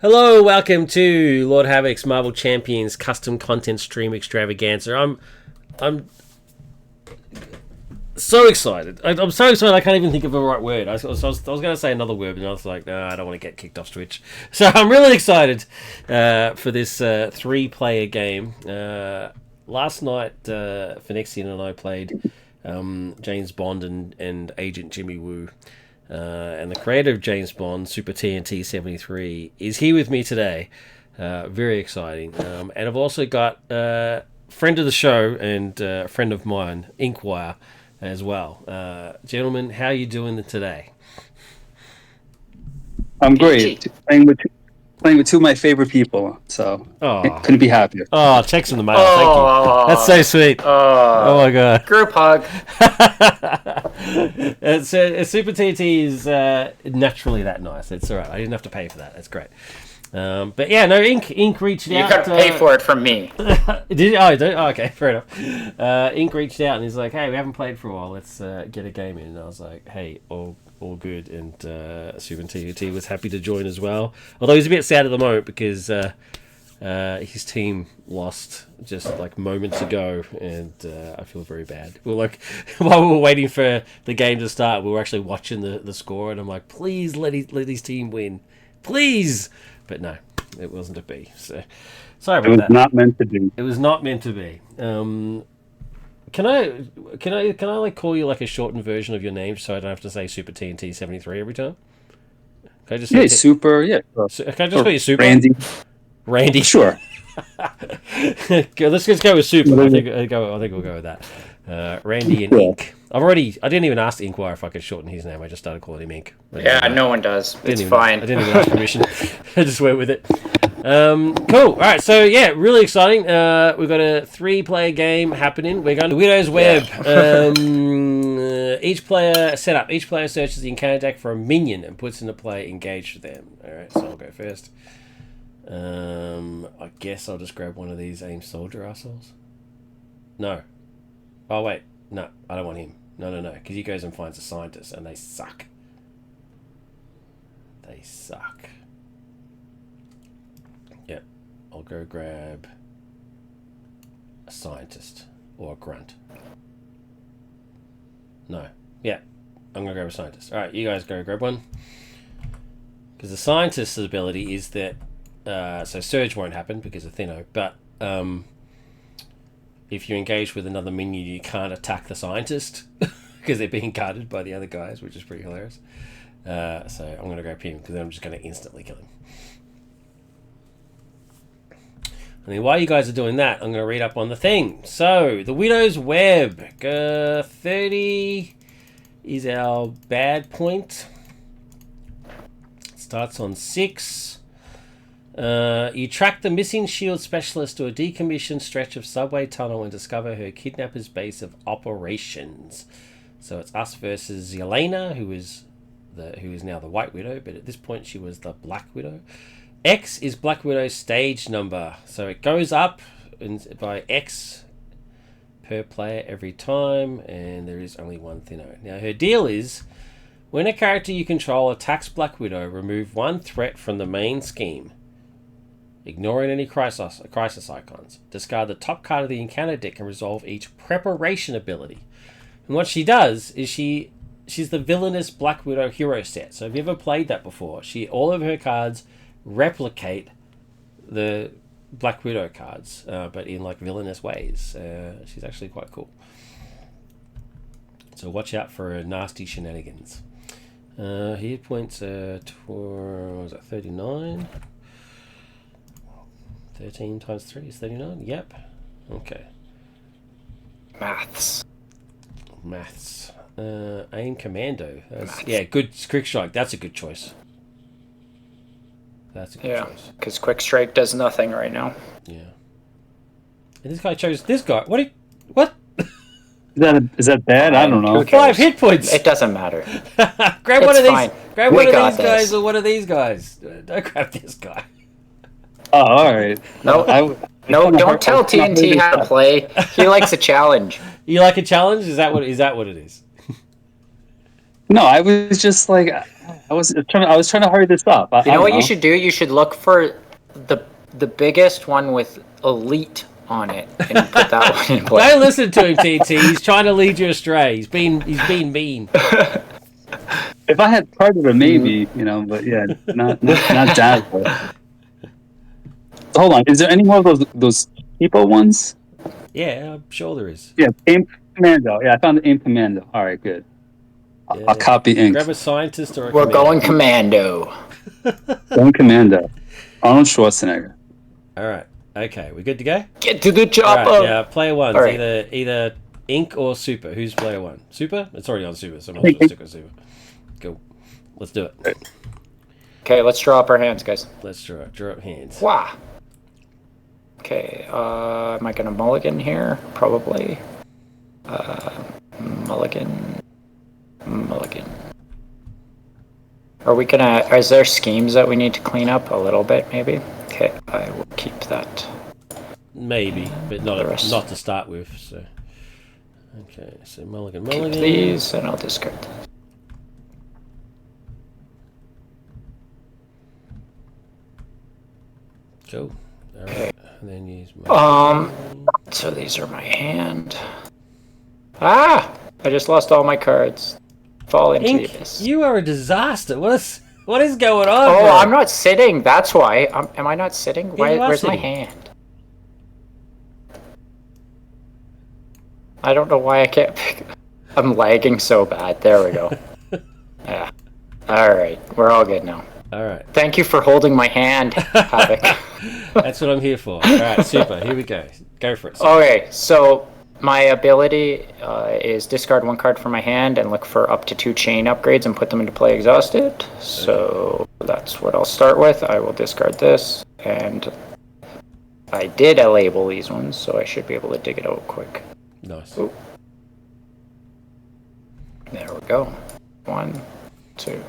Hello, welcome to Lord Havoc's Marvel Champions custom content stream extravaganza. I'm so excited. I'm so excited I can't even think of the right word. I was going to say another word, but I was like, no, I don't want to get kicked off Twitch. So I'm really excited for this three-player game. Last night, Phoenixian and I played James Bond and Agent Jimmy Woo. And the creator of James Bond, Super TNT 73, is here with me today. Very exciting. And I've also got a friend of the show and a friend of mine, Inkwire, as well. Gentlemen, how are you doing today? I'm great. Playing with two of my favorite people, so couldn't be happier. Oh, checks in the mail. Thank you. That's so sweet. Oh my god. Group hug. Super TT is naturally that nice. It's all right. I didn't have to pay for that. That's great. But yeah, no, Ink reached out. You got to pay for it from me. Did you? Oh, okay, fair enough. Ink reached out and he's like, "Hey, we haven't played for a while. Let's get a game in." And I was like, "Hey, all good." And Super TT was happy to join as well. Although he's a bit sad at the moment because his team lost just like moments ago, and I feel very bad. We're like, while we were waiting for the game to start, we were actually watching the score, and I'm like, please let his team win, please. But no, it wasn't to be. So sorry about that. It was not meant to be. It was not meant to be. Can I like call you like a shortened version of your name so I don't have to say Super TNT 73 every time? Can I just say Super? Yeah. Can I just call you Super? Randy. Sure. Okay, let's just go with Super. I think we'll go with that. Randy and Ink. I didn't even ask Inkwire if I could shorten his name. I just started calling him Ink. Yeah, no one does. It's fine. I didn't even ask permission. I just went with it. Cool. All right. So yeah, really exciting. We've got a 3-player game happening. We're going to Widow's Web. Each player searches the encounter deck for a minion and puts into play engaged with them. All right. So I'll go first. I guess I'll just grab one of these aim soldier assholes. No. Oh wait. No, I don't want him. No, because he goes and finds a scientist, and they suck. Yep, I'll go grab a scientist or a grunt. No, yeah, I'm gonna grab a scientist. All right, you guys go grab one. Because the scientist's ability is that, so Surge won't happen because of Thinno, but if you engage with another minion, you can't attack the scientist because they're being guarded by the other guys, which is pretty hilarious. So I'm going to grab him because then I'm just going to instantly kill him. And then while you guys are doing that, I'm going to read up on the thing. So, the Widow's Web. 30 is our bad point. It starts on 6. You track the missing shield specialist to a decommissioned stretch of subway tunnel and discover her kidnapper's base of operations. So it's us versus Yelena, who is now the White Widow, but at this point she was the Black Widow. X is Black Widow's stage number, so it goes up by X per player every time, and there is only one Thinno. Now her deal is, when a character you control attacks Black Widow, remove one threat from the main scheme, ignoring any crisis icons. Discard the top card of the encounter deck and resolve each preparation ability. And what she does is she's the villainous Black Widow hero set. So have you ever played that before? All of her cards replicate the Black Widow cards, but in like villainous ways. She's actually quite cool. So watch out for nasty shenanigans. Here points was it 39? 13 times 3 is 39? Yep. Okay. Maths. Aim Commando. Yeah, good. Quick Strike. That's a good choice. Choice. Because Quick Strike does nothing right now. Yeah. And this guy chose this guy. What? Is that bad? I don't know. 5 hit points. It doesn't matter. Grab one of these. Grab one of these guys or one of these guys. Don't grab this guy. Oh, all right. No, don't tell TNT how to play. He likes a challenge. You like a challenge? Is that what it is? No, I was just like, I was trying to hurry this up. You know what you should do? You should look for the biggest one with elite on it and put that one in play. Don't listen to him, TT. He's trying to lead you astray. He's being mean. If I had Predator, maybe, but yeah, not Dazzler. Hold on, is there any more of those people ones? Yeah, I'm sure there is. Yeah, Aim Commando. Yeah, I found the Aim Commando. All right, good. Yeah. I'll copy Ink. Grab a scientist or a We're going Commando. Going Commando. Arnold Schwarzenegger. All right. Okay, we good to go? Get to the chopper. Right, yeah, player one. Right. Either Ink or Super. Who's player one? Super? It's already on Super, so I'm going to stick with Super. Cool. Let's do it. Okay, let's draw up our hands, guys. Let's draw up hands. Wow. Okay, am I gonna mulligan here? Probably. Mulligan. Are we gonna... Is there schemes that we need to clean up a little bit, maybe? Okay, I will keep that. Maybe, but not to start with, so... Okay, so mulligan. Keep these, and I'll discard these. Cool. Alright, and then use my... So these are my hand. Ah! I just lost all my cards. Fall into Ink, the abyss. you are a disaster. What is going on? Oh, bro? I'm not sitting. That's why. Am I not sitting? Where's my hand? I don't know why I can't pick. I'm lagging so bad. There we go. Yeah. All right. We're all good now. All right. Thank you for holding my hand, Havoc. That's what I'm here for. All right, super. Here we go. Go for it. Super. Okay, so my ability is discard one card from my hand and look for up to 2 chain upgrades and put them into play exhausted. So that's what I'll start with. I will discard this, and I did label these ones, so I should be able to dig it out quick. Nice. Ooh. There we go. 1, 2.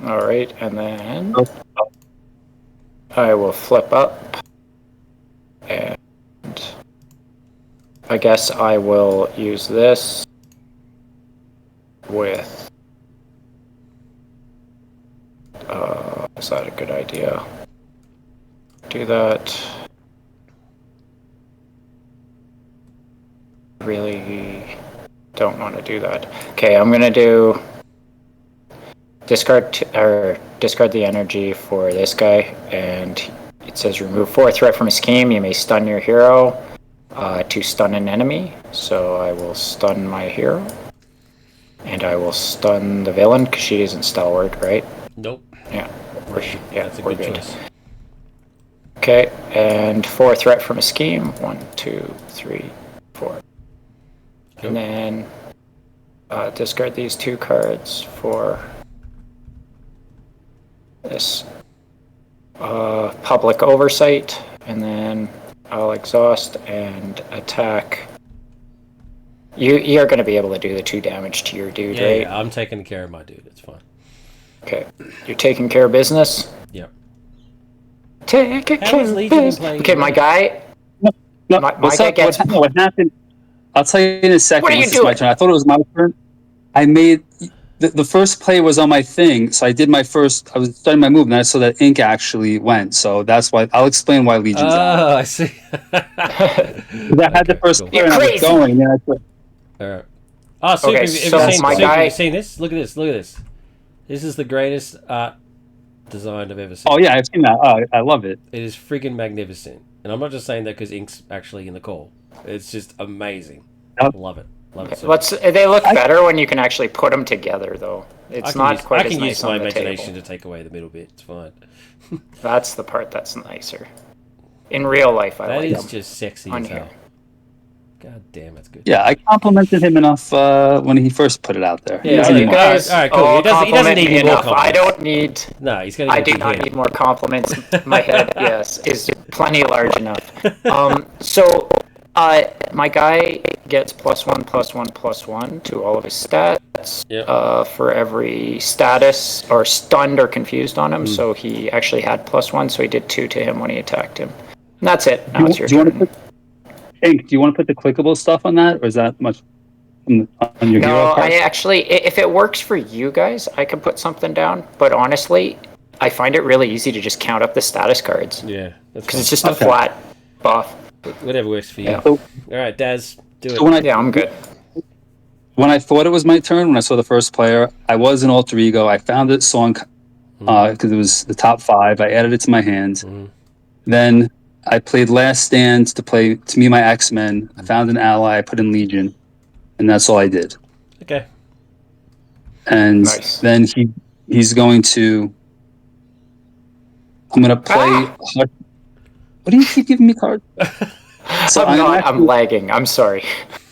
Alright, and then I will flip up, and I guess I will use this with, is that a good idea? Do that. Really don't want to do that. Okay, I'm gonna do discard the energy for this guy, and it says remove 4 threat from a scheme. You may stun your hero to stun an enemy. So I will stun my hero, and I will stun the villain because she isn't stalwart, right? Nope. Yeah, that's a we're good good. choice. Okay, and 4 threat from a scheme. 1, 2, 3, 4. Cool. And then discard these 2 cards for this public oversight, and then I'll exhaust and attack. You're going to be able to do the 2 damage to your dude, right? Yeah, I'm taking care of my dude. It's fine. Okay, you're taking care of business. Yep. Taking care of business. Okay, my guy. No, my guy gets. What happened? I'll tell you in a second. What are you doing? My turn. I thought it was my turn. I made the first play was on my thing, so I did my first. I was starting my move, and I saw that ink actually went. So that's why I'll explain why Legion's out. Oh, I see. I had the first player, and I was going. Yeah. All right. Oh, Super, Okay, have you seen this? Look at this. Look at this. This is the greatest art design I've ever seen. Oh yeah, I've seen that. Oh, I love it. It is friggin' magnificent, and I'm not just saying that because Ink's actually in the call. It's just amazing. Yep. Love it. Love it. Okay. They look better when you can actually put them together, though. It's not quite as nice on the table. I can use my imagination to take away the middle bit. It's fine. That's the part that's nicer. In real life, I like them. That is just sexy as hell. God damn, that's good. Yeah, I complimented him enough when he first put it out there. Yeah, you guys. All right, cool. He doesn't need more compliments. I don't need. No, he's gonna. I do not need more compliments. My head, yes, is plenty large enough. So, my guy gets +1/+1/+1 to all of his stats. Yep. For every status or stunned or confused on him. So he actually had +1, so he did 2 to him when he attacked him. That's it. Now it's your do you want turn. to put, Ink, do you want to put the clickable stuff on that, or is that much on your No, hero card? I actually, if it works for you guys, I can put something down. But honestly, I find it really easy to just count up the status cards. Yeah, that's Because it's fine. just a flat buff. Whatever works for you. Yeah. So, All right, Daz, do it. so Yeah, I'm good. when I thought it was my turn, when I saw the first player, I was an alter ego. I found it song because it was the top 5. I added it to my hand. Then I played Last Stand to me my X-Men. I found an ally. I put in Legion, and that's all I did. Okay. And Nice. then he's going to. I'm going to play. What do you keep giving me cards? So I'm lagging. I'm sorry.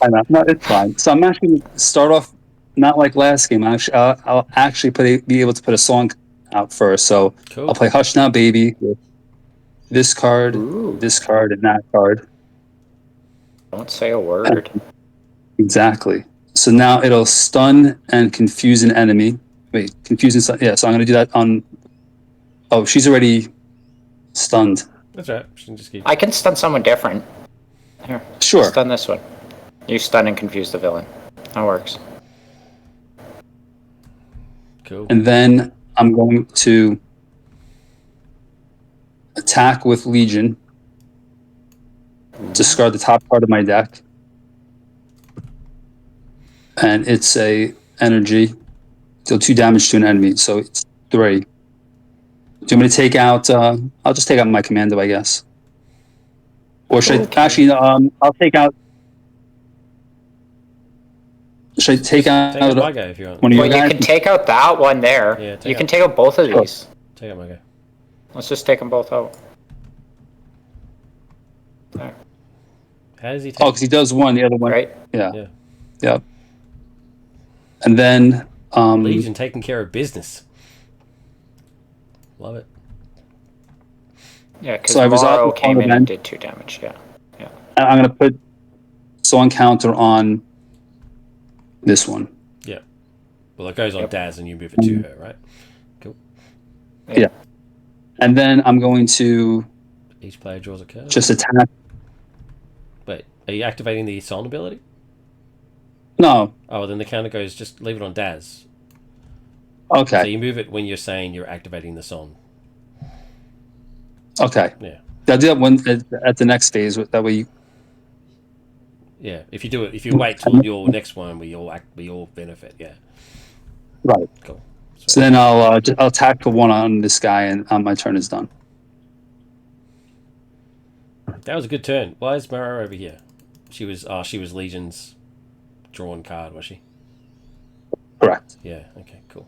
I know. No, it's fine. So I'm actually going to start off not like last game. I'll actually be able to put a song out first. So Cool. I'll play Hush Now Baby with this card, Ooh. this card, and that card. Don't say a word. Exactly. So now it'll stun and confuse an enemy. Wait, confuse and stun. Yeah, so I'm going to do that on... Oh, she's already stunned. That's right. She can just keep... I can stun someone different. Here. Sure. Stun this one. You stun and confuse the villain. That works. Cool. And then I'm going to attack with Legion. Discard the top card of my deck. And it's a energy. Deal 2 damage to an enemy, so it's 3. Do you want me to take out... I'll just take out my commando, I guess. Or should I... Actually, I'll take out... Should I take out... Take out my guy if you want. One of your Well, you guys? can take out that one there. Yeah, You can take out both of these. Take out my guy. Let's just take them both out. There. How does he take... Oh, because he does one, the other one. Right? Yeah. Yeah. And then... Legion taking care of business. Love it. Yeah, because So I was Morrow off the came in event. and did 2 damage. Yeah. I'm going to put song counter on this one. Yeah. Well, it goes on Daz and you move it to her, right? Cool. Yeah. And then I'm going to Each player draws a card. just attack. Wait, are you activating the Son ability? No. Oh, then the counter goes, just leave it on Daz. So Okay. you move it when you're saying you're activating the Son. Okay. Yeah. I'll do that one at the next phase. That way you... Yeah. If you do it, if you wait till your next one, we all benefit. Yeah. Right. Cool. So then I'll attack for 1 on this guy, and my turn is done. That was a good turn. Why is Myra over here? She was Legion's drawn card, was she? Correct. Yeah. Okay. Cool.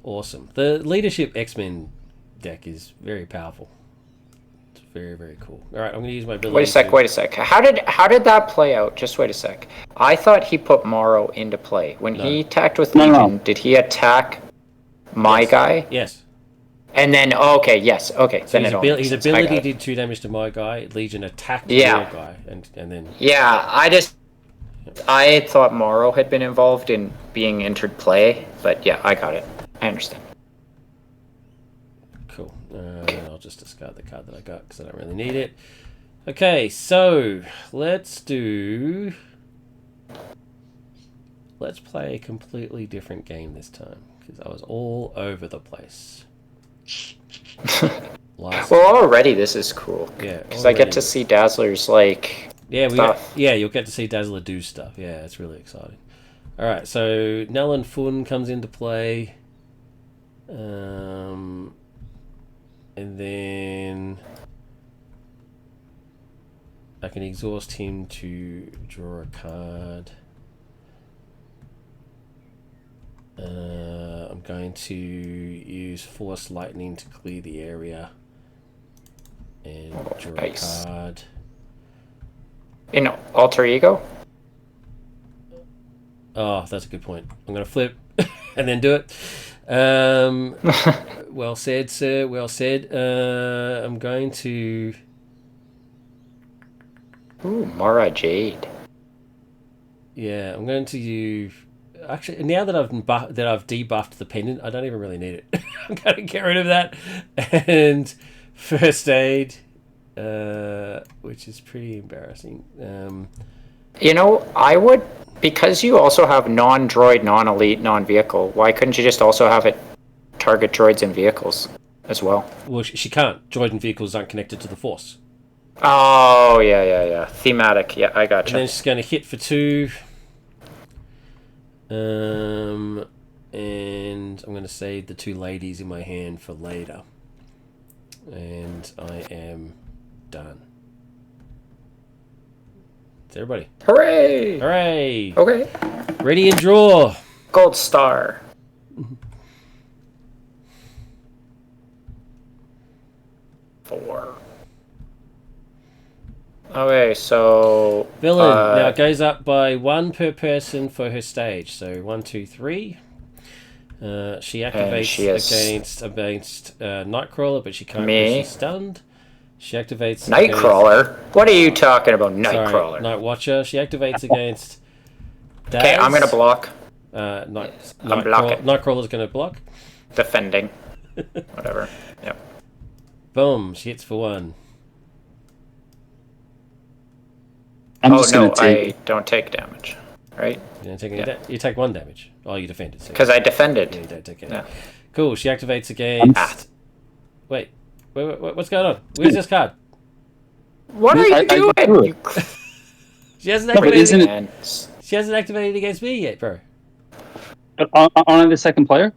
Awesome. The leadership X-Men deck is very powerful. It's very, very cool. All right, I'm going to use my ability. Wait a sec. How did that play out? Just wait a sec. I thought he put Morrow into play. When he attacked with Legion, did he attack my guy? Yes. And then, yes. Okay. So then his ability did 2 damage to my guy. Legion attacked your guy, and then... Yeah, I thought Morrow had been involved in being entered play, but yeah, I got it. I understand. Cool. I'll just discard the card that I got because I don't really need it. Okay, so let's play a completely different game this time because I was all over the place. Well, already this is cool. Yeah, because I get to see Dazzler's stuff. You'll get to see Dazzler do stuff. Yeah, it's really exciting. All right, so Nell and Fun comes into play. And then I can exhaust him to draw a card. I'm going to use Force Lightning to clear the area and draw a card. In Alter Ego? Oh, that's a good point. I'm going to flip and then do it. Well said, sir. Well said. I'm going to... Ooh, Mara Jade. Yeah, I'm going to use... Actually, now that I've debuffed the pendant, I don't even really need it. I'm going to get rid of that. And First Aid. which is pretty embarrassing. I would, because you also have non-droid, non-elite, non-vehicle, why couldn't you just also have it target droids and vehicles as well? Well, she can't. Droid and vehicles aren't connected to the Force. Oh, yeah. Thematic. Yeah, I gotcha. And then she's going to hit for 2. And I'm going to save the 2 ladies in my hand for later. And I am done. It's everybody. Hooray! Hooray! Okay. Ready and draw. Gold star. Four. Okay, so Villain. Now it goes up by 1 per person for her stage. So 1, 2, 3. She activates against Nightcrawler, but she can't because she's stunned. She activates Nightcrawler? What are you talking about, Nightcrawler? Nightwatcher. She activates against Daz. Okay, I'm going to block. I'm blocking. Nightcrawler's going to block. Defending. Whatever. Yep. Boom. She hits for 1. I don't take damage. Right? You don't take any you take 1 damage. Oh, you defended. Because I defended. Yeah, you don't take any. Yeah. Cool. She activates against... Wait, what's going on? Where's this card? What are you doing? She hasn't activated. It? She hasn't activated against me yet, bro. On the second player?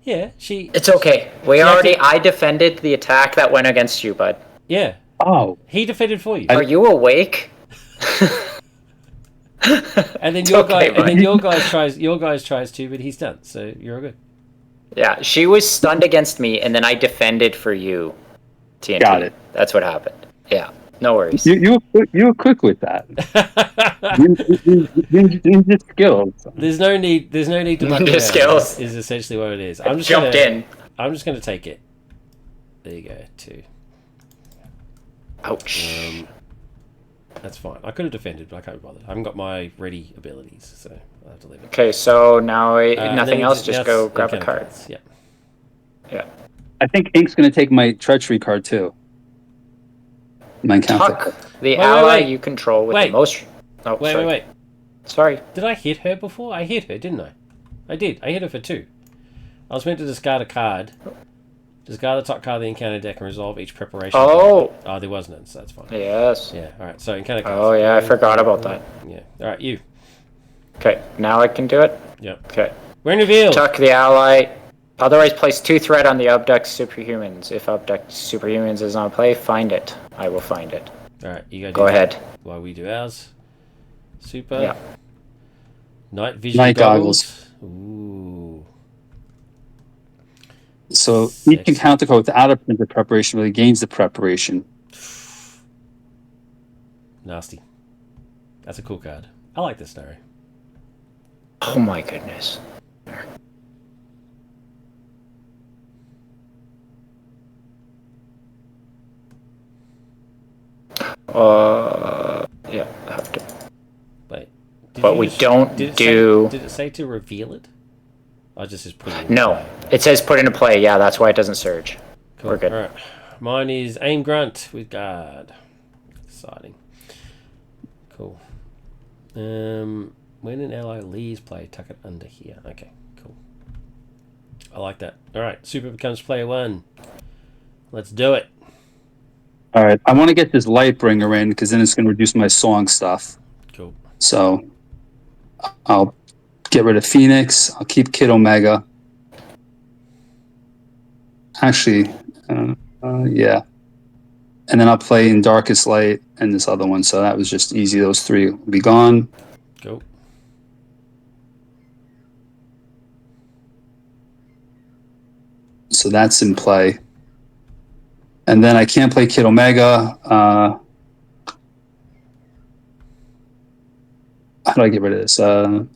Yeah, she. It's okay. I defended the attack that went against you, bud. Yeah. Oh. He defended for you. Are you awake? And then your guy tries to, but he's done. So you're all good. Yeah, she was stunned against me, and then I defended for you. TNT. Got it. That's what happened. Yeah, no worries. You were quick with that. Ninja skills. There's no need to Ninja skills is essentially what it is. I'm just gonna take it. There you go. 2. Ouch. That's fine. I could have defended, but I can't be bothered. I haven't got my ready abilities, so I'll have to leave it. Okay, so now nothing else. Just go grab a card. Cards. Yeah. Yeah. I think Ink's going to take my treachery card too. My encounter. Tuck the ally you control with the most. Oh, wait. Sorry. Did I hit her before? I hit her, didn't I? I did. I hit her for 2. I was meant to discard a card. Discard the top card of the encounter deck and resolve each preparation. Oh! Oh, there was none, so that's fine. Yes. Yeah, alright, so encounter cards. Oh, yeah, I forgot about that. Yeah. Alright, you. Okay, now I can do it? Yep. Okay. We're in reveal! Tuck the ally. Otherwise, place 2 threat on the Abduct Superhumans. If Abduct Superhumans is on play, find it. I will find it. Alright, you go ahead. While we do ours. Super. Yeah. Night vision Night goggles. Ooh. So each encounter card without a printed preparation really gains the preparation. Nasty. That's a cool card. I like this scenario. Oh my goodness. Yeah, I have to. Wait. But we don't do. Did it say to reveal it? I just says put it in No, play. it says put into play. Yeah, that's why it doesn't surge. Cool. We're good. All right. Mine is aim grunt with guard. Exciting. Cool. When an ally leaves play, tuck it under here. Okay, cool. I like that. All right, Super becomes player 1. Let's do it. All right, I want to get this Lightbringer in because then it's going to reduce my song stuff. Cool. So I'll get rid of Phoenix. I'll keep Kid Omega. Actually, yeah. And then I'll play in Darkest Light and this other one. So that was just easy. Those 3 will be gone. Cool. So that's in play. And then I can't play Kid Omega. How do I get rid of this? So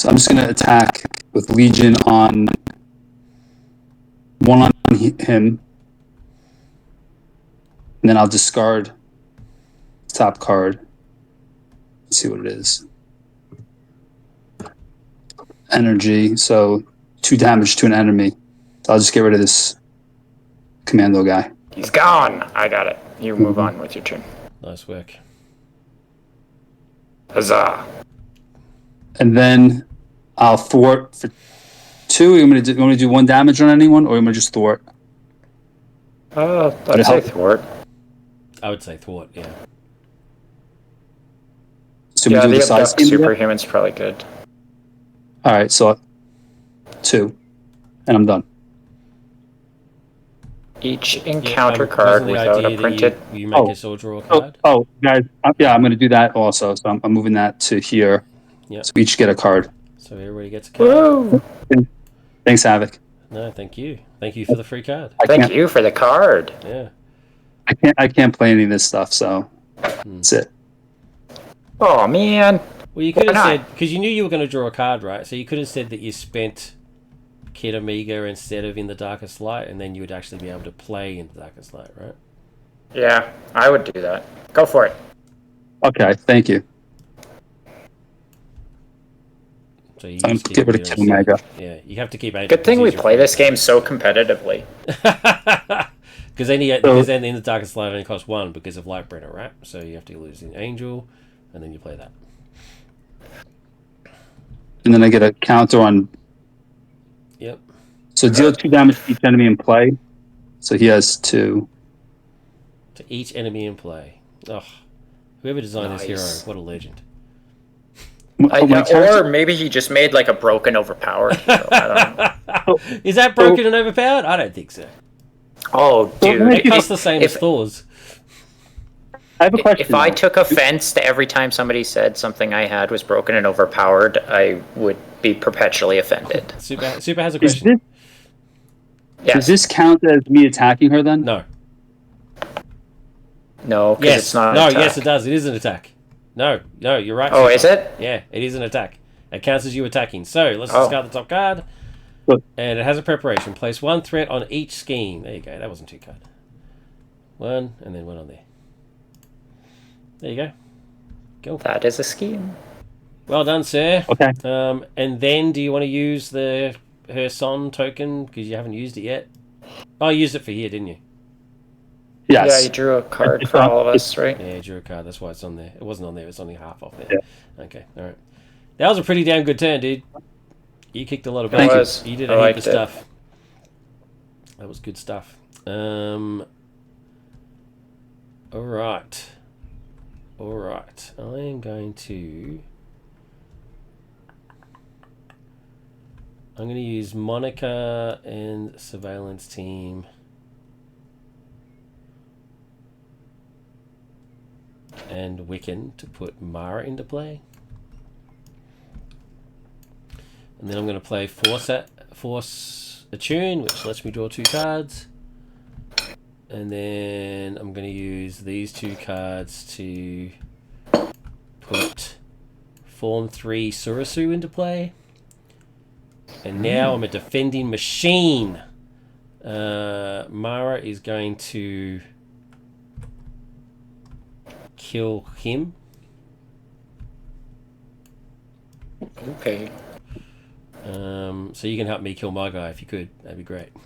I'm just going to attack with Legion on one on him. And then I'll discard the top card. Let's see what it is. Energy. So 2 damage to an enemy. So I'll just get rid of this commando guy. He's gone. I got it. You move on with your turn. Nice work. Huzzah. And then I'll thwart for 2. You want me to do 1 damage on anyone, or you want to just thwart? I'd say thwart. I would say thwart, yeah. So Yeah, we do the the size abduct scheme again? superhuman's probably good. All right, so 2, and I'm done. Each encounter because card of the without idea a that printed... You make us all draw a card. Guys, yeah, I'm going to do that also. So I'm moving that to here. Yep. So we each get a card. So everybody gets a card. Woo! Thanks, Havoc. No, thank you. Thank you for the free card. Thank you for the card. Yeah. I can't play any of this stuff, so that's it. Oh, man. Well, you could Why have not? said, because you knew you were going to draw a card, right? So you could have said that you spent Kid Omega instead of In the Darkest Light, and then you would actually be able to play In the Darkest Light, right? Yeah, I would do that. Go for it. Okay, thank you. So you I'm use going to get rid of Kid Kid Omega. Yeah, you have to keep 8. Good thing we play this game so competitively. Because then In the Darkest Light only costs 1 because of Lightbringer, right? So you have to lose an Angel, and then you play that. And then I get a counter on. Yep. So deal 2 damage to each enemy in play. So he has 2. To each enemy in play. Oh, whoever designed this hero, Nice. what a legend. Or maybe he just made like a broken, overpowered hero. I don't know. Is that broken and overpowered? I don't think so. Oh, dude. It costs the same as Thor's. I have a question. If I took offense to every time somebody said something I had was broken and overpowered, I would be perpetually offended. Super has a question. Does this count as me attacking her then? No. No, because Yes. it's not an No, attack. yes, it does. It is an attack. No, you're right. Oh, Super. is it? Yeah, it is an attack. It counts as you attacking. So, let's Oh. discard the top card. Good. And it has a preparation. Place 1 threat on each scheme. There you go. That wasn't too card. 1, and then 1 on there. There you go. Go. That is a scheme. Well done, sir. Okay. And then, do you want to use the her son token because you haven't used it yet? Oh, you used it for here, didn't you? Yes. Yeah, you drew a card for all of us, right? Yeah, you drew a card. That's why it's on there. It wasn't on there. It's only half off there. Yeah. Okay. All right. That was a pretty damn good turn, dude. You kicked a lot of It butt. was. You did I a heap liked of it. stuff. That was good stuff. All right. All right. I am going to. I'm going to use Monica and Surveillance Team. And Wiccan to put Myra into play. And then I'm going to play Force Attune, which lets me draw 2 cards. And then I'm going to use these 2 cards to put Form 3 Surasu into play. And now I'm a defending machine. Myra is going to kill him. Okay. So you can help me kill my guy if you could. That'd be great. I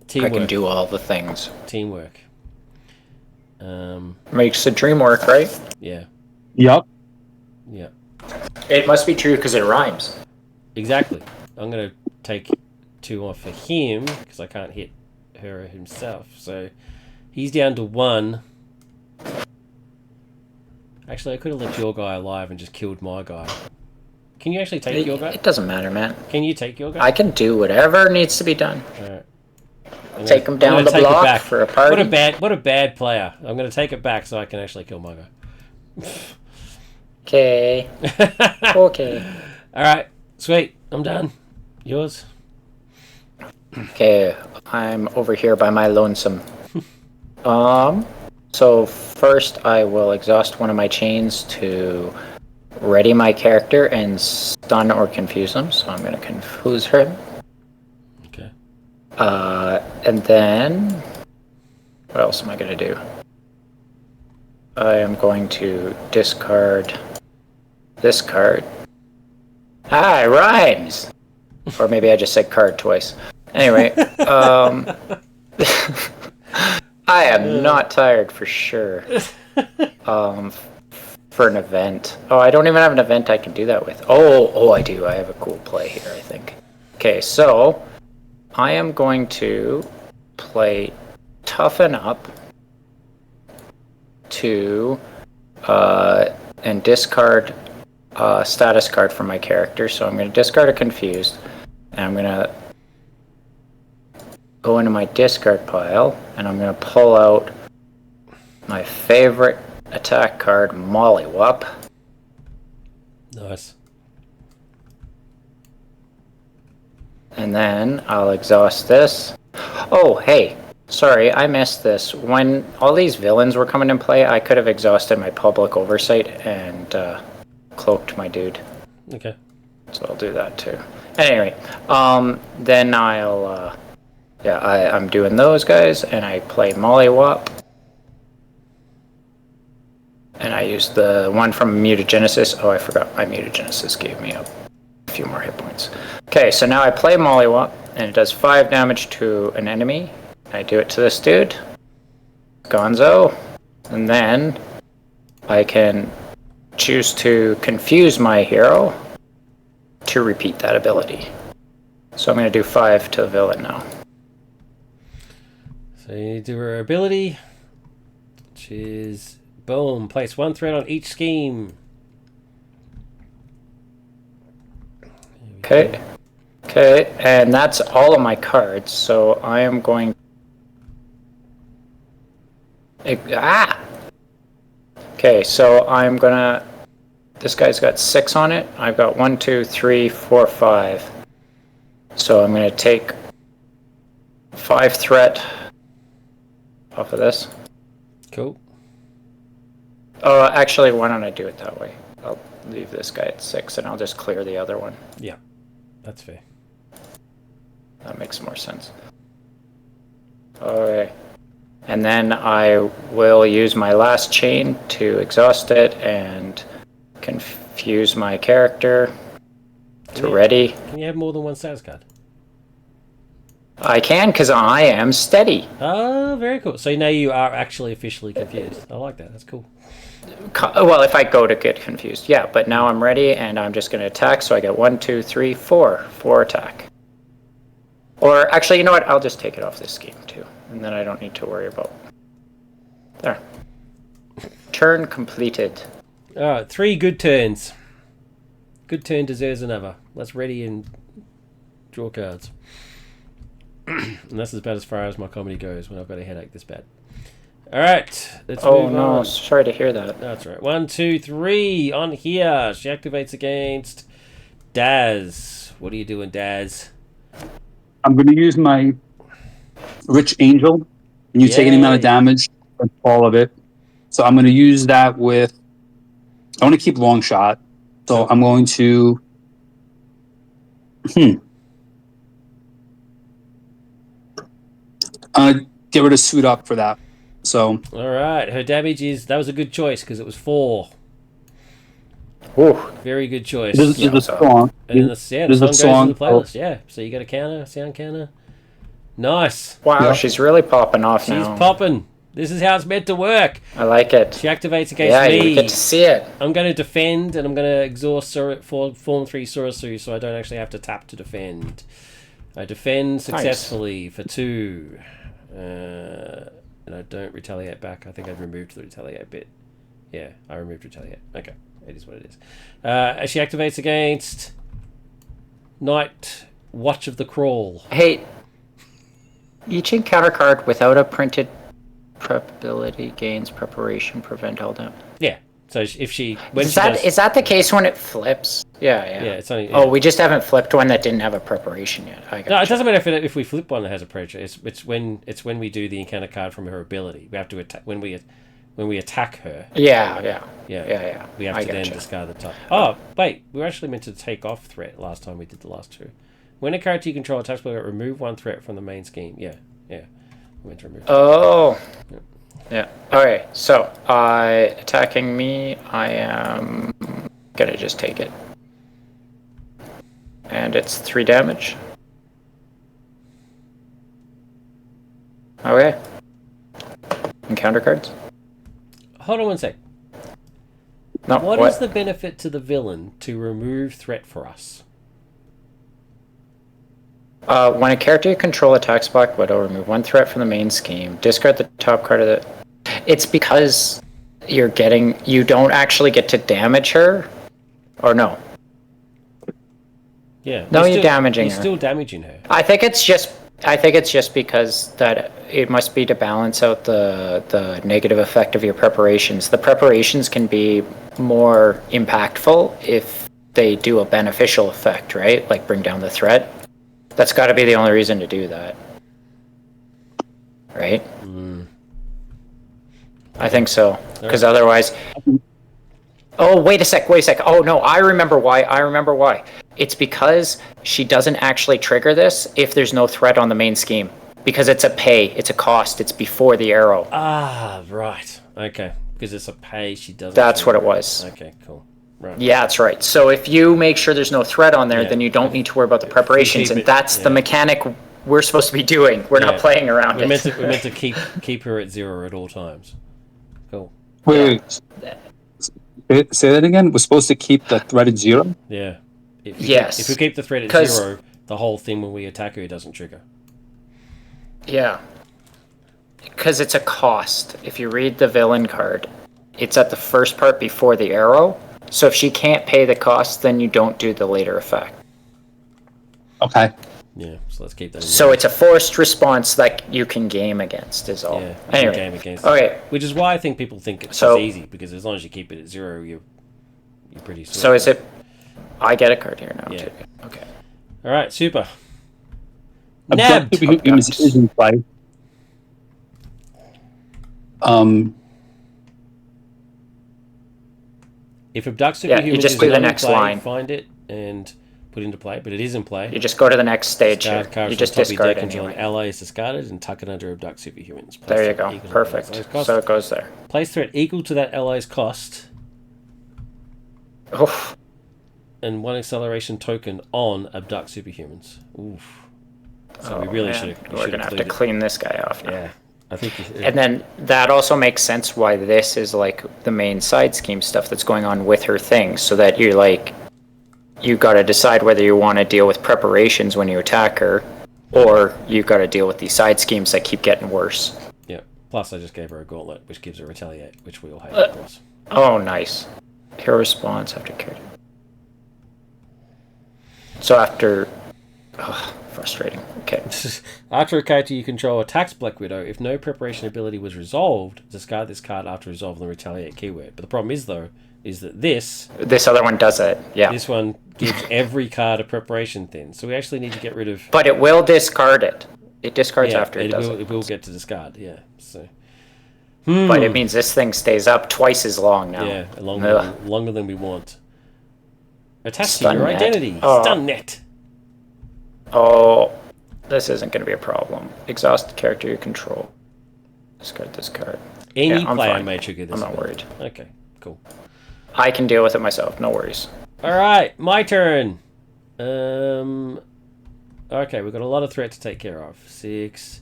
Teamwork. can do all the things. Teamwork. Makes the dream work, right? Yeah. Yup. Yeah. It must be true because it rhymes. Exactly. I'm going to take 2 off for him because I can't hit her himself. So he's down to 1. Actually, I could have left your guy alive and just killed my guy. Can you actually take your guy? It doesn't matter, man. Can you take your guy? I can do whatever needs to be done. Alright. Take him down the block for a party. What a bad player. I'm going to take it back so I can actually kill my guy. Okay. Okay. Alright. Sweet. I'm done. Yours? Okay. I'm over here by my lonesome. So first I will exhaust one of my chains to ready my character and stun or confuse him. So I'm going to confuse him. Okay. And then what else am I going to do? I am going to discard this card. Ah, it rhymes! Or maybe I just said card twice. Anyway, I am not tired for sure. For an event. Oh, I don't even have an event I can do that with. Oh, I do. I have a cool play here, I think. Okay, so I am going to play Toughen Up to and discard a status card from my character. So I'm going to discard a Confused, and I'm going to go into my discard pile, and I'm going to pull out my favorite attack card, Mollywop. Nice. And then I'll exhaust this. Oh, hey. Sorry, I missed this. When all these villains were coming in play, I could have exhausted my public oversight and cloaked my dude. Okay. So I'll do that too. Anyway, then I'll... I'm doing those guys, and I play Mollywop. And I used the one from Mutagenesis. Oh, I forgot my Mutagenesis gave me a few more hit points. Okay, so now I play Mollywop, and it does 5 damage to an enemy. I do it to this dude, Gonzo, and then I can choose to confuse my hero to repeat that ability. So I'm going to do 5 to the villain now. So you do her ability, which is boom, place 1 threat on each scheme. Okay, and that's all of my cards, so I am going... Okay, so I'm gonna... This guy's got 6 on it. I've got 1, 2, 3, 4, 5. So I'm gonna take 5 threat off of this. Cool. Actually, why don't I do it that way? I'll leave this guy at 6, and I'll just clear the other one. Yeah, that's fair. That makes more sense. Alright. And then I will use my last chain to exhaust it and confuse my character to ready. Can you have more than one status card? I can, because I am steady. Oh, very cool. So now you are actually officially confused. I like that. That's cool. Well, if I go to get confused, yeah. But now I'm ready, and I'm just going to attack. So I get 1, 2, 3, 4. 4 attack. Or actually, you know what? I'll just take it off this scheme too, and then I don't need to worry about. There. Turn completed. All right, 3 good turns. Good turn deserves another. Let's ready and draw cards. And that's about as far as my comedy goes when I've got a headache this bad. All right, let's move on. Oh no, sorry to hear that. That's right. 1, 2, 3 on here. She activates against Daz. What are you doing, Daz? I'm going to use my Rich Angel, and you take any amount of damage, all of it. So I'm going to use that with... I want to keep long shot, so I'm going to... get rid of Suit Up for that. So... All right, her damage is... That was a good choice, because it was 4. Ooh. Very good choice. This is a song. And the song goes in the playlist. Yeah, so you got a counter, sound counter. Nice. Wow, Yeah. She's really popping off now. She's popping. This is how it's meant to work. I like it. She activates against me. Yeah, you get to see it. I'm going to defend, and I'm going to exhaust Form 3 Sorcery, so I don't actually have to tap to defend. I defend successfully for 2. And I don't retaliate back. I think I've removed the retaliate bit. Yeah, I removed retaliate. Okay, it is what it is. She activates against Nightwatch of the Crawl. Hey, each encounter card without a printed prep ability gains preparation, prevent all damage. Yeah. So if she Is that the case when it flips? Yeah. Yeah, it's only. Yeah. Oh, we just haven't flipped one that didn't have a preparation yet. No, it doesn't matter if we flip one that has a preparation. It's when we do the encounter card from her ability. We have to attack when we attack her. Yeah. We have to then discard the top. Oh, wait, we were actually meant to take off threat last time we did the last 2. When a character you control attacks, remove 1 threat from the main scheme. Yeah. We meant to remove. Oh. Yeah. Alright, so attacking me, I am gonna just take it. And it's 3 damage. Okay. Encounter cards? Hold on one sec. No, What is the benefit to the villain to remove threat for us? When a character you control attacks Black Widow, remove 1 threat from the main scheme. Discard the top card of the... It's because you don't actually get to damage her. Or no. Yeah. No, you're damaging her. You're still damaging her. I think it's just because that it must be to balance out the negative effect of your preparations. The preparations can be more impactful if they do a beneficial effect, right? Like bring down the threat. That's got to be the only reason to do that, right? I think so, because otherwise... Oh, wait a sec. Oh, no, I remember why. It's because she doesn't actually trigger this if there's no threat on the main scheme. Because it's a cost, it's before the arrow. Ah, right. Okay. Because it's a pay, she doesn't... That's what it was. Okay, cool. Right. Yeah, that's right. So if you make sure there's no threat on there, then you don't need to worry about the preparations, and that's the mechanic we're supposed to be doing. We're not playing around we're it. We're meant to keep her at 0 at all times. Cool. Wait. Say that again? We're supposed to keep the threat at 0? Yeah. If we keep the threat at 0, the whole thing when we attack her doesn't trigger. Yeah. Because it's a cost. If you read the villain card, it's at the first part before the arrow. So if she can't pay the cost, then you don't do the later effect. Okay. Yeah, so let's keep that in So mind. it's a forced response that you can game against is all. Yeah, anyway. game against okay. Which is why I think people think it's easy, because as long as you keep it at 0, you're pretty sweet. So is it... I get a card here now, too. Okay. Alright, super. Nabbed! Humans is in play. If abduct superhumans you just is do the not in next play, line. find it and put it into play, but it is in play. You just go to the next stage Discard here. cards You from just the top of your discard deck until anyway. an ally is discarded and tuck it under abduct superhumans. Place There you threat go. equal to that Perfect. ally's cost. So it goes there. Place threat equal to that ally's cost Oof. and 1 acceleration token on abduct superhumans. Oof. So we really should have... We're going to have to clean this guy off now. Yeah. I think... And then that also makes sense why this is like the main side scheme stuff that's going on with her thing, so that you're like... You got to decide whether you want to deal with preparations when you attack her, or you got to deal with these side schemes that keep getting worse. Yeah. Plus I just gave her a gauntlet, which gives her retaliate, which we all hate, of course. Oh, nice. Hero response after character. So after... Oh, frustrating. Okay. After a character you control attacks Black Widow, if no preparation ability was resolved, discard this card after resolve the retaliate keyword. But the problem is, though, is that this other one does it, yeah. This one gives every card a preparation thing. So we actually need to get rid of... But it will discard it. It discards after it does it. It will get to discard, yeah. So... But it means this thing stays up twice as long now. Yeah, longer than we want. Attached to Stun your net. identity. Oh. Stun net. Oh, this isn't going to be a problem. Exhaust character you control. Discard this card. Any I'm player fine. may trigger this. I'm not worried. Okay, cool. I can deal with it myself. No worries. Alright, my turn. Okay, we've got a lot of threat to take care of. 6.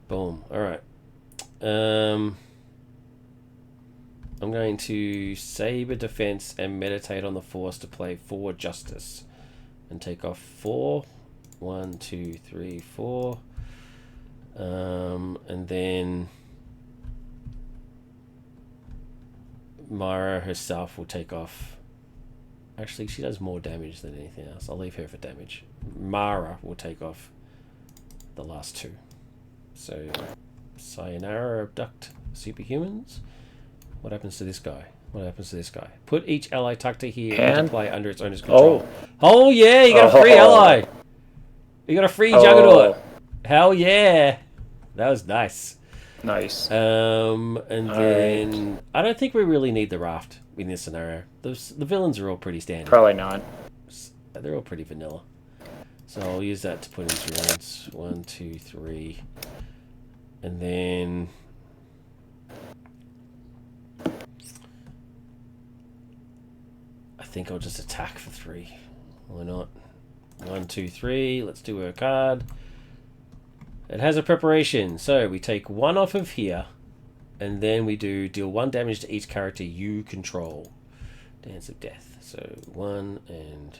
Boom. Alright. I'm going to Saber Defense and Meditate on the Force to play 4 Justice. And take off 4. 1, 2, 3, 4. And then Myra herself will take off. Actually, she does more damage than anything else. I'll leave her for damage. Myra will take off the last 2. So, Sayonara, abduct superhumans. What happens to this guy? What happens to this guy? Put each ally tucked to here into play under its owner's control. Oh yeah, you got a free ally. You got a free Juggernaut. Hell yeah. That was nice. Nice. And then I don't think we really need the raft in this scenario. The villains are all pretty standard. Probably not. They're all pretty vanilla. So I'll use that to put into rounds 1, 2, 3. And then I think I'll just attack for 3. Why not? 1, 2, 3. Let's do her card. It has a preparation. So we take 1 off of here, and then we deal 1 damage to each character you control. Dance of Death. So 1, and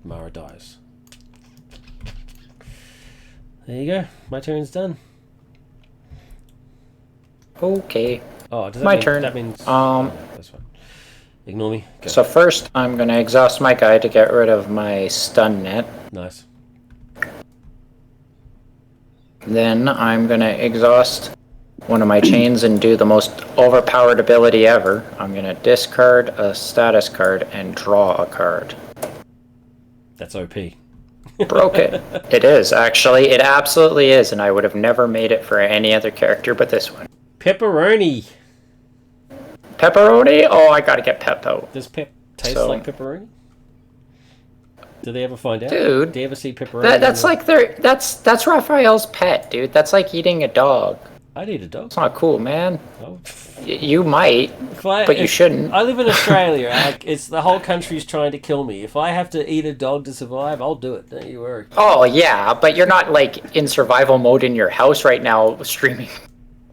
Myra dies. There you go. My turn's done. Okay. Oh, does that My mean, turn. That means that's fine. Ignore me. Go. So first, I'm gonna exhaust my guy to get rid of my stun net. Nice. Then I'm gonna exhaust one of my chains and do the most overpowered ability ever. I'm gonna discard a status card and draw a card. That's OP. Broke it. It is, actually. It absolutely is, and I would have never made it for any other character but this one. Pepperoni. Pepperoni? Oh, I gotta get Peppo. Does pep taste like pepperoni? Do they ever find out? Dude. Do you ever see pepperoni? That's Raphael's pet, dude. That's like eating a dog. I'd eat a dog. It's not cool, man. Oh. You might, but you shouldn't. I live in Australia. It's the whole country's trying to kill me. If I have to eat a dog to survive, I'll do it. Don't you worry. Oh, yeah, but you're not, like, in survival mode in your house right now streaming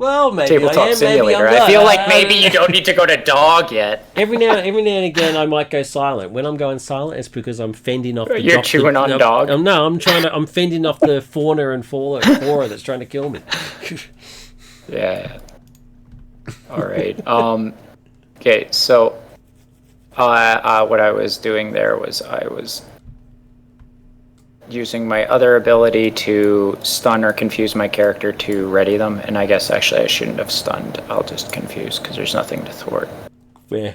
Well, maybe Tabletop Simulator. I feel like maybe you don't need to go to dog yet. Every now and again, I might go silent. When I'm going silent, it's because I'm fending off the... You're chewing on dog? No, I'm fending off the fauna and flora that's trying to kill me. Yeah. All right. Okay, so what I was doing there was I was using my other ability to stun or confuse my character to ready them, and I guess actually I shouldn't have stunned. I'll just confuse because there's nothing to thwart. Yeah.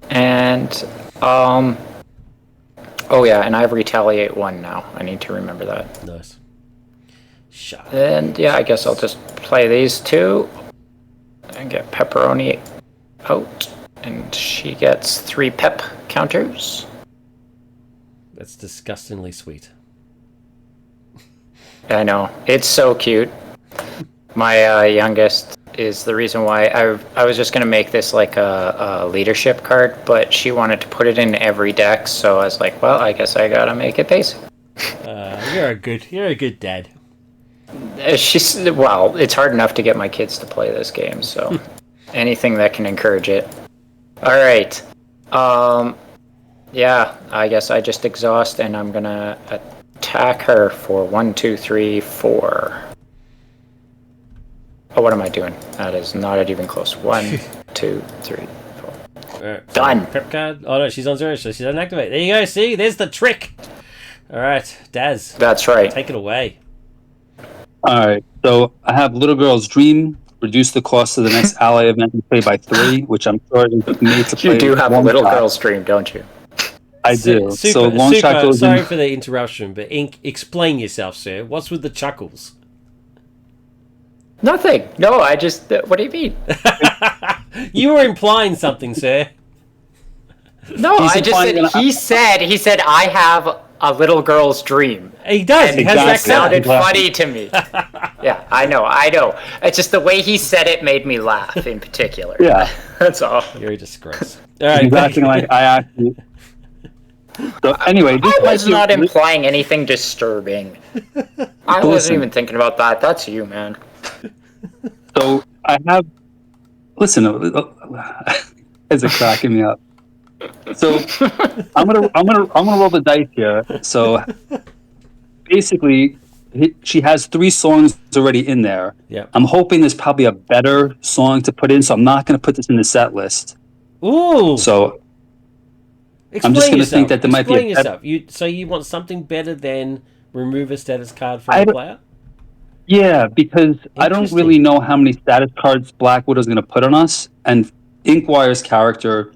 And oh yeah, and I have retaliate 1 now. I need to remember that. Nice. Shut. And yeah, I guess I'll just play these 2 and get Pepperoni out, and she gets 3 pep counters. That's disgustingly sweet. I know, it's so cute. My youngest is the reason why I was just gonna make this like a leadership card, but she wanted to put it in every deck, so I was like, well, I guess I gotta make it basic. You're a good dad. Well, it's hard enough to get my kids to play this game, so anything that can encourage it. All right. Yeah, I guess I just exhaust, and I'm gonna attack her for 1, 2, 3, 4. Oh, what am I doing? That is not even close. 1, 2, 3, 4. Right. Done. Prep card. Oh no, she's on 0, so she doesn't activate. There you go. See, there's the trick. All right, Daz. That's right. Take it away. All right, so I have Little Girl's Dream. Reduce the cost of the next ally event and play by 3, which I'm sure is made to play. You do have a Little shot. Girl's Dream, don't you? I do. So long shot goes sorry in. for the interruption, but explain yourself, sir. What's with the chuckles? Nothing. No, I just... what do you mean? You were implying something, sir. No, I just said... He said, I have a little girl's dream. He does. And he has that sounded exactly. funny to me. Yeah, I know. It's just the way he said it made me laugh in particular. Yeah. That's all. You're a disgrace. All right. He's acting like I actually... So anyway... I was not implying anything disturbing. I wasn't even thinking about that. That's you, man. So I have... Listen, it's cracking me up. So I'm gonna roll the dice here. So basically, she has 3 songs already in there. Yeah. I'm hoping there's probably a better song to put in, so I'm not gonna put this in the set list. Ooh. So Explain I'm just gonna yourself. think that there might be a yourself. So you want something better than remove a status card from the player? Yeah, because I don't really know how many status cards Black Widow's gonna put on us, and Inkwire's character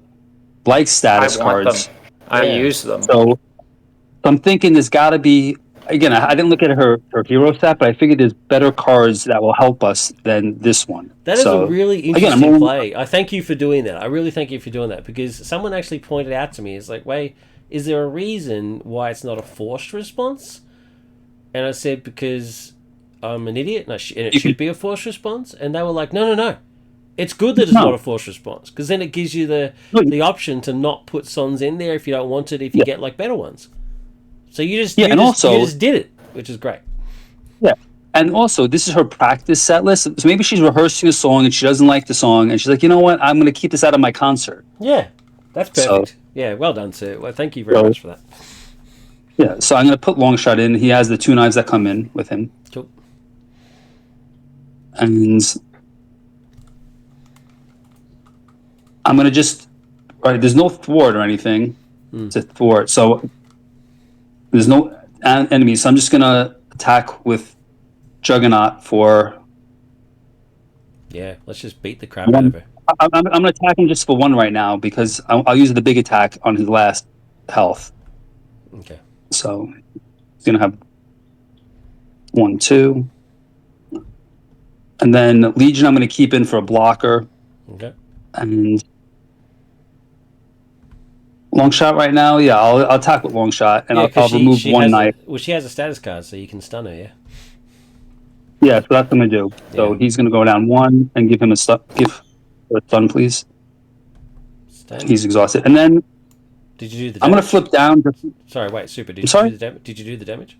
likes status cards. I use them. So I'm thinking there's got to be, again, I didn't look at her hero set, but I figured there's better cards that will help us than this one. That is a really interesting play. I thank you for doing that. I really thank you for doing that, because someone actually pointed out to me, it's like, wait, is there a reason why it's not a forced response? And I said, because I'm an idiot and it should be a forced response. And they were like, no. It's good that it's not a forced response, because then it gives you the option to not put sons in there if you don't want it, if you get like better ones. So you just did it, which is great. Yeah, And also, this is her practice set list. So maybe she's rehearsing a song and she doesn't like the song, and she's like, you know what? I'm going to keep this out of my concert. Yeah, that's perfect. So, Yeah, well done, sir. Well, thank you very much for that. Yeah, so I'm going to put long shot in. He has the 2 knives that come in with him. Cool. And I'm going to just... Right, there's no thwart or anything to thwart. So there's no enemies. So I'm just going to attack with Juggernaut for... Yeah, let's just beat the crap out of her. I'm going to attack him just for 1 right now because I'll use the big attack on his last health. Okay. So he's going to have 1, 2. And then Legion I'm going to keep in for a blocker. Okay. And long shot right now, yeah, I'll attack with long shot, and I'll remove 1 knife. Well, she has a status card, so you can stun her, yeah? Yeah, so that's what I'm going to do. So he's going to go down 1 and give him a stun, please. Stun. He's exhausted. And then did you do the damage? I'm going to flip down. Sorry, wait, Super. Did you do the damage?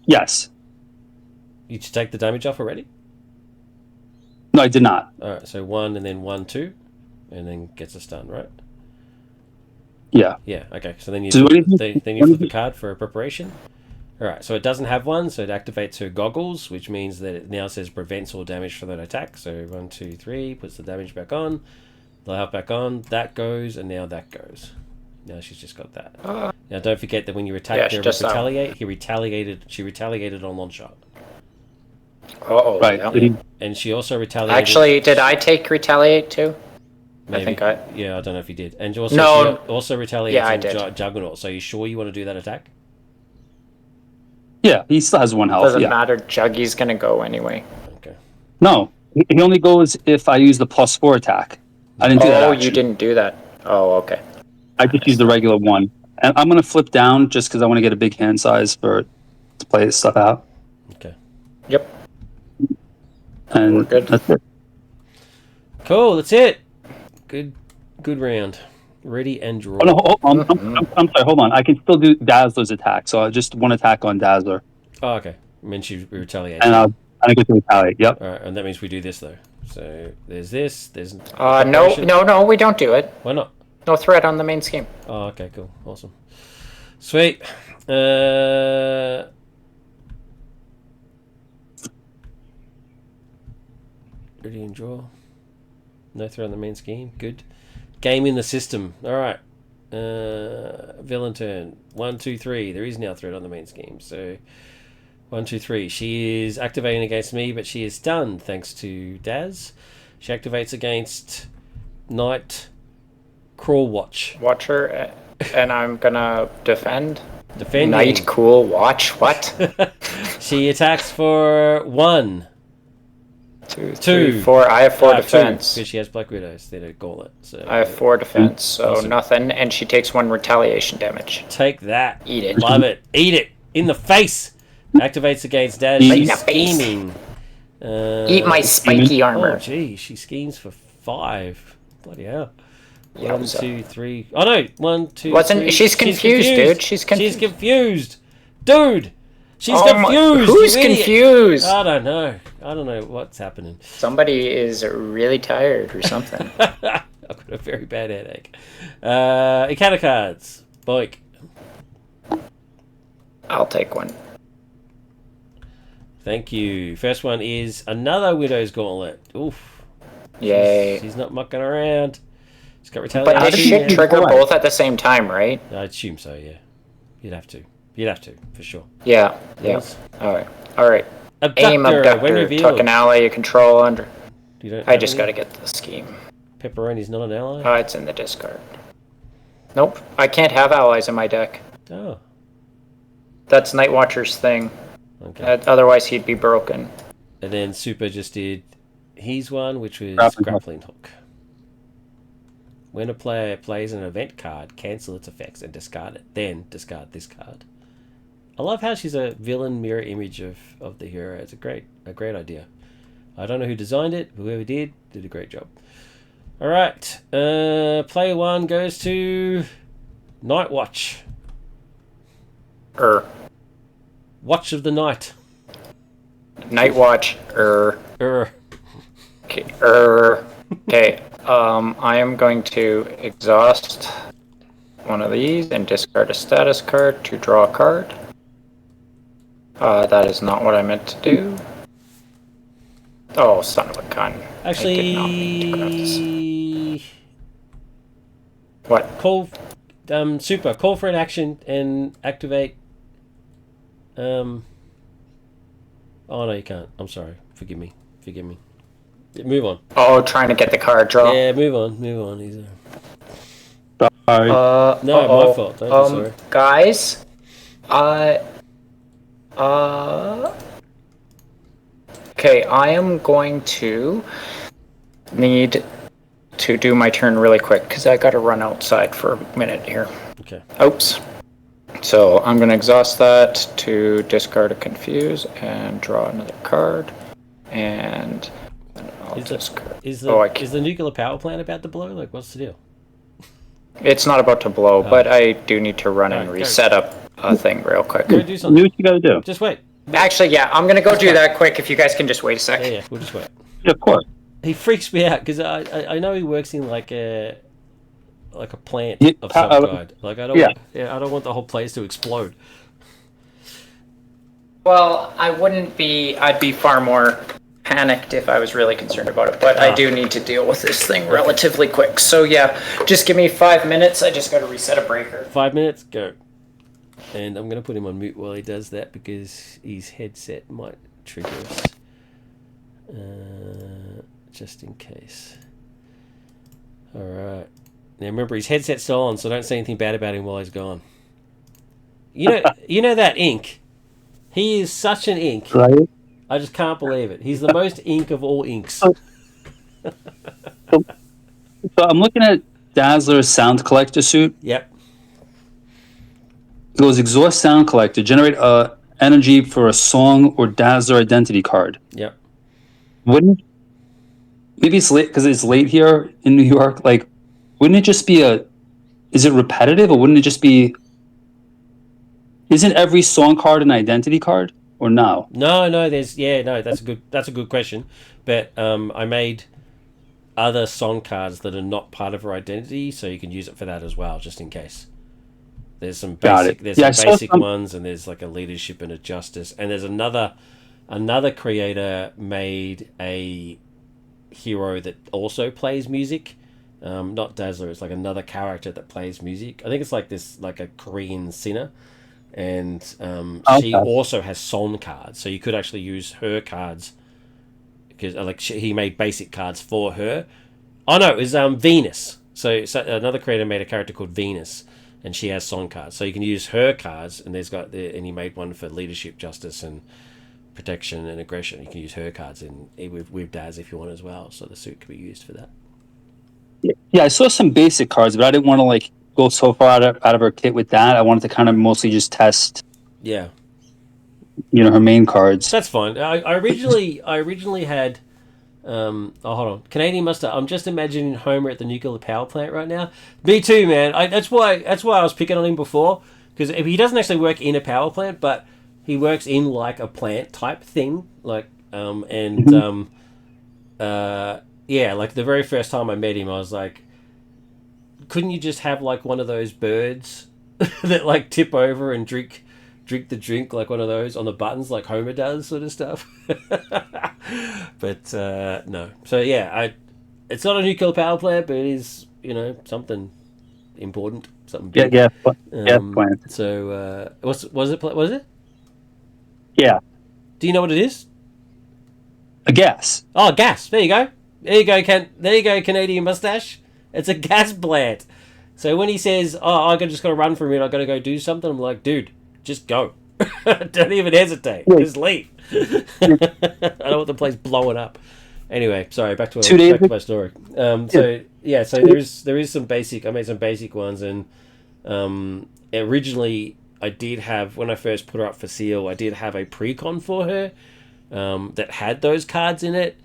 Yes. You just take the damage off already? No, I did not. Alright, so 1 and then 1, 2, and then gets a stun, right? Yeah. Yeah, okay. So then you flip the card for a preparation. Alright, so it doesn't have 1, so it activates her goggles, which means that it now says prevents all damage from that attack. So 1, 2, 3, puts the damage back on, the health back on, that goes, and now that goes. Now she's just got that. Now don't forget that when you attack her with retaliate, she retaliated on Longshot. Oh, right. Yeah. And she also retaliated. Actually, did I take retaliate too? Maybe. Yeah, I don't know if you did. And also, no. She also retaliated on Juggernaut. So are you sure you want to do that attack? Yeah, he still has 1 health. Doesn't matter. Juggy's going to go anyway. Okay. No, he only goes if I use the +4 attack. I didn't do that. Oh, you didn't do that. Oh, okay. I just used the regular 1. And I'm going to flip down just because I want to get a big hand size to play this stuff out. Okay. Yep. And we're good. That's it. Cool, that's it. Good round. Ready and draw. Oh, no, I'm sorry, hold on. I can still do Dazzler's attack, so just 1 attack on Dazzler. Oh, okay. I mean, she retaliates. And I get to retaliate, yep. Alright, and that means we do this, though. So, there's this, there's... No, we don't do it. Why not? No threat on the main scheme. Oh, okay, cool. Awesome. Sweet. Ready and draw. No threat on the main scheme. Good. Game in the system. Alright. Villain turn. 1, 2, 3. There is now threat on the main scheme. So, 1, 2, 3. She is activating against me, but she is stunned thanks to Daz. She activates against Night Watcher, and I'm gonna defend. Defending. Night Cool Watch. What? She attacks for 1. 2, 3, 4. I have 4 defense. Because she has Black Widows. They don't call it. So I have 4 defense, so awesome. Nothing. And she takes 1 retaliation damage. Take that. Eat it. Love it. Eat it. In the face. Activates against Daz. She's scheming. Eat my spiky armor. Oh, gee. She schemes for 5. Bloody hell. Yeah, 1, 2, 3. Oh, no. 1, 2, Wasn't 3. She's confused, dude. She's confused. She's confused. Dude. She's confused. Who's confused? I don't know. I don't know what's happening. Somebody is really tired or something. I've got a very bad headache. Encounter cards. Boink. I'll take 1. Thank you. First one is another Widow's Gauntlet. Oof. Yay. She's not mucking around. She's got retaliation. But this should trigger both at the same time, right? I assume so, yeah. You'd have to. You'd have to, for sure. Yeah. Yes. Alright. Abductor. Aim abductor. When revealed. Took an ally you control under. I just got gotta get the scheme. Pepperoni's not an ally? It's in the discard. Nope. I can't have allies in my deck. Oh. That's Nightwatcher's thing. Okay. Otherwise he'd be broken. And then Super just did his one, which was Grappling Hook. When a player plays an event card, cancel its effects and discard it. Then discard this card. I love how she's a villain mirror image of the hero. It's a great idea. I don't know who designed it. Whoever did a great job. All right. Player 1 goes to Er. Watch of the Night. Nightwatch. Okay. I am going to exhaust one of these and discard a status card to draw a card. That is not what I meant to do. Oh, son of a gun. Actually, what? Call, super. Call for an action and activate. Oh no, you can't. I'm sorry. Forgive me. Move on. Oh, trying to get the card draw. Yeah, move on. He's there. Sorry. No, my fault. Don't be sorry. Guys, okay, I am going to need to do my turn really quick because I got to run outside for a minute here. Okay. Oops. So I'm going to exhaust that to discard a confuse and draw another card, and I'll discard. Is the nuclear power plant about to blow? Like, what's the deal? It's not about to blow, but I do need to run and reset up a thing real quick. Go do something. Do what you gotta do. Just wait. Actually, yeah, I'm gonna go do that quick. If you guys can just wait a sec. Yeah, we'll just wait. Yeah, of course. He freaks me out because I know he works in like a plant of some kind. Like I don't want the whole place to explode. Well, I'd be far more panicked if I was really concerned about it, but I do need to deal with this thing relatively quick. So yeah, just give me 5 minutes. I just got to reset a breaker. 5 minutes, go. And I'm going to put him on mute while he does that because his headset might trigger us. Just in case. Alright. Now remember, his headset's still on, so don't say anything bad about him while he's gone. You know that ink? He is such an ink. Right. I just can't believe it. He's the most ink of all inks. So I'm looking at Dazzler's sound collector suit. Yep. It goes exhaust sound collector, generate energy for a song or Dazzler identity card. Yep. Maybe it's late because it's late here in New York. Like, wouldn't it just be is it repetitive or wouldn't it just be, isn't every song card an identity card? Or no? No, that's a good question. But I made other song cards that are not part of her identity, so you can use it for that as well, just in case. There's some basic ones, and there's like a leadership and a justice, and there's another creator made a hero that also plays music. Not Dazzler, it's like another character that plays music. I think it's like a Korean singer. And she also has song cards, so you could actually use her cards because he made basic cards for her. Oh no, it was Venus. So another creator made a character called Venus, and she has song cards. So you can use her cards, and and he made one for leadership, justice, and protection and aggression. You can use her cards with Daz if you want as well. So the suit could be used for that. Yeah, I saw some basic cards, but I didn't want to go so far out of her kit with that. I wanted to kind of mostly just test. Yeah. Her main cards. That's fine. I originally had. Hold on. Canadian Mustard. I'm just imagining Homer at the nuclear power plant right now. Me too, man. That's why I was picking on him before, because he doesn't actually work in a power plant, but he works in like a plant type thing, like yeah, like the very first time I met him, I was like, couldn't you just have like one of those birds that like tip over and drink the drink, like one of those on the buttons like Homer does, sort of stuff? But no. So yeah, it's not a nuclear power plant, but it is, something important, something big. Yeah. Plant. So what is it? Yeah. Do you know what it is? A gas. Oh, gas. There you go. There you go, Canadian Mustache. It's a gas plant. So when he says, "Oh, I just got to run for a minute, I got to go do something," I'm like, "Dude, just go. Don't even hesitate. Just leave. I don't want the place blowing up." Anyway, sorry. Back to my story. So there is some basic. I made some basic ones, and originally I did have, when I first put her up for sale, I did have a pre-con for her that had those cards in it,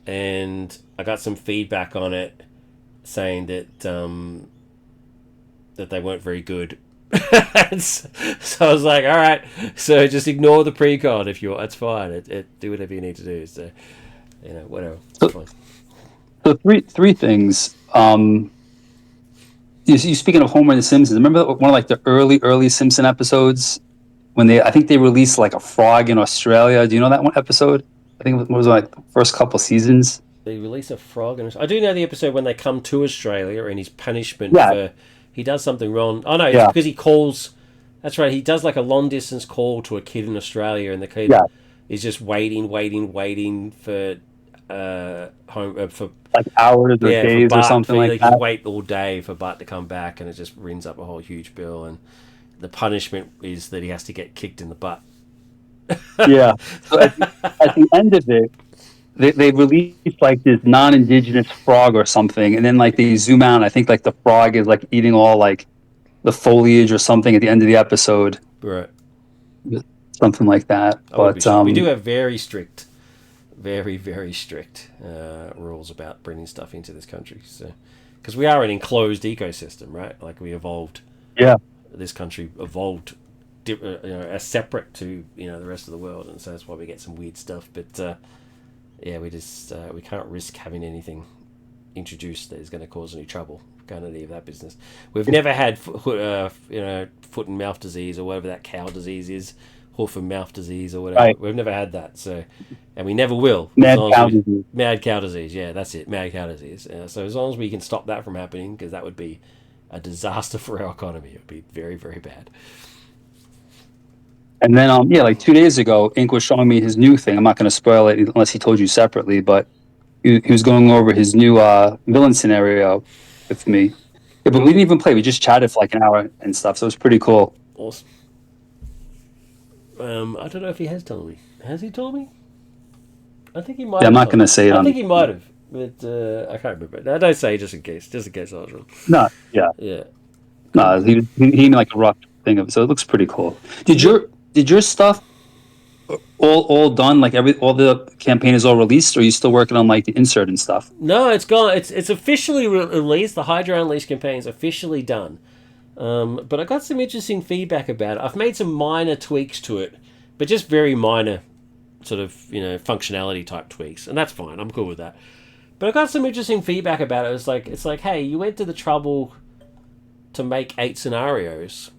and I got some feedback on it, saying that that they weren't very good So I was like, all right, so just ignore the precon if you want. That's fine. Do whatever you need to do. So, whatever. It's fine. So three things. You speaking of Homer and the Simpsons, remember one of like the early Simpson episodes when I think they released like a frog in Australia. Do you know that one episode? I think it was like the first couple seasons. They release a frog, and I do know the episode when they come to Australia and his punishment for he does something wrong. Oh no, it's because he calls. That's right. He does like a long distance call to a kid in Australia, and the kid is just waiting for home for like hours or days or something like that. Wait all day for Bart to come back, and it just rings up a whole huge bill. And the punishment is that he has to get kicked in the butt. Yeah. So at the end of it, they released like this non-indigenous frog or something, and then like they zoom out. And I think like the frog is like eating all like the foliage or something at the end of the episode. Right. Something like that. But we do have very strict rules about bringing stuff into this country. So, because we are an enclosed ecosystem, right? Like we evolved. Yeah. This country evolved, as separate to the rest of the world, and so that's why we get some weird stuff. But we can't risk having anything introduced that is going to cause any trouble. Can't any of that business. We've never had foot and mouth disease or whatever that cow disease is, hoof and mouth disease or whatever. Right. We've never had that, so, and we never will. Mad cow disease. Mad cow disease. Yeah, that's it. Mad cow disease. So as long as we can stop that from happening, because that would be a disaster for our economy. It would be very, very bad. And then, like 2 days ago, Ink was showing me his new thing. I'm not going to spoil it unless he told you separately, but he was going over his new villain scenario with me. Yeah, but we didn't even play. We just chatted for like an hour and stuff, so it was pretty cool. Awesome. I don't know if he has told me. Has he told me? I think he might have. I'm not going to say it. I think he might have, but I can't remember. No, don't say just in case I was wrong. No, yeah. Yeah. No, he made like a rough thing of it, so it looks pretty cool. Did your stuff all done? Like all the campaign is all released, or are you still working on like the insert and stuff? No, it's gone. It's officially released. The Hydra Unleashed campaign is officially done. But I got some interesting feedback about it. I've made some minor tweaks to it, but just very minor sort of functionality type tweaks, and that's fine. I'm cool with that. But I got some interesting feedback about it. It's like, hey, you went to the trouble to make 8 scenarios,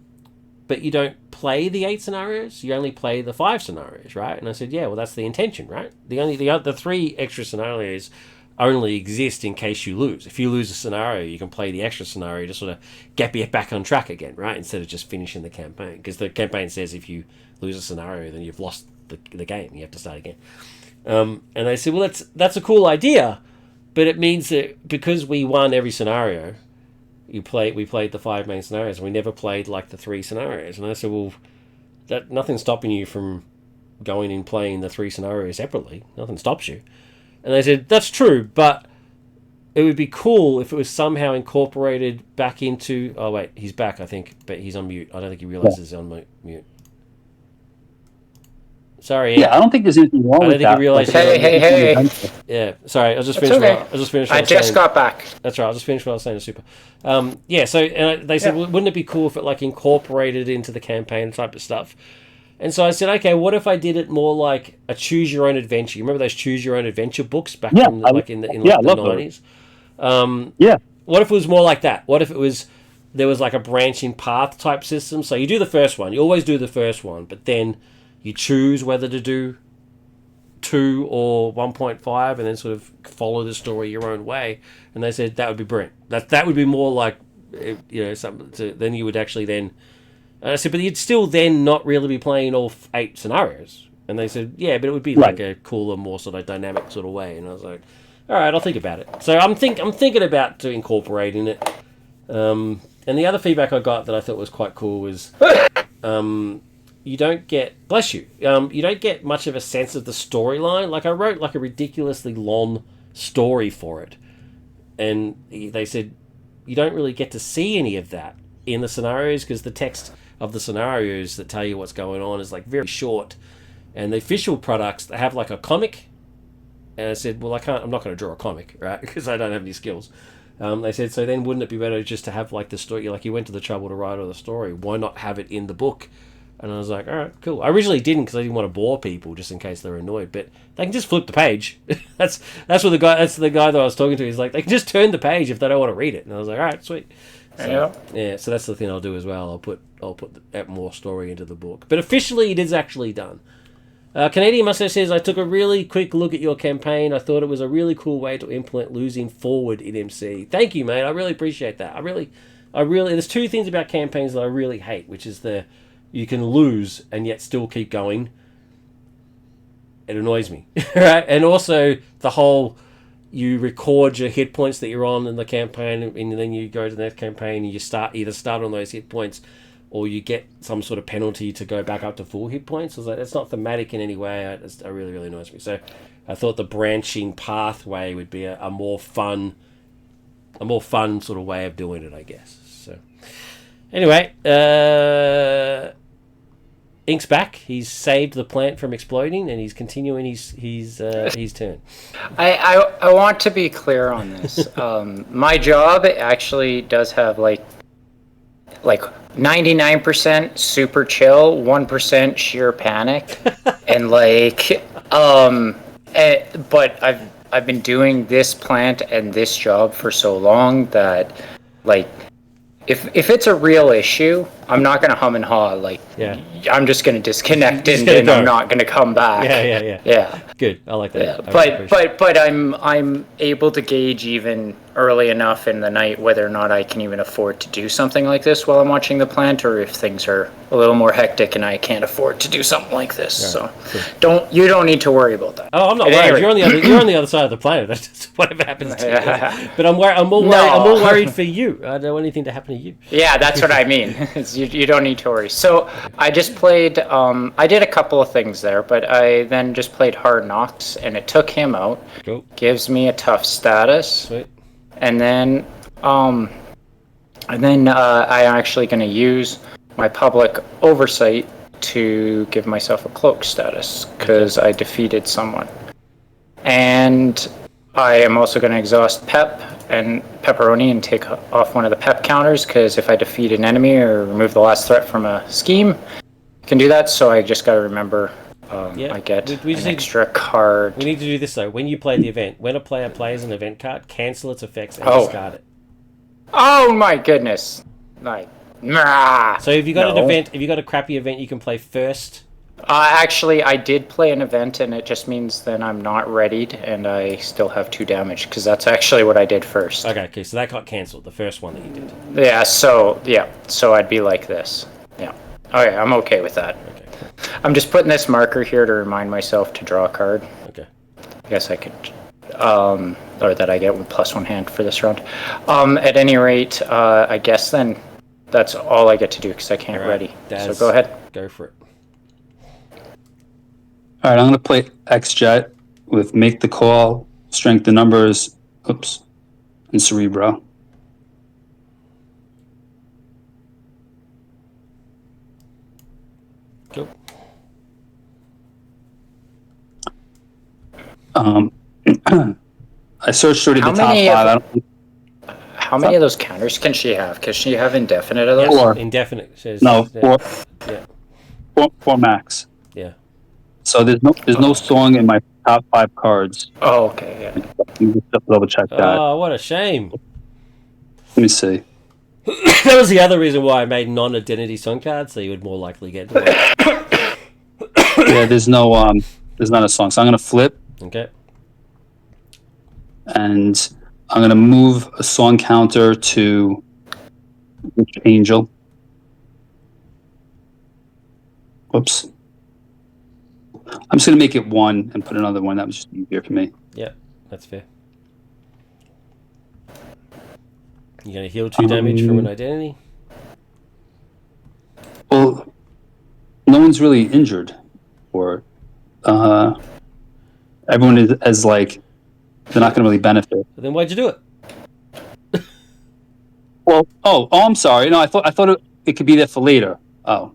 but you don't play the 8 scenarios. You only play the 5 scenarios, right? And I said, yeah, well, that's the intention, right? The 3 extra scenarios only exist in case you lose. If you lose a scenario, you can play the extra scenario to sort of get back on track again, right? Instead of just finishing the campaign, because the campaign says if you lose a scenario, then you've lost the game. You have to start again. And they said, well, that's a cool idea, but it means that because we won every scenario, we played the 5 main scenarios, and we never played like the 3 scenarios. And I said, well, nothing's stopping you from going and playing the 3 scenarios separately. Nothing stops you. And they said, that's true, but it would be cool if it was somehow incorporated back into... Oh, wait, he's back, I think, but he's on mute. I don't think he realizes he's on mute. Sorry, Ian. Yeah, I don't think there's anything wrong with that. I don't think he realized... Hey. Yeah, sorry, I'll just finish what I just got back. That's right, I'll just finish what I was saying to Super. So they said, well, wouldn't it be cool if it like incorporated into the campaign type of stuff? And so I said, okay, what if I did it more like a choose your own adventure? You remember those choose your own adventure books back in the 90s? What if it was more like that? What if there was like a branching path type system? So you do the first one. You always do the first one, but then you choose whether to do 2 or 1.5 and then sort of follow the story your own way. And they said that would be brilliant. That would be more like, something. Then you would actually then... And I said, but you'd still then not really be playing all 8 scenarios. And they said, yeah, but it would be like a cooler, more sort of dynamic sort of way. And I was like, all right, I'll think about it. So I'm thinking about incorporating it. And the other feedback I got that I thought was quite cool was, you don't get, bless you, you don't get much of a sense of the storyline. Like I wrote like a ridiculously long story for it. And they said, you don't really get to see any of that in the scenarios because the text of the scenarios that tell you what's going on is like very short, and the official products they have like a comic. And I said, well, I'm not going to draw a comic, right? Because I don't have any skills. They said, so then wouldn't it be better just to have like the story, like you went to the trouble to write all the story, why not have it in the book? And I was like, all right, cool. I originally didn't because I didn't want to bore people just in case they're annoyed, but they can just flip the page. that's what that's the guy that I was talking to. He's like, they can just turn the page if they don't want to read it. And I was like, all right, sweet. So, yeah, so that's the thing I'll do as well. I'll put that more story into the book. But officially, it is actually done. Canadian Mustache says, I took a really quick look at your campaign. I thought it was a really cool way to implement losing forward in MC. Thank you, mate. I really appreciate that. I really, there's two things about campaigns that I really hate, which is you can lose and yet still keep going. It annoys me, right? And also the whole, you record your hit points that you're on in the campaign, and then you go to the next campaign and you either start on those hit points, or you get some sort of penalty to go back up to full hit points. I was like, that's not thematic in any way. It really, really annoys me. So I thought the branching pathway would be a more fun sort of way of doing it, I guess. So anyway, Ink's back. He's saved the plant from exploding, and he's continuing his turn. I want to be clear on this. My job actually does have like 99% super chill, 1% sheer panic, and but I've been doing this plant and this job for so long that if it's a real issue, I'm not gonna hum and haw. I'm just gonna disconnect and I'm not gonna come back. Yeah. Good. I like that. Yeah. But I'm able to gauge even early enough in the night whether or not I can even afford to do something like this while I'm watching the plant, or if things are a little more hectic and I can't afford to do something like this. Right. So you don't need to worry about that. Oh, I'm not worried. You're on the other side of the planet. That's just whatever happens to you. But I'm more worried for you. I don't want anything to happen to you. Yeah, that's what I mean. You don't need to worry. So I just played. I did a couple of things there, but I then just played Hard Knocks, and it took him out. Cool. Gives me a tough status. Sweet. And then I'm actually going to use my public oversight to give myself a cloak status because I defeated someone. And I am also going to exhaust Pep and Pepperoni and take off one of the Pep counters because if I defeat an enemy or remove the last threat from a scheme, I can do that. So I just got to remember I get an extra card. We need to do this though. When you play the event, when a player plays an event card, cancel its effects and discard it. Oh my goodness! So if you got an event, if you got a crappy event, you can play first. Actually, I did play an event, and it just means then I'm not readied, and I still have 2 damage because that's actually what I did first. Okay, so that got cancelled. The first one that you did. Yeah. So I'd be like this. Yeah. Okay, I'm okay with that. Okay. I'm just putting this marker here to remind myself to draw a card. Okay. I guess I could, or that I get +1 hand for this round. At any rate, I guess then that's all I get to do because I can't ready. So go ahead. Go for it. All right, I'm going to play X-Jet with Make the Call, Strength in Numbers, and Cerebro. Cool. I searched already the top 5. How many of those counters can she have? Can she have indefinite of those? 4. Indefinite. Says, 4. Yeah. 4 max. Yeah. So there's no song in my top 5 cards. Oh, okay. Yeah. You just double check that. Oh, what a shame. Let me see. That was the other reason why I made non-identity song cards, so you would more likely get to it. Yeah, there's not a song. So I'm gonna flip. Okay. And I'm gonna move a song counter to Witch Angel. Whoops. I'm just gonna make it 1 and put another 1. That was just easier for me. Yeah, that's fair. You're going to heal 2 damage from an identity? Well, no one's really injured. Or everyone is they're not going to really benefit. So then why'd you do it? Well, I'm sorry. No, I thought it could be there for later. Oh.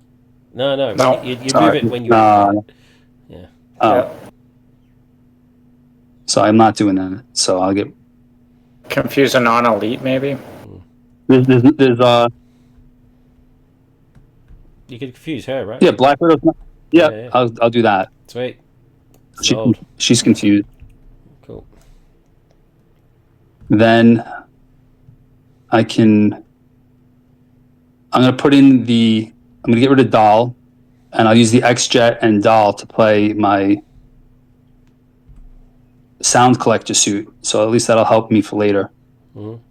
No. You move it when you... Yeah. Oh. So I'm not doing that. So I'll get... Confuse a non-elite, maybe. There's You could confuse her, right? yeah, Black Widow's not, yeah, Yeah. I'll do that. Sweet. Sold. She's confused. Cool. Then I'm gonna put in I'm gonna get rid of Doll, and I'll use the X-Jet and Doll to play my sound collector suit. So at least that'll help me for later. Mm-hmm.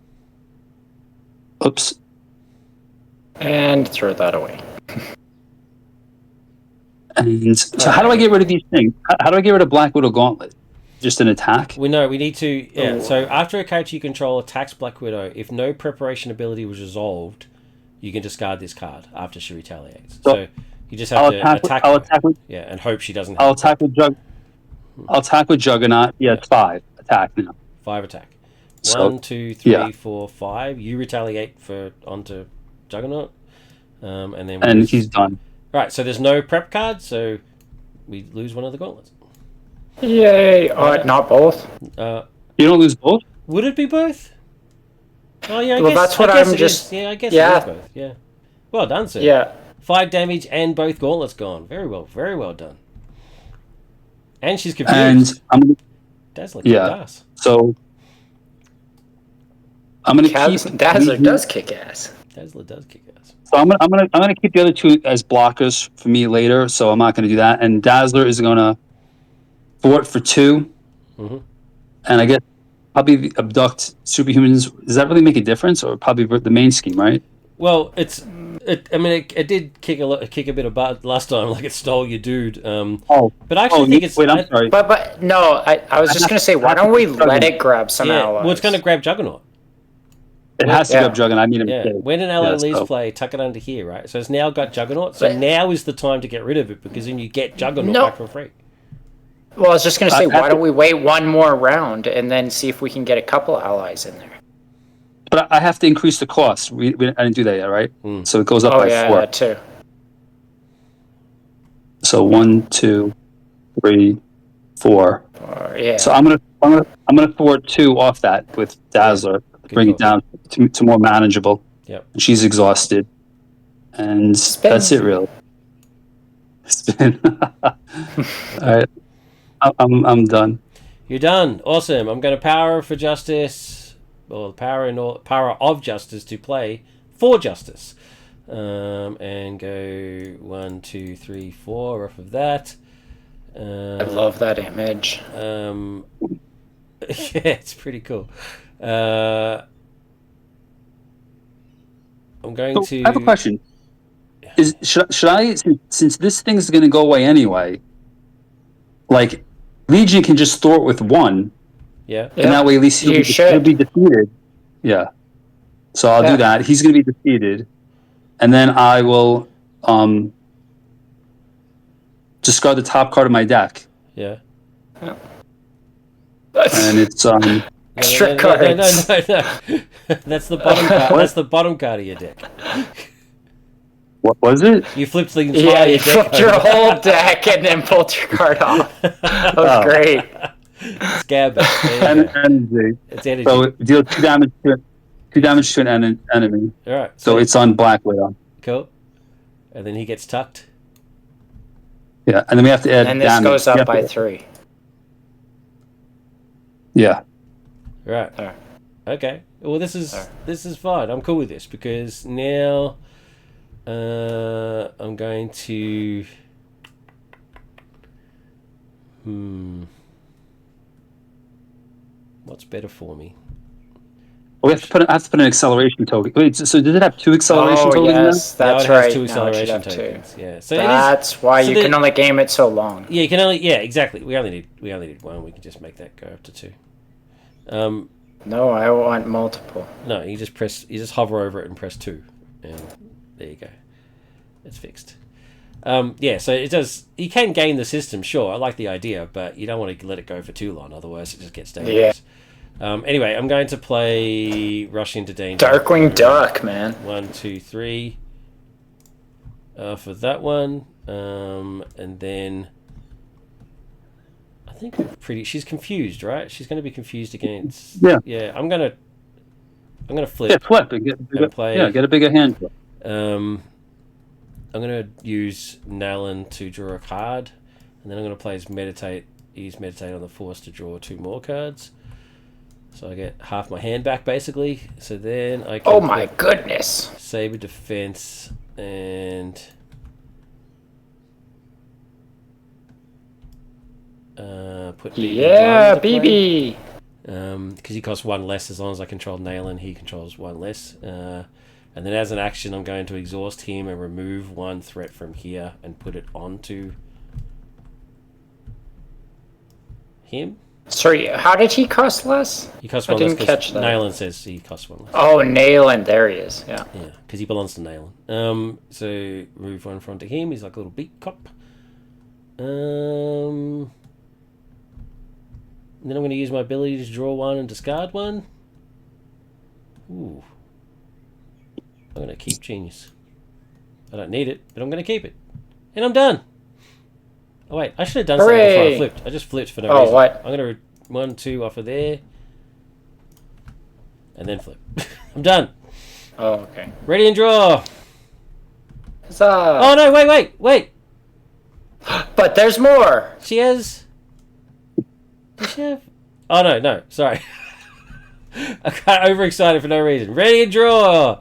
Oops. And throw that away. And so how do I get rid of these things? How do I get rid of Black Widow Gauntlet? Just an attack? We need to. Yeah. So after a character you control attacks Black Widow, if no preparation ability was resolved, you can discard this card after she retaliates. So you just have to attack. I'll attack with. Yeah, and hope she doesn't. I'll attack with Juggernaut. Yeah, it's 5 attack now. 5 attack. So, 1, 2, 3, 4, 5. You retaliate onto Juggernaut, and then he's done. Right. So there's no prep card, so we lose one of the gauntlets. Yay! Not both. You don't lose both? Would it be both? Oh yeah. That's what I'm just. Yeah, I guess it is both. Yeah. Well done, sir. Yeah. 5 damage and both gauntlets gone. Very well done. And she's confused. And I'm Dazzler yeah. ass. So I'm gonna keep Dazzler does kick ass. Dazzler does kick ass. So I'm gonna keep the other 2 as blockers for me later. So I'm not gonna do that. And Dazzler is gonna fort for 2. Mm-hmm. And I guess probably abduct superhumans. Does that really make a difference, or probably the main scheme, right? Well, it did kick a bit of butt last time, like it stole your dude. But I actually think it's. Wait, I'm sorry. But no, I was just gonna say, why don't we let it grab some allies? Well, it's gonna grab Juggernaut. It has to grab Juggernaut. I mean, when an ally leaves play, tuck it under here, right? So it's now got Juggernaut. So now is the time to get rid of it, because then you get Juggernaut back for free. Well, I was just going to say, why don't we wait one more round and then see if we can get a couple allies in there? But I have to increase the cost. I didn't do that yet, right? So it goes up by 4. Yeah, too. So 1, 2, 3, 4. Yeah. So I'm gonna thwart 2 off that with Dazzler, bring it down to more manageable. Yep. And she's exhausted, and that's it, really. Spin. All right. I'm done. You're done. Awesome. I'm going to power for justice, or power of justice to play for justice, and go 1, 2, 3, 4 off of that. I love that image. Yeah, it's pretty cool. I'm going to. I have a question. Should I, since this thing's going to go away anyway, like, Legion can just thwart with 1. Yeah. And that way at least he'll be defeated. Yeah. So I'll do that. He's going to be defeated. And then I will discard the top card of my deck. Yeah. And it's extra cards. No. That's the bottom card. That's the bottom card of your deck. What was it? You flipped the entire you deck. flipped your whole deck and then pulled your card off. That was great. Scab. Energy. It's energy. So it deals 2 damage to an enemy. All right. So it's on Black Widow. Cool. And then he gets tucked. Yeah, and then we have to add and this damage. goes up by 3. Yeah. Right. Okay. Well, this is fine. I'm cool with this, because now I'm going to. What's better for me? We have to put an acceleration token. Wait, so did it have 2 acceleration tokens? Yes, that's now it has right. 2 acceleration tokens. Yeah. So that's why you can only game it so long. Yeah, you can only. Yeah, exactly. We only need 1. We can just make that go up to 2. No, I want multiple. No, you just hover over it and press 2, and there you go. It's fixed. Yeah, so it does. You can game the system, sure. I like the idea, but you don't want to let it go for too long, otherwise it just gets dangerous. Yeah. Anyway, I'm going to play Rush into Danger. Darkwing Duck, man. 1, 2, 3. For that one, and then I think she's confused, right? She's going to be confused against. Yeah. Yeah, I'm gonna I'm gonna flip. Yeah, flip and get bigger, get a bigger hand. I'm gonna use Nalan to draw a card, and then I'm gonna play his meditate. Use meditate on the force to draw 2 more cards. So I get half my hand back basically. So then I can. Oh my goodness! Saber defense and. Put BB. Because he costs 1 less as long as I control Nalan, he controls 1 less. And then as an action, I'm going to exhaust him and remove 1 threat from here and put it onto him. Sorry, how did he cost less? He costs I 1 less didn't catch that. Nalan says he costs 1 less. Oh, Nalan, there he is. Yeah. Yeah, because he belongs to Nalan. So remove 1 front to him. He's like a little beat cop. And then I'm going to use my ability to draw 1 and discard 1. Ooh. I'm going to keep Genius. I don't need it, but I'm going to keep it. And I'm done. Oh, wait. I should have done something before I flipped. I just flipped for no reason. What? I'm going to 1, 2 off of there. And then flip. I'm done. Oh, okay. Ready and draw. Huzzah. Oh, no. Wait. But there's more. She has... Does she have... Oh, no. Sorry. I got overexcited for no reason. Ready and draw.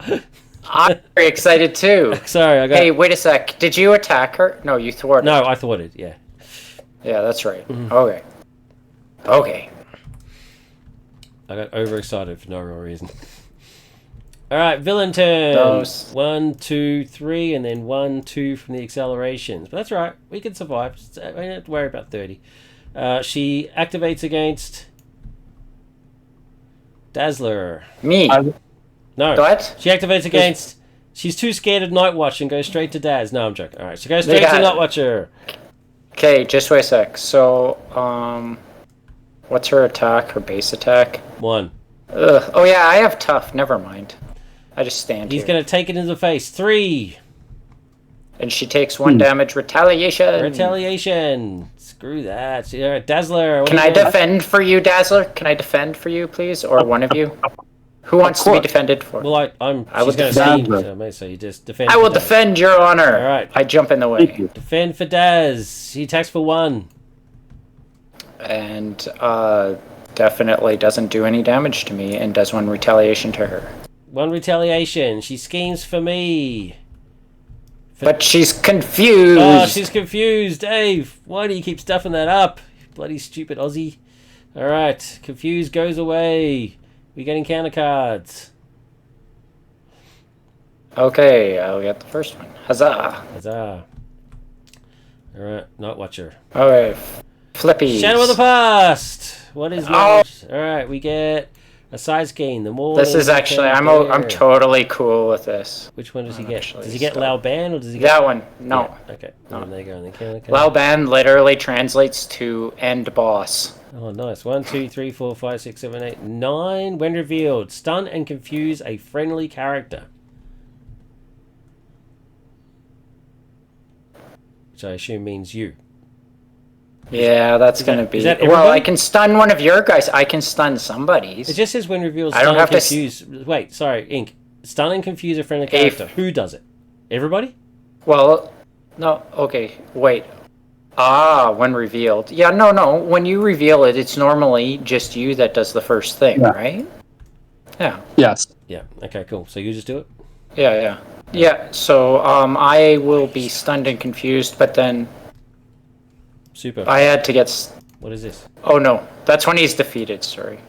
I'm very excited too. Sorry, I got... Hey, wait a sec. Did you attack her? No, you thwarted. No, I thwarted, yeah. Yeah, that's right. Okay. I got overexcited for no real reason. Alright, villain turn. 1, 2, 3, and then 1, 2 from the accelerations. But that's right. We can survive. We don't have to worry about 30. She activates against Dazzler. Me. No. What? She activates against... She's too scared of Nightwatch and goes straight to Daz. No, I'm joking. Alright, so go straight to Nightwatcher. Okay, just wait a sec. So, what's her attack? Her base attack? 1. Ugh. Oh yeah, I have tough. Never mind. I just stand He's here. going to take it in the face. 3. And she takes 1 damage. Retaliation. Screw that. Alright, Dazzler. Can I defend for you, Dazzler? Can I defend for you, please? Or one of you? Who wants to be defended for? Well, she's going to see, so you just defend. I will defend, Your Honor. All right. I jump in the way. Defend for Daz. He attacks for 1. And definitely doesn't do any damage to me and does 1 retaliation to her. 1 retaliation. She schemes for me. But she's confused. Oh, she's confused. Dave, why do you keep stuffing that up? Bloody stupid Aussie. All right. Confused goes away. We get encounter cards. Okay, I'll get the first one. Huzzah! Huzzah. Alright, Nightwatcher. Okay, Flippy. Shadow of the Past! What is knowledge? Alright, we get a size gain. The more... This is actually... I'm totally cool with this. Which one does he get? Does he get Lao Ban or does he get... That one. No. Yeah, okay. No. There you go. Encounter card. Lao Ban literally translates to end boss. Oh, nice. 1, 2, 3, 4, 5, 6, 7, 8, 9. When revealed, stun and confuse a friendly character. Which I assume means you. Yeah, that's going to be... Well, I can stun one of your guys. I can stun somebody's. It just says when revealed, stun and confuse... Wait, sorry, Ink. Stun and confuse a friendly character. Who does it? Everybody? Well, no. Okay, wait. When revealed. Yeah, no. When you reveal it, it's normally just you that does the first thing, right? Yeah. Yes. Yeah. Okay, cool. So you just do it? Yeah. Yeah, so I will be stunned and confused, but then... Super. I had to get... What is this? Oh, no. That's when he's defeated, sorry.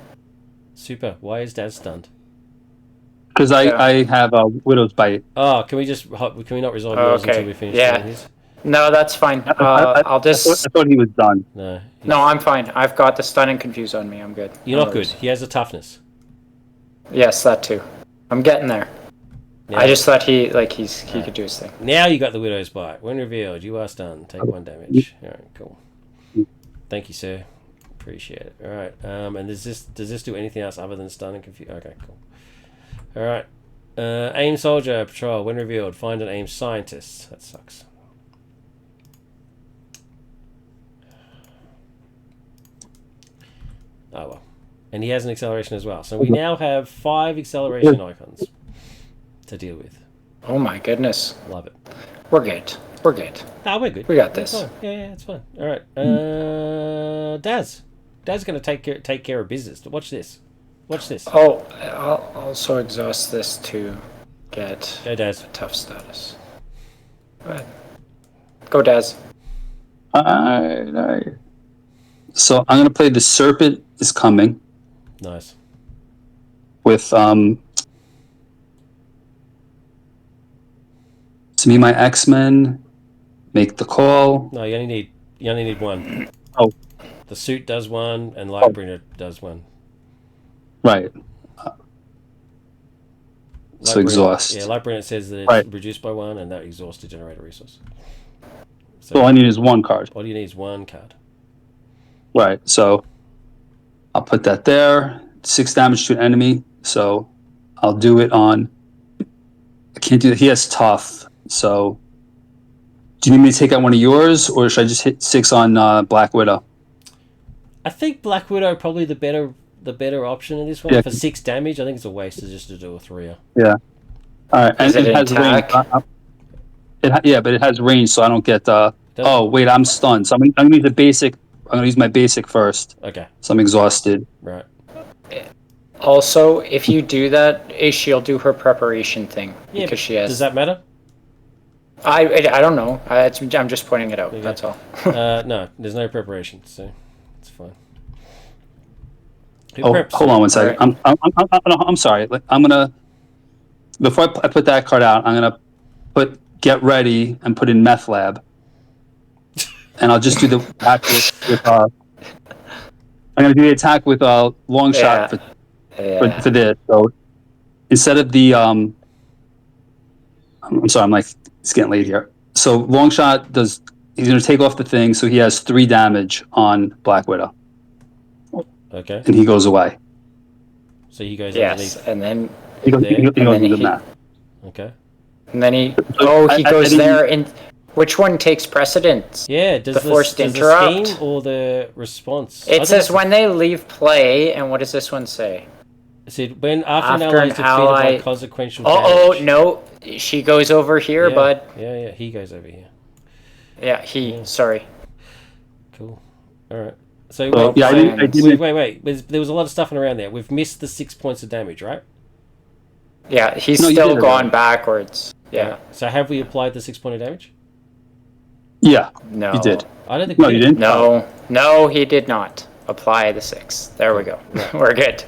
Super. Why is Dad stunned? Because I have a Widow's Bite. Oh, can we not resolve yours until we finish doing his? No, that's fine. I'll just... I thought he was done. No, I'm fine. I've got the stun and confuse on me. I'm good. You're not good. He has a toughness. Yes, that too. I'm getting there. Now, I just thought he could do his thing. Now you got the Widow's Bite. When revealed, you are stunned. Take 1 damage. Alright, cool. Thank you, sir. Appreciate it. Alright, and does this do anything else other than stun and confuse? Okay, cool. Alright. Aim soldier, patrol. When revealed, find an aim scientist. That sucks. Oh well. And he has an acceleration as well. So we now have 5 acceleration icons to deal with. Oh my goodness. Love it. We're good. We're good. No, we're good. We got this. It's fine. Yeah, it's fine. All right. Daz. Daz's going to take care of business. Watch this. Watch this. Oh, I'll also exhaust this to get Go, Daz. a tough status. Go ahead. Go, Daz. All right. So I'm gonna play The Serpent is Coming Nice. with to me my X-Men. Make the call. No, you only need one. Oh. The suit does one, and Lightbringer does one. Right. So exhaust. Yeah, Lightbringer says that it's Right. reduced by 1, and that exhausts to generate a resource. So all I need is one card. All you need is 1 card. Right. So I'll put that there. 6 damage to an enemy. So I'll do it on. I can't do that. He has tough. So do you need me to take out one of yours, or should I just hit 6 on Black Widow? I think Black Widow probably the better option in this one. Yeah. For 6 damage, I think it's a waste just to do a 3-er. Yeah. All right. Is and it it has attack? range. Yeah, but it has range, so I don't get. Oh wait, I'm stunned. So I'm gonna use the basic. I'm gonna use my basic first. Okay. So I'm exhausted. Right. Also, if you do that, she'll do her preparation thing Yeah. because she has. Does that matter? I don't know. I'm just pointing it out. Okay. That's all. No, there's no preparation, so it's fine. Who Oh, preps? hold on one second. Alright. I'm sorry. I'm gonna before I put that card out, I'm gonna put get ready and put in meth lab, and I'll just do the attack with I'm gonna do the attack with long shot Yeah. for this. So instead of the I'm sorry, it's getting late here. So long shot he's gonna take off the thing, so he has 3 damage on Black Widow, Okay. and he goes away. So he goes Yes, underneath. and then He goes, There. he goes And then into he- math. Okay. he I goes didn't- there. And which one takes precedence? Yeah. Does The forced does interrupt? the scheme or the response? I It think says it's- when they leave play, and what does this one say? It said when after an After ally an is defeated by ally- consequential Oh damage. no, she goes over here, Yeah. bud. Yeah. He goes over here. Yeah, sorry. Cool. All right. So Well, Yeah, I planned. didn't. wait. There was a lot of stuff around there. We've missed the 6 points of damage, right? Yeah, he's No, you still did it gone already. backwards. Yeah. So have we applied the 6 point of damage? Yeah, No. you did. I don't think No, we you did. didn't. No, he did not apply the 6. There we go. We're good.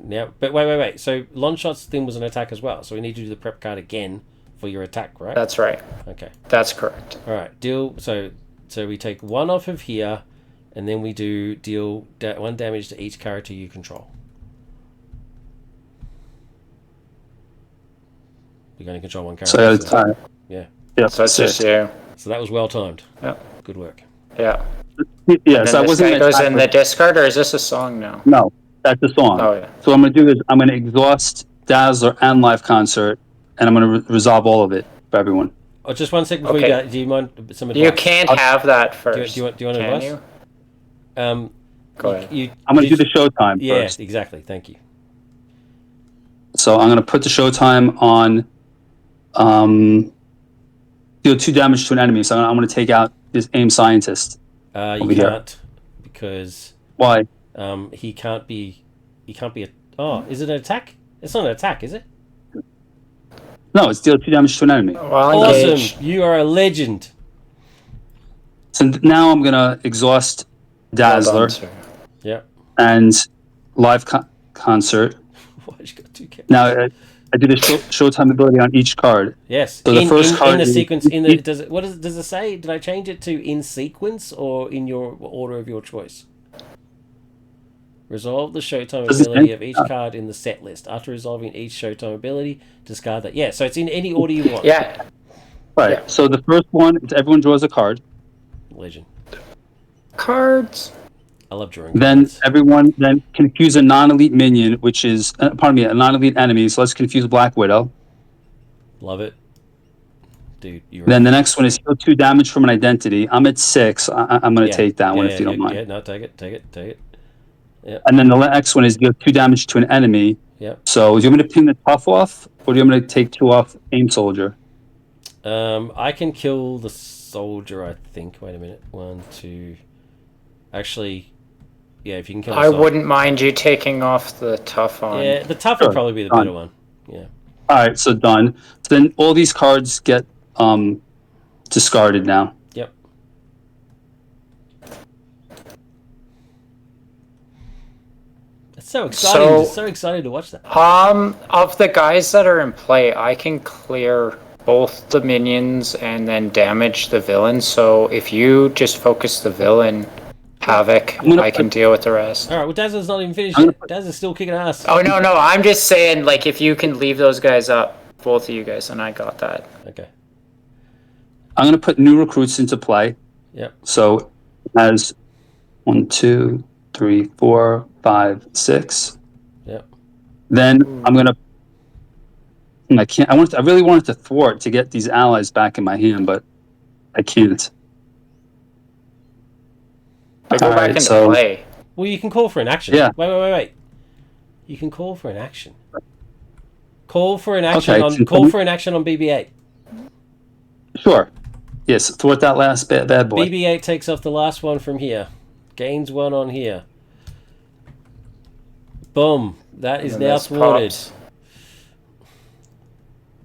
Yeah, but wait. So Longshot's thing was an attack as well. So we need to do the prep card again for your attack, right? That's right. Okay. That's correct. All right. Deal. So we take 1 off of here, and then we deal 1 damage to each character you control. You're going to control 1 character. So I got to time. Yeah. Yeah, So it's just you. So that was well timed. Yeah. Good work. Yeah. Yeah, And so I then this wasn't guy gonna goes attack in with- the discard, or is this a song now? No, that's the song. Oh yeah. So what I'm going to do is I'm going to exhaust Dazzler and Live Concert, and I'm going to resolve all of it for everyone. Oh, just 1 second before Okay. you go. Do you mind some advice? You can't have that first. Do you want Can advice? you? Go ahead. I'm going to do the showtime Yeah, first. exactly. Thank you. So I'm going to put the showtime on deal 2 damage to an enemy. So I'm going to take out this aim scientist. You Over here. can't because Why? he can't be. Is it an attack? It's not an attack, is it? No, it's deal 2 damage to an enemy. Well engaged. Awesome! You are a legend. So now I'm going to exhaust Well Dazzler done, sir. Yeah. and Live Concert. Why you got 2 characters? Now I do the showtime ability on each card. Yes. So the in, first in, card in the is- sequence. Does it say? Did I change it to in sequence or in your order of your choice? Resolve the showtime Does it ability say- of each card in the set list. After resolving each showtime ability, discard that. Yeah. So it's in any order you want. Yeah. Right. Yeah. So the first one is everyone draws a card. Legend. Cards. I love drawing. Then cards. everyone confuse a non-elite minion, which is a non-elite enemy. So let's confuse Black Widow. Love it, dude. You're Then the next one is heal 2 damage from an identity. I'm at 6. I'm going to take that one if you don't mind. Yeah, no, take it. Yep. And then the next one is you have 2 damage to an enemy. Yep. So do you want me to ping the tough off, or do you want me to take 2 off aim soldier? I can kill the soldier, I think. Wait a minute. 1, 2. Actually, yeah, if you can kill the I soldier. wouldn't mind you taking off the tough on. Yeah, the tough Sure. would probably be the Done. better one. Yeah. All right, so done. So then all these cards get discarded now. Yep. It's so exciting. Just so excited to watch that. Of the guys that are in play, I can clear both the minions and then damage the villain. So if you just focus the villain, Havoc, I can deal with the rest. All right. Well, Dazzler's not even finished yet. Dazzler's still kicking ass. Oh no, I'm just saying, like, if you can leave those guys up, both of you guys, and I got that. Okay. I'm going to put new recruits into play. Yep. So as 1, 2, 3, 4, 5, 6. Yep. Then I'm going to. I can't. I really wanted to thwart to get these allies back in my hand, but I can't. I go back into play. Well, you can call for an action. Yeah. Wait. You can call for an action. Call for an action Okay, Call for an action on BB-8. Sure. Yes, thwart that last bad boy. BB-8 takes off the last one from here. Gains 1 on here. Boom. That is now thwarted. Pops.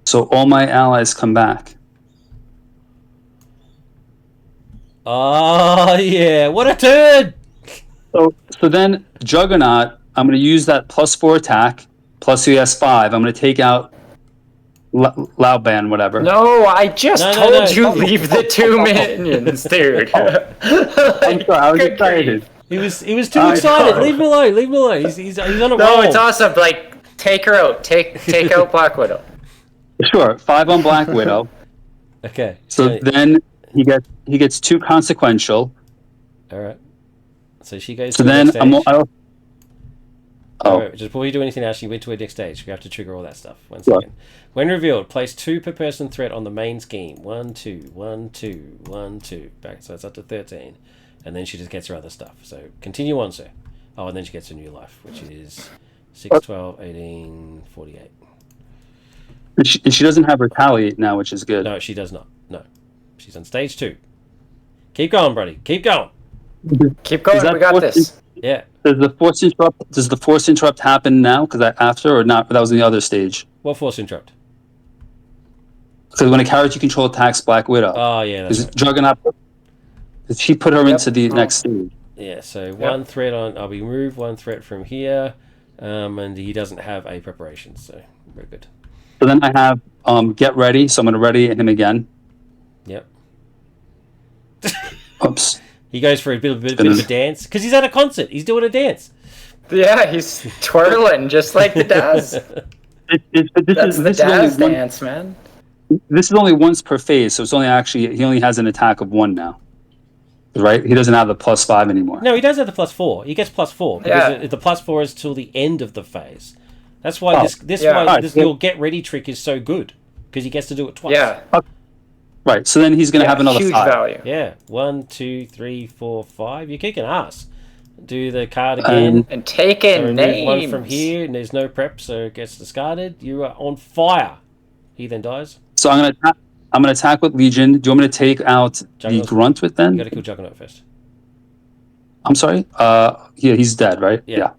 So all my allies come back. Oh, yeah. What a turn! So then Juggernaut, I'm going to use that +4 attack, plus he has 5. I'm going to take out Loudband, whatever. No, I just told you leave the 2 minions, dude. I'm sorry, I was excited. He was too excited. Leave him alone. He's on a roll. No, it's awesome. Like, take her out. Take out Black Widow. Sure, 5 on Black Widow. Okay. So then he gets 2 consequential. All right. So she goes So to the then next stage. Right, just before you do anything else, you went to a next stage. We have to trigger all that stuff. 1 second. When revealed, place 2 per person threat on the main scheme. 1, 2, 1, 2, 1, 2. Back, so it's up to 13. And then she just gets her other stuff. So continue on, sir. Oh, and then she gets a new life, which is 6, 12, 18, 48. And she doesn't have retaliate now, which is good. No, she does not. No. She's on stage 2. Keep going, buddy. Keep going. Keep going. We got this. Yeah. Does the force interrupt happen now? Because after or not? That was in the other stage. What force interrupt? Because when a character you control attacks Black Widow. Oh, yeah. That's right. Juggernaut. She put her into the next stage. Yeah, so 1 threat on... I'll be removed 1 threat from here. And he doesn't have a preparation, so very good. So then I have get ready. So I'm going to ready him again. Yep. Oops. He goes for a bit of a dance. Because he's at a concert. He's doing a dance. Yeah, he's twirling just like the Daz. That's the Daz dance, man. This is only once per phase, so it's only he only has an attack of 1 now. Right? He doesn't have the +5 anymore. No, he does have the +4. He gets +4 because the +4 is till the end of the phase. That's why your get ready trick is so good because he gets to do it twice. Yeah. Right. So then he's going to have another huge 5. Value. Yeah. 1, 2, 3, 4, 5. You're kicking ass. Do the card again and take in names. 1 from here, and there's no prep, so it gets discarded. You are on fire. He then dies. So I'm going to attack with Legion. Do you want me to take out the Grunt with then? You got to kill Juggernaut first. I'm sorry. Yeah, he's dead, right? Yeah.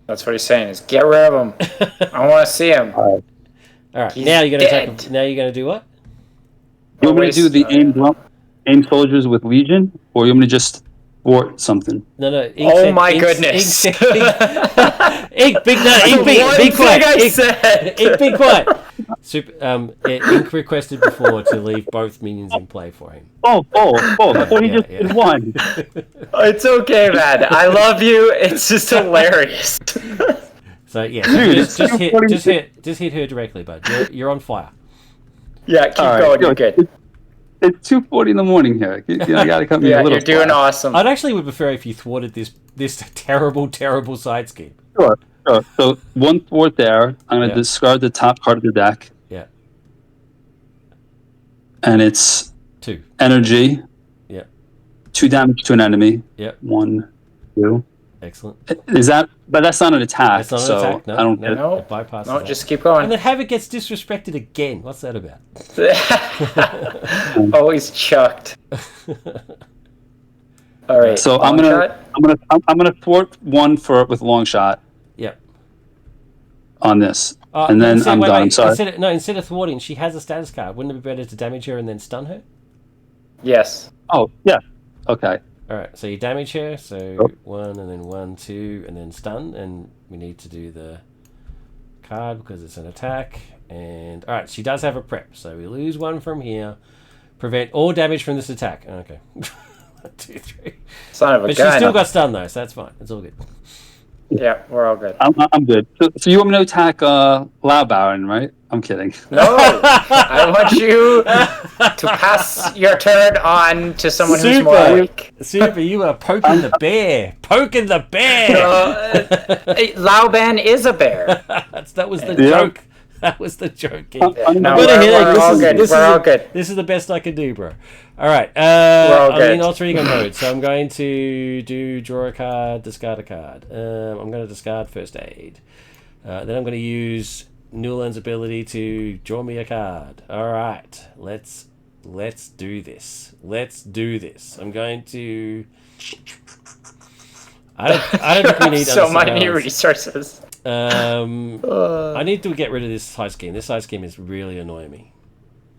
That's what he's saying. Is get rid of him. I want to see him. All right. Now you're going to attack him. Now you're going to do what? You want me to do the aim soldiers with Legion, or you want me to just thwart something? No. My goodness. Ink, big nut. Ink, be quiet. Ink, be quiet. Ink requested before to leave both minions in play for him. Oh! I thought he just did 1. It's okay, man. I love you. It's just hilarious. So just hit her directly, bud. You're on fire. Yeah, keep going. You're good. It's 2:40 in the morning here. You gotta cut me a little. You're doing awesome. I'd actually would prefer if you thwarted this terrible side scheme. Sure. So 1 thwart there. I'm gonna discard the top card of the deck. Yeah. And it's 2 energy. Yeah. 2 damage to an enemy. Yeah. 1, 2. Excellent. Is that? But that's not an attack. That's not an so attack. No, I don't no, get it. No. it bypasses No, that. just keep going. And then Havoc gets disrespected again. What's that about? Always chucked. All right. So long shot? I'm gonna thwart one with long shot Yep. on this, and then I'm done. I'm sorry. Instead of thwarting, she has a status card. Wouldn't it be better to damage her and then stun her? Yes. Oh yeah. Okay. All right, so you damage her, so 1 and then 1, 2, and then stun, and we need to do the card because it's an attack. And all right, she does have a prep, so we lose 1 from here. Prevent all damage from this attack. Okay, 1, 2, 3. Son of a But gun. she's still got stun though, so that's fine. It's all good. Yeah, we're all good. I'm good. So you want me to attack Loudbaron, right? I'm kidding. No, I want you to pass your turn on to someone who's more weak. Super, you are poking the bear. Poking the bear. Lauban is a bear. That was the joke. That was the joke. No, we're all good. We're all good. This is the best I can do, bro. All right. all I'm good. in alter ego mode, so I'm going to do draw a card, discard a card. I'm going to discard first aid. Then I'm going to use Newland's ability to draw me a card. All right. Let's do this. Let's do this. I'm going to. I don't think we need so many resources. I need to get rid of this side scheme. This side scheme is really annoying me.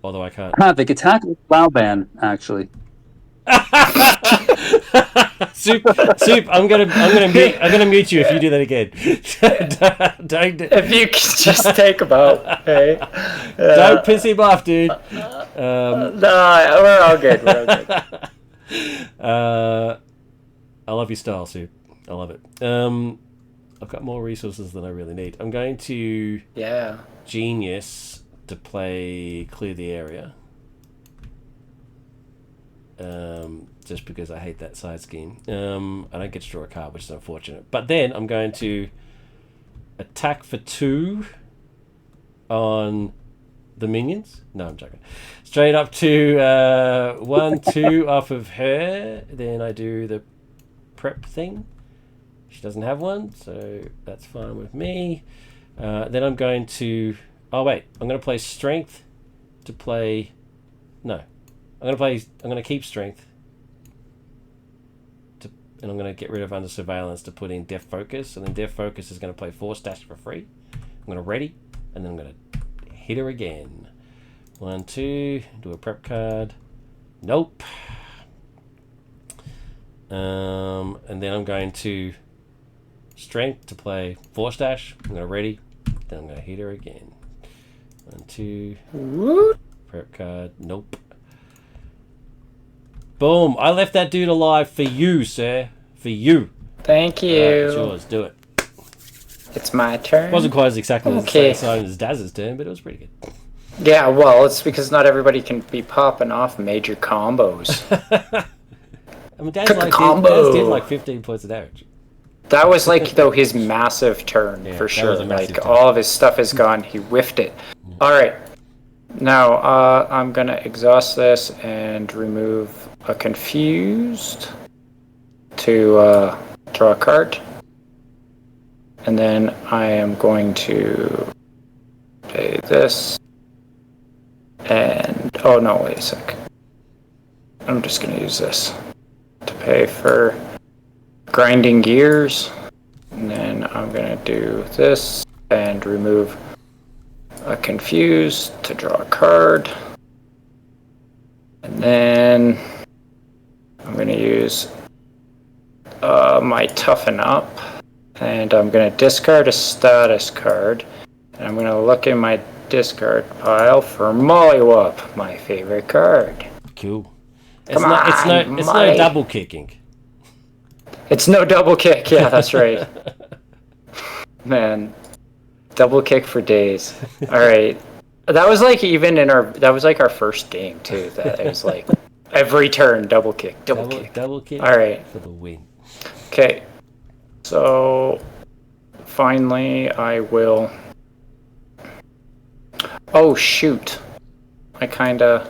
Although I can't. They could attack Loudban actually. Soup. I'm gonna mute you if you do that again. If you could just take him out, hey. Don't piss him off, dude. No, we're all good. We're all good. I love your style, Soup. I love it. I've got more resources than I really need. I'm going to Genius to play Clear the Area. Just because I hate that side scheme. I don't get to draw a card, which is unfortunate. But then I'm going to attack for 2 on the minions. No, I'm joking. Straight up to 1, 2 off of her. Then I do the prep thing. She doesn't have one, so that's fine with me. Then I'm going to... Oh, wait. I'm going to play Strength to play... No. I'm going to keep Strength. And I'm going to get rid of Under Surveillance to put in Deaf Focus. And then Deaf Focus is going to play Force Dash for free. I'm going to ready. And then I'm going to hit her again. 1, 2. Do a prep card. Nope. And then I'm going to Strength to play Force Dash. I'm going to ready. Then I'm going to hit her again. 1, 2. Woot. Prep card. Nope. Boom. I left that dude alive for you, sir. For you. Thank you. It's yours. Do it. It's my turn. It wasn't quite exactly the same time as Dazzler's turn, but it was pretty good. Yeah, well, it's because not everybody can be popping off major combos. I mean, Daz did like 15 points of damage. That was like, though, his massive turn, for sure. Like, all of his stuff is gone. He whiffed it. All right. Now, I'm going to exhaust this and remove a Confused to draw a card. And then I am going to pay this. And, oh no, wait a sec. I'm just going to use this to pay for Grinding Gears. And then I'm going to do this and remove a Confused to draw a card. And then I'm going to use my Toughen Up. And I'm going to discard a status card. And I'm going to look in my discard pile for Mollywop, my favorite card. Cool. It's no double kicking. It's no double kick. Yeah, that's right. Man, double kick for days. All right. That was like our first game too. That it was like every turn double kick. Double kick. All right. For the win. Okay. So finally I will... Oh shoot. I kinda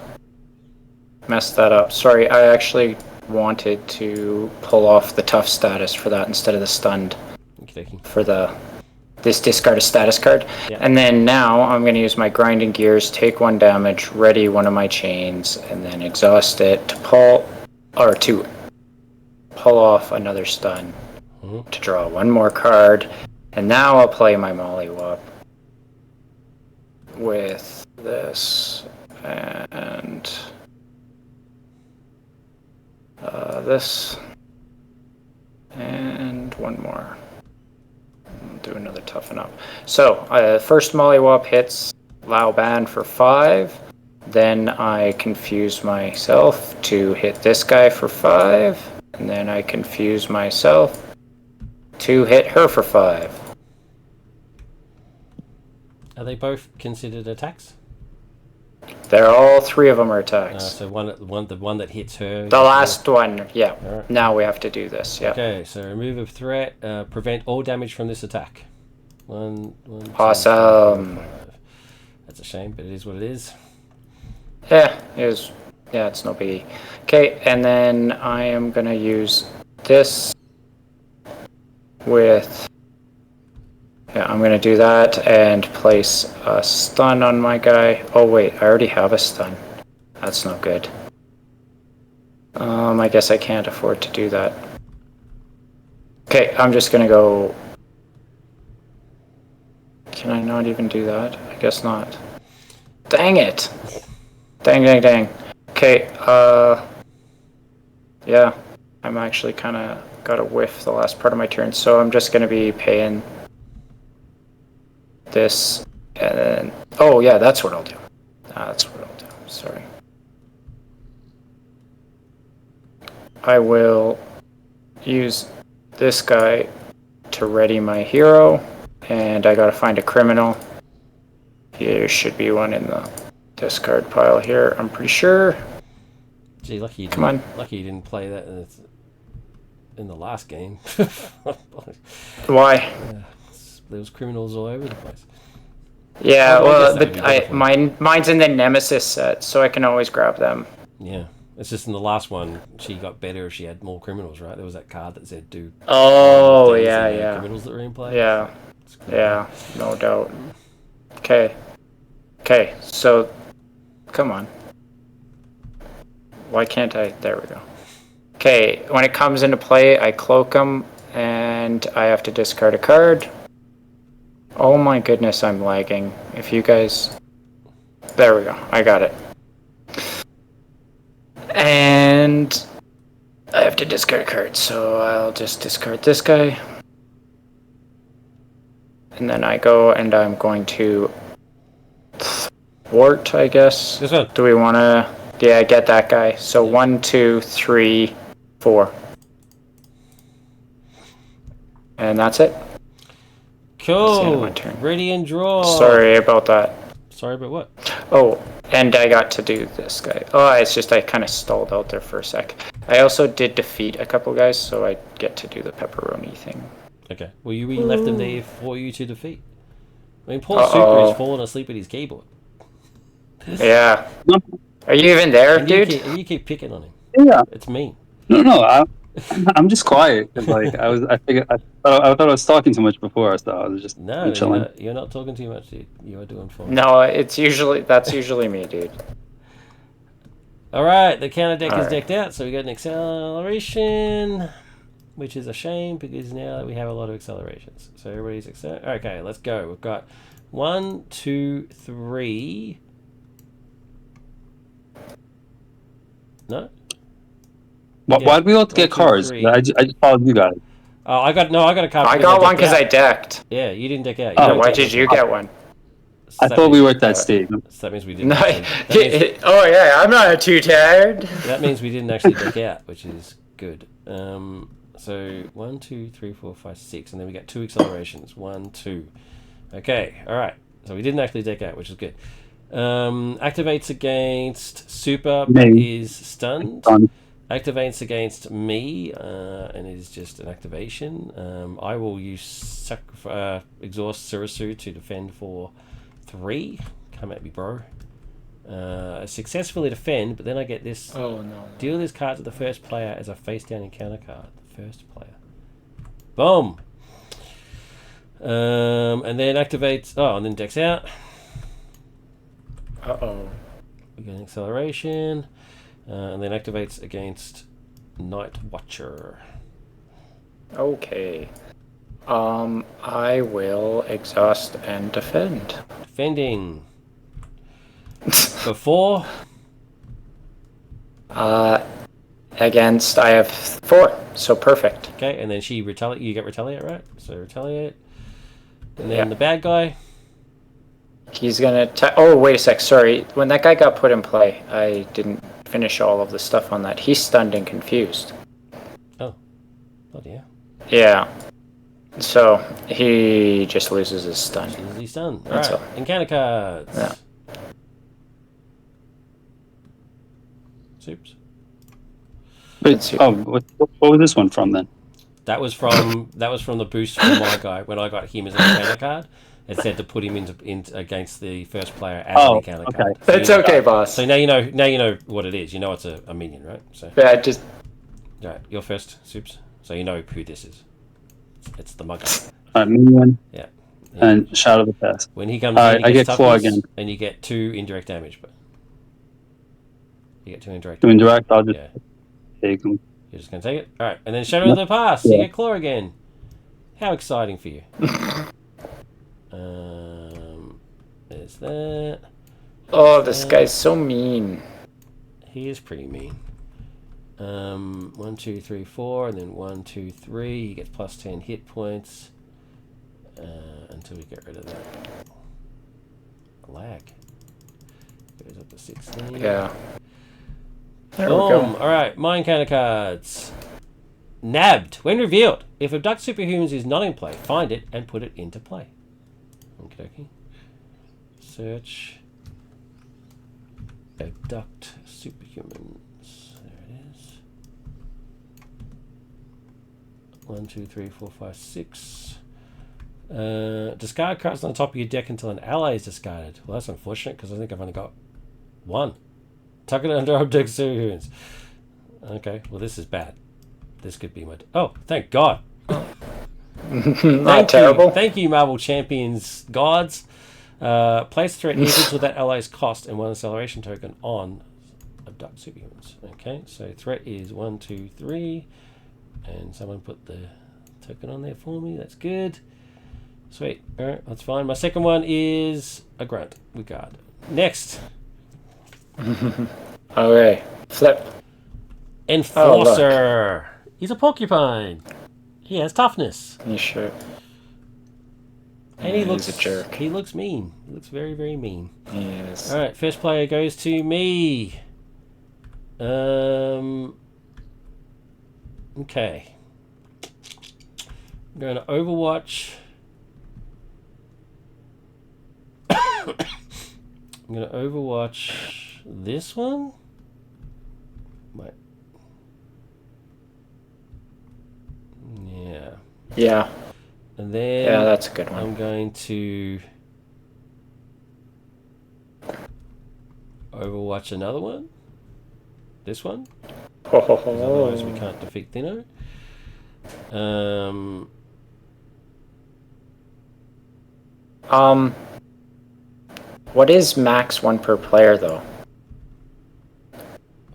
messed that up. Sorry, I actually wanted to pull off the tough status for that instead of the stunned for this discard a status card. Yeah. And then now I'm going to use my grinding gears, take 1 damage, ready one of my chains, and then exhaust it to pull off another stun to draw 1 more card. And now I'll play my Mollywop with this and this and 1 more. I'll do another toughen up. So first Mollywop hits Lao Ban for 5. Then I confuse myself to hit this guy for 5. And then I confuse myself to hit her for 5. Are they both considered attacks? They're all 3 of them are attacks. So the one that hits her. The last one, yeah. Right. Now we have to do this, yeah. Okay, so remove a threat, prevent all damage from this attack. One, awesome. 2, 3, 4, 5. That's a shame, but it is what it is. Yeah, it's no biggie. Okay, and then I am gonna use this with. Yeah, I'm gonna do that and place a stun on my guy. Oh wait, I already have a stun. That's not good. I guess I can't afford to do that. Okay, I'm just gonna go. Can I not even do that? I guess not. Dang it! Dang. Okay, yeah, I'm actually kind of got a whiff the last part of my turn, so I'm just gonna be paying this, and then, oh yeah, that's what I'll do. That's what I'll do, sorry. I will use this guy to ready my hero, and I gotta find a criminal. There should be one in the discard pile here, I'm pretty sure. Gee, lucky you Come on. Lucky you didn't play that in the last game. Why? There was criminals all over the place. Yeah, Well, I guess but that would be mine's in the Nemesis set, so I can always grab them. Yeah, it's just in the last one she got better if she had more criminals, right? There was that card that said do. Oh things yeah, and the yeah, criminals that were in play. yeah, yeah, no doubt. Okay, so come on. Why can't I? There we go. Okay, when it comes into play, I cloak them, and I have to discard a card. Oh my goodness, I'm lagging. If you guys... There we go, I got it. And I have to discard a card, so I'll just discard this guy. And then I go, and I'm going to thwart, I guess. This one. Do we want to... Yeah, get that guy. So 1, 2, 3, 4. And that's it. Cool. Ready and draw. Sorry about that. Sorry about what? Oh, and I got to do this guy. Oh, it's just I kind of stalled out there for a sec. I also did defeat a couple guys, so I get to do the pepperoni thing. Okay. Well, we left them there for you to defeat. I mean, poor Super has fallen asleep at his keyboard. Yeah. Are you even there, dude? You keep picking on him. Yeah. It's mean. No, I'm just quiet. 'Cause, like I thought I was talking too much before, so I was just chilling. You're not talking too much, dude. You are doing fine. No, that's usually me, dude. All right, the counter deck is decked out, so we got an acceleration, which is a shame because now we have a lot of accelerations. So everybody's excited. Okay, let's go. We've got 1, 2, 3. No. Why did we all get cards? I just followed you guys. Oh, I got a card. I got one because I decked. Yeah, you didn't deck out. Why did you get one? I thought we were at that stage. So that means we didn't. No, oh yeah, I'm not too tired. That means we didn't actually deck out, which is good. So 1, 2, 3, 4, 5, 6, and then we got 2 accelerations. 1, 2. Okay, all right. So we didn't actually deck out, which is good. Activates against Super, but is stunned. Activates against me, and it is just an activation. I will use Exhaust Sirisu to defend for 3. Come at me, bro. I successfully defend, but then I get this. Oh no. Deal this card to the first player as a face-down encounter card. The first player. Boom. And then activates. Oh, and then decks out. Uh-oh. We get an acceleration. And then activates against Nightwatcher. Okay. I will exhaust and defend. Defending. Before. Against, I have 4, so perfect. Okay, and then she retaliate. You get retaliate, right? So retaliate. And then the bad guy. He's gonna. Oh, wait a sec. Sorry. When that guy got put in play, I didn't finish all of the stuff on that. He's stunned and confused. Oh, yeah. Yeah. So he just loses his stun. He's stunned. That's Right. all. Encounter cards. Yeah. Soups. Wait, what was this one from then? That was from the boost from my guy when I got him as an encounter card. It said to put him into against the first player as an encounter card. So It's okay, boss. So now you know what it is. You know it's a minion, right? So Yeah, just right, you're first, Soups. So you know who this is. It's the mugger. Minion. Yeah. And Shadow of the Past. When he comes Alright, in, I he gets get Claw toughness, again. and you get 2 indirect damage. But you get 2 indirect. To indirect, I'll just Yeah. take them. You're just gonna take it. All right, and then Shadow of the Past. You get Claw again. How exciting for you! There's that. oh, this guy's so mean. He is pretty mean. 1, 2, 3, 4, and then 1, 2, 3. He gets plus 10 hit points until we get rid of that lag. Goes up to 16. Yeah. There Boom. we go. All right, my encounter cards. Nabbed. When revealed, if Abduct Superhumans is not in play, find it and put it into play. Okie dokie. Search. Abduct Superhumans. There it is. 1, 2, 3, 4, 5, 6. Discard cards on the top of your deck until an ally is discarded. Well, that's unfortunate because I think I've only got 1. Tuck it under Abduct Superhumans. Okay, well this is bad. This could be my... Oh, thank God. Not terrible. Thank you, Marvel Champions gods. Place threat equal to that ally's cost and 1 acceleration token on Abduct Superhumans. Okay, so threat is 1, 2, 3. And someone put the token on there for me. That's good. Sweet. Alright, that's fine. My second one is a grunt. We guard. Next. Okay. Flip. Enforcer. He's a porcupine. He has toughness. You sure? And he looks He's a jerk. He looks mean. He looks very, very mean. Yes. Alright, first player goes to me. Okay. I'm going to Overwatch. I'm going to Overwatch this one. Wait. Yeah. Yeah. And then Yeah, that's a good one. I'm going to Overwatch another one. This one. Otherwise we can't defeat Thinno. What is max 1 per player though?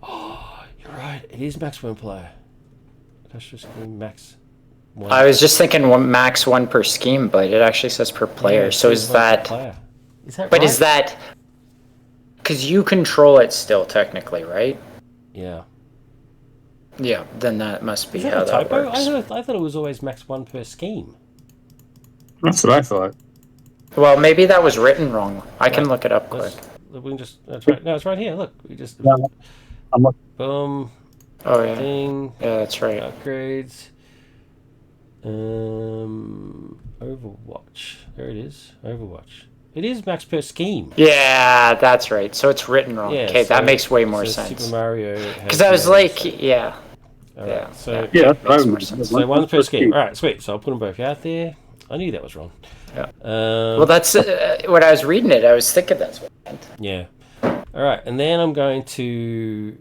Oh, you're right. It is max 1 player. That's just max 1. I was just thinking max 1 per scheme, but it actually says per player. Yeah, it so says is 1 per that? player. Is that But right? is that? Because you control it still technically, right? Yeah. Yeah. Then that must be Is that how a that typo? works. I thought it was always max 1 per scheme. That's what I thought. Well, maybe that was written wrong. I can look it up quick. We can just. That's right. No, it's right here. Look, we just. Yeah. I'm looking. Boom. Oh yeah. Thing. Yeah, that's right. Upgrades. Overwatch. There it is. Overwatch. It is max per scheme. Yeah, that's right. So it's written wrong. Yeah, Okay, so- that makes way more so sense. Super Mario. Because I was like, yeah. Alright, yeah, so Yeah, that's what I Makes more remember. sense. so 1 per scheme. All right, sweet. So I'll put them both out there. I knew that was wrong. Yeah. Um, Well, that's when I was reading it. I was thinking that's what it meant. yeah. All right, and then I'm going to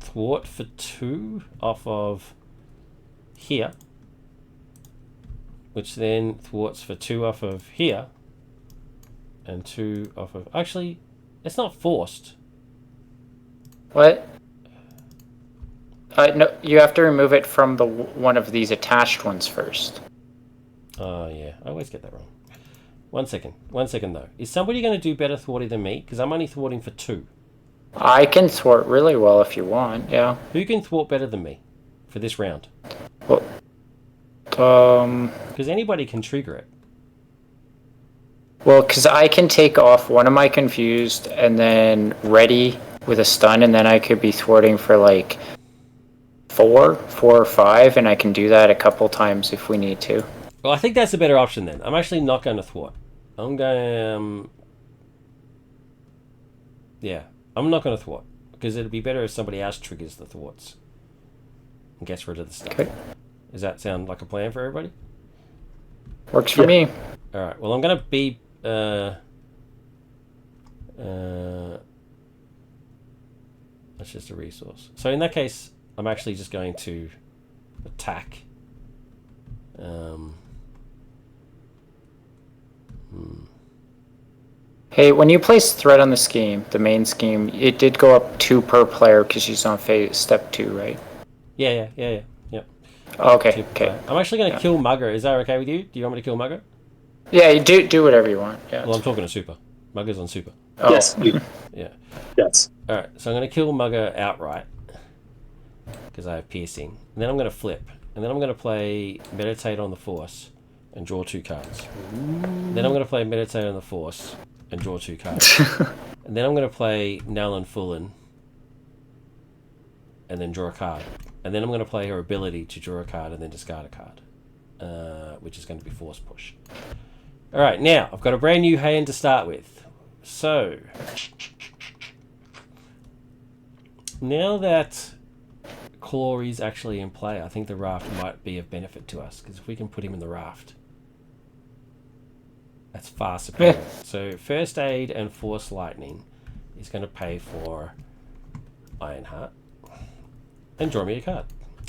thwart for 2 off of here, which then thwarts for 2 off of here, and 2 off of... Actually, it's not forced. What? No, you have to remove it from the one of these attached ones first. Oh, yeah. I always get that wrong. 1 second. 1 second, though. Is somebody going to do better thwarting than me? Because I'm only thwarting for 2. I can thwart really well if you want, yeah. Who can thwart better than me for this round? Well, Because anybody can trigger it. Well, because I can take off one of my confused and then ready with a stun, and then I could be thwarting for like 4 or 5, and I can do that a couple times if we need to. Well, I think that's a better option then. I'm actually not going to thwart. I'm going... yeah, I'm not going to thwart. Because it'd be better if somebody else triggers the thwarts. And gets rid of the stuff. Okay. Does that sound like a plan for everybody? Works for me. Alright, well I'm going to be... that's just a resource. So in that case, I'm actually just going to attack. Hey, when you place threat on the scheme, the main scheme, it did go up 2 per player because she's on step 2, right? Yeah. Oh, okay. I'm actually going to kill Mugger. Is that okay with you? Do you want me to kill Mugger? Yeah, you do whatever you want. Yeah. Well, I'm talking to Super. Mugger's on Super. Oh. Yes. Yeah. Yes. Alright, so I'm going to kill Mugger outright. Because I have piercing. And then I'm going to flip. And then I'm going to play Meditate on the Force and draw 2 cards. Then I'm going to play Meditate on the Force and draw 2 cards. And then I'm going to play Null and Fullen and then draw a card. And then I'm going to play her ability to draw a card and then discard a card, which is going to be Force Push. Alright, now I've got a brand new hand to start with. So, now that Claw is actually in play, I think the raft might be of benefit to us, because if we can put him in the raft, that's far superior. So First Aid and Force Lightning is going to pay for Ironheart and draw me a card.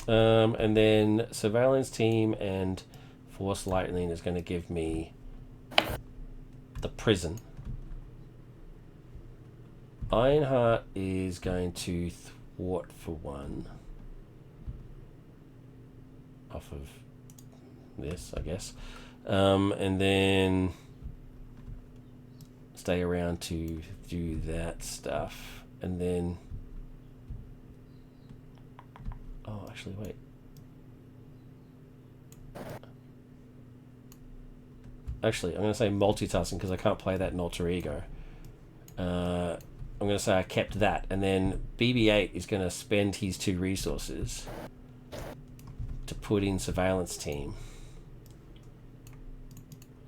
And then Surveillance Team and Force Lightning is going to give me the Prison. Ironheart is going to thwart for 1 off of this, I guess. And then stay around to do that stuff. And then... oh, actually, wait. Actually, I'm going to say multitasking because I can't play that in Alter Ego. I'm going to say I kept that. And then BB-8 is going to spend his 2 resources to put in Surveillance Team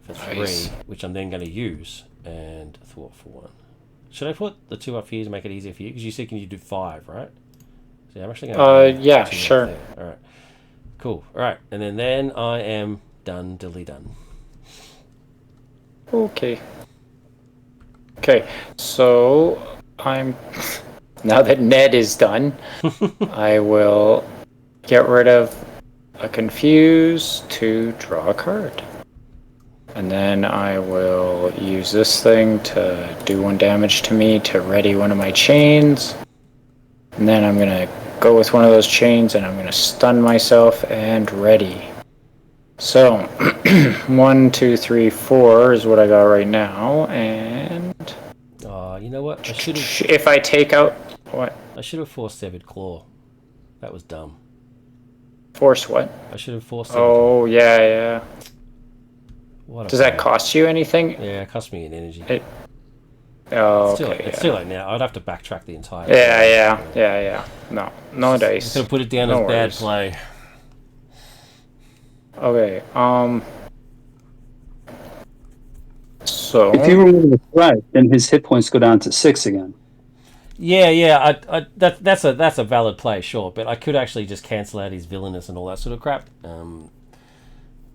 for 3, which I'm then going to use and thwart for 1. Should I put the 2 up here to make it easier for you? Because you said can you do 5, right? So yeah, I'm actually going to... yeah, sure. Alright. Cool. Alright. And then I am done, dilly done. Okay. Okay, so I'm... now that Ned is done, I will get rid of a Confuse to draw a card. And then I will use this thing to do 1 damage to me to ready one of my chains. And then I'm going to go with one of those chains and I'm going to stun myself and ready. So, 1, 2, 3, 4 is what I got right now, and... you know what? I should have... if I take out... what? I should have forced Severed Claw. That was dumb. Force what? I should have forced Severed Oh, yeah. What Does that cost you anything? Yeah, it cost me an energy. Oh, it's too late now. I'd have to backtrack the entire... Yeah. No dice. I'm going to put it down as bad play. Okay, so... if you remove the threat, then his hit points go down to 6 again. Yeah. That's a valid play, sure. But I could actually just cancel out his villainous and all that sort of crap. In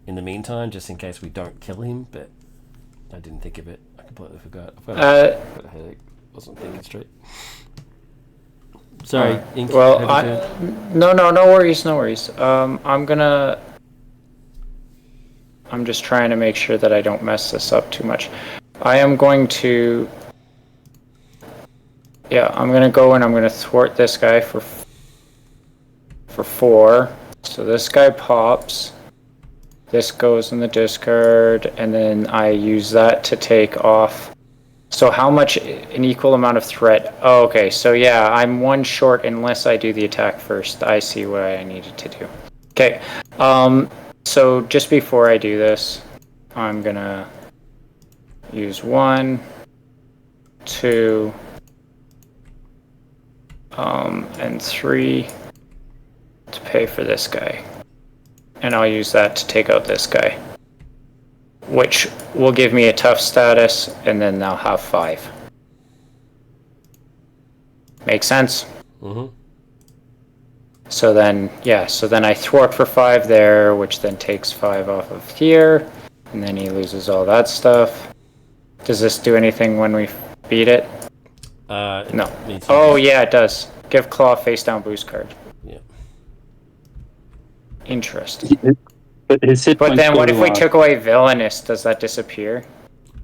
the meantime, just in case we don't kill him. But I didn't think of it. I Completely forgot. I've got a headache. Wasn't thinking straight. Sorry, Ink. Well, no worries. I'm just trying to make sure that I don't mess this up too much. I am going to. Yeah, I'm gonna go and I'm gonna thwart this guy for 4. So this guy pops. This goes in the discard, and then I use that to take off. So how much? An equal amount of threat. Oh, okay, so yeah, I'm 1 short unless I do the attack first. I see what I needed to do. Okay, so just before I do this, I'm gonna use 1, 2, and 3 to pay for this guy. And I'll use that to take out this guy, which will give me a tough status, and then I'll have 5. Make sense? Mm-hmm. So then I thwart for 5 there, which then takes 5 off of here, and then he loses all that stuff. Does this do anything when we beat it? No. Oh, yeah, it does. Give Claw face down boost card. Yeah. Interesting. But then what if we took away Villainous? Does that disappear?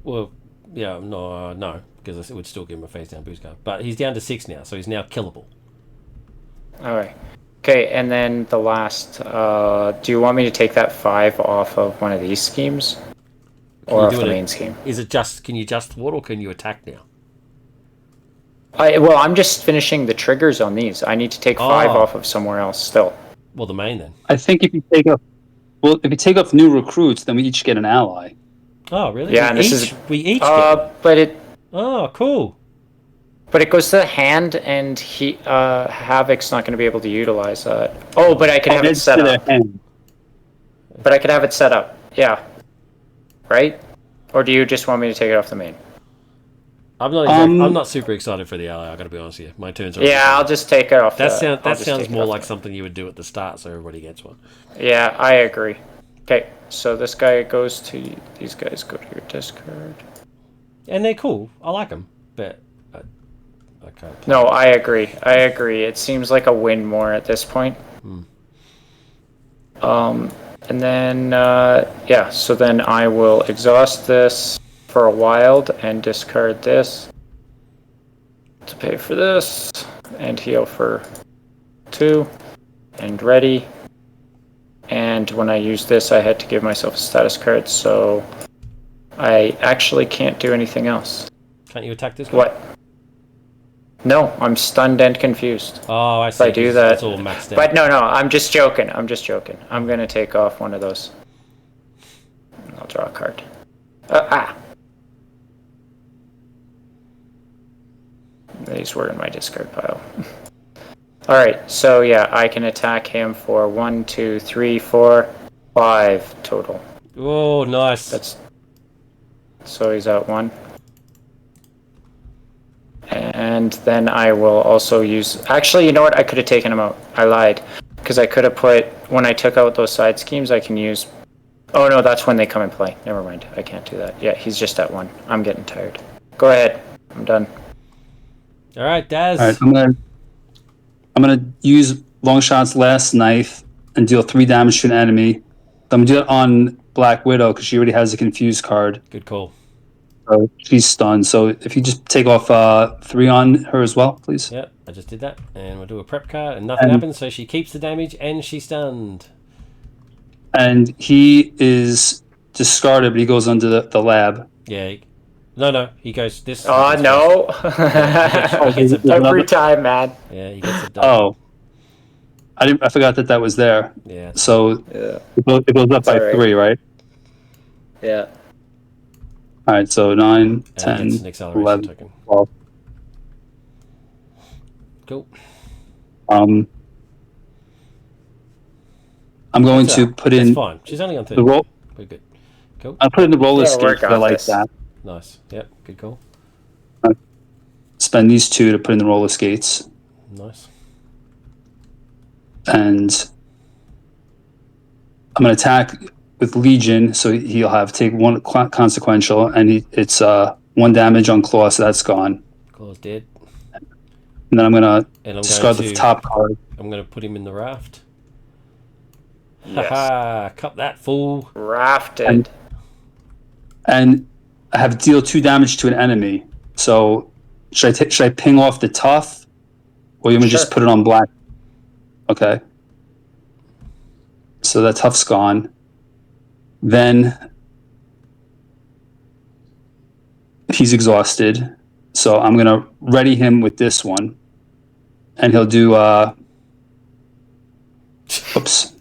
Well, yeah, no, because it would still give him a face down boost card. But he's down to 6 now, so he's now killable. Alright. Okay, and then the last, do you want me to take that 5 off of one of these schemes? Or off the main scheme? Can you just thwart or can you attack now? Well, I'm just finishing the triggers on these. I need to take 5 off of somewhere else still. Well, the main then. I think if you take up new recruits, then we each get an ally. Oh, really? Yeah, we each get. But it. Oh, cool. But it goes to the hand, and Havoc's not going to be able to utilize that. Oh, but I can have it set up. But I could have it set up. Yeah. Right? Or do you just want me to take it off the main? I'm not super excited for the ally. I got to be honest with you. My turns are. Yeah, I'll just take it off. That sounds more like something you would do at the start, so everybody gets one. Yeah, I agree. Okay, so this guy goes to. These guys go to your discard. And they're cool. I like them, but I can't. No, I agree. It seems like a win more at this point. And then so then I will exhaust this for a wild and discard this to pay for this and heal for 2 and ready. And when I use this, I had to give myself a status card, so I actually can't do anything else. Can't you attack this guy? What? No, I'm stunned and confused. Oh, I see. If I do that, it's all maxed out. But no, I'm just joking. I'm gonna take off one of those. I'll draw a card. These were in my discard pile. Alright, so yeah, I can attack him for 1, 2, 3, 4, 5 total. Oh, nice. So he's at 1. And then I will also use... Actually, you know what? I could have taken him out. I lied. Because I could have put... When I took out those side schemes, I can use... Oh no, that's when they come and play. Never mind. I can't do that. Yeah, he's just at 1. I'm getting tired. Go ahead. I'm done. Alright, Daz. Alright, I'm gonna use Longshot's last knife and deal 3 damage to an enemy. I'm gonna do it on Black Widow because she already has a confused card. Good call. So she's stunned. So if you just take off 3 on her as well, please. Yep, I just did that. And we'll do a prep card and nothing happens, so she keeps the damage and she's stunned. And he is discarded, but he goes under the lab. Yeah. No, he goes this. Oh, no. He gets it done. Every time, man. Yeah, he gets it done. Oh. I forgot that was there. Yeah. So it goes up by 3, right? Yeah. All right, so 9, And 10, he gets an acceleration 11, token. 12. Cool. I'm going to put in... That's fine. She's only on 30. The roll. We're good. Cool. I'll put in the roller skate work because I on like this. that. Nice. Yep, good call. Spend these 2 to put in the roller skates. Nice. And I'm going to attack with Legion, so he'll have take 1 consequential, and it's 1 damage on Claw, so that's gone. Claw's dead. And then I'm gonna And I'm discard the top card. I'm gonna put him in the raft. Yes. Haha, cup that fool. Rafted. And I have deal 2 damage to an enemy. So should I ping off the tough, or you want me to just put it on black? Okay. So that tough's gone. Then he's exhausted. So I'm gonna ready him with this one, and he'll do oops,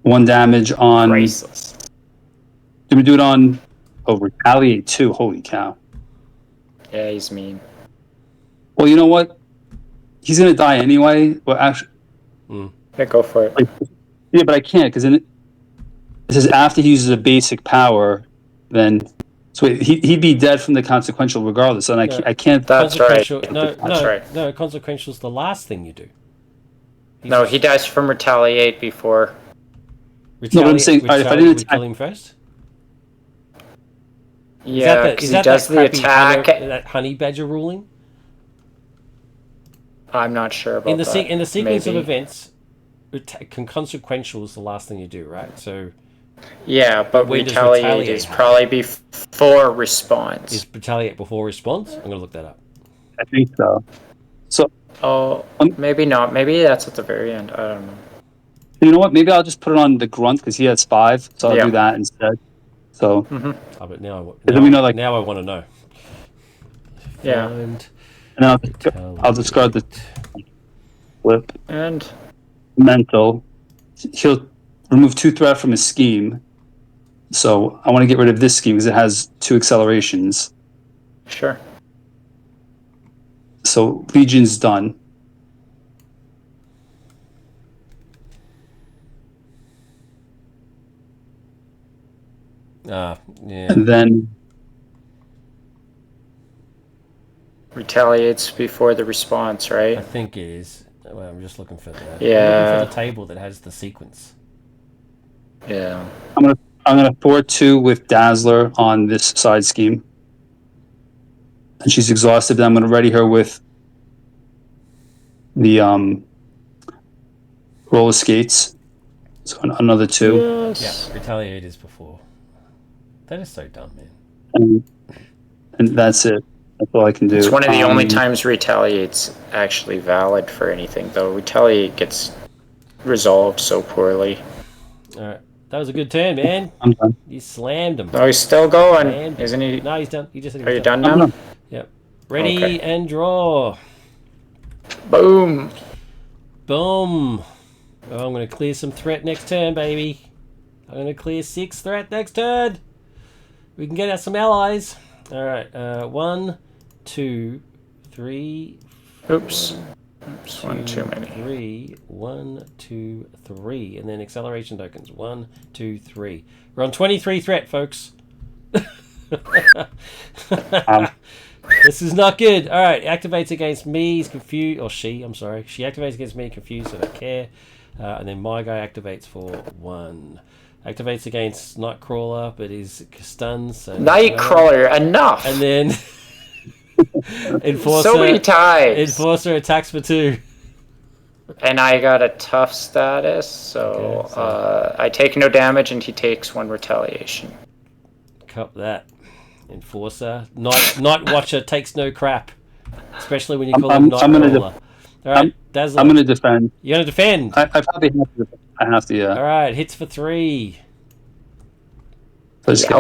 1 damage on. Graceless. Did we do it on? Oh, retaliate 2. Holy cow! Yeah, he's mean. Well, you know what? He's gonna die anyway. Well, actually, Yeah, go for it. yeah, but I can't because it says after he uses a basic power, then so he'd be dead from the consequential regardless, and I can't. That's right. No, consequential's the last thing you do. No, he dies from retaliate before. No, but I'm saying, all right, if I didn't attack, kill him first. Yeah, because he does the attack. That honey badger ruling. I'm not sure about in the that. In the sequence Maybe. of events, consequential is the last thing you do, right? So. Yeah, but when retaliate is probably before response. Is retaliate before response? I'm gonna look that up. I think so. So. Oh, maybe not. Maybe that's at the very end. I don't know. You know what? Maybe I'll just put it on the grunt because he has 5, so I'll do that instead. So. Oh, but now I want to know. Yeah. And then I'll discard the flip. And mental. He'll remove 2 threat from his scheme. So I want to get rid of this scheme because it has 2 accelerations. Sure. So Legion's done. Yeah. And then retaliates before the response, right? I think it is. Well, I'm just looking for that. Yeah. I'm looking for the table that has the sequence. Yeah. I'm gonna forward 2 with Dazzler on this side scheme. And she's exhausted. Then I'm gonna ready her with the roller skates. So another 2. Yes. Yeah, retaliate is before. That is so dumb, man. And that's it. That's all I can do. It's one of the only times retaliate's actually valid for anything, though. Retaliate gets resolved so poorly. Alright. That was a good turn, man. I'm done. You slammed him. Oh, he's still going, isn't he? No, he's done. You just said he Are was you done now? done. Yep. Ready and draw. Boom. Boom. Oh, I'm going to clear some threat next turn, baby. I'm going to clear 6 threat next turn. We can get us some allies. Alright, 1, 2, 3. Oops. Oops, 1 too many. 3, 1, 2, 3. And then acceleration tokens. 1, 2, 3. We're on 23 threat, folks. This is not good. Alright, activates against me. He's confused. Or she, I'm sorry. She activates against me, confused, I don't care. And then my guy activates for 1. Activates against Nightcrawler, but is stunned. So Nightcrawler, enough! And then Enforcer. So many times! Enforcer attacks for 2. And I got a tough status, so, I take no damage and he takes 1 retaliation. Cup that. Enforcer. Nightwatcher takes no crap. Especially when you call him Nightcrawler. Alright, Dazzler. I'm going to defend. You're going to defend? I probably have to defend. I have to, yeah. Alright, hits for 3. Alright.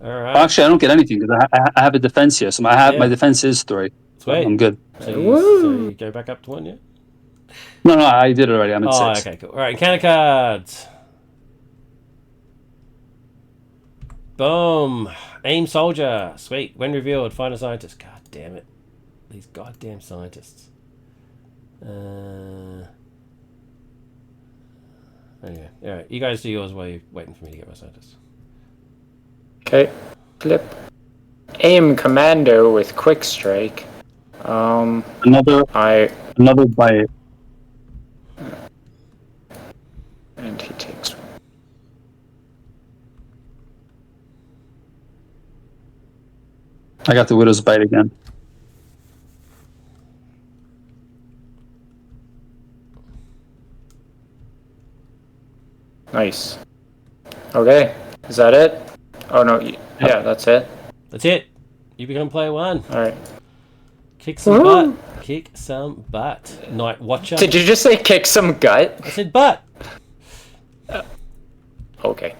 Well, actually, I don't get anything because I have a defense here. So my defense is 3. So I'm good. So you go back up to 1, yeah? No, I did it already. I'm at 6. Okay, cool. Alright, encounter cards. Boom. Aim soldier. Sweet. When revealed, find a scientist. God damn it. These goddamn scientists. Anyway, alright, you guys do yours while you're waiting for me to get my scientists. Okay. Flip. Aim commando with quick strike. Another bite. And he takes 1. I got the Widow's Bite again. Nice. Okay, is that it? Oh no, yeah, that's it. That's it. You become player 1. All right. Kick some butt. Kick some butt. Nightwatcher. Did you just say kick some gut? I said butt. Okay.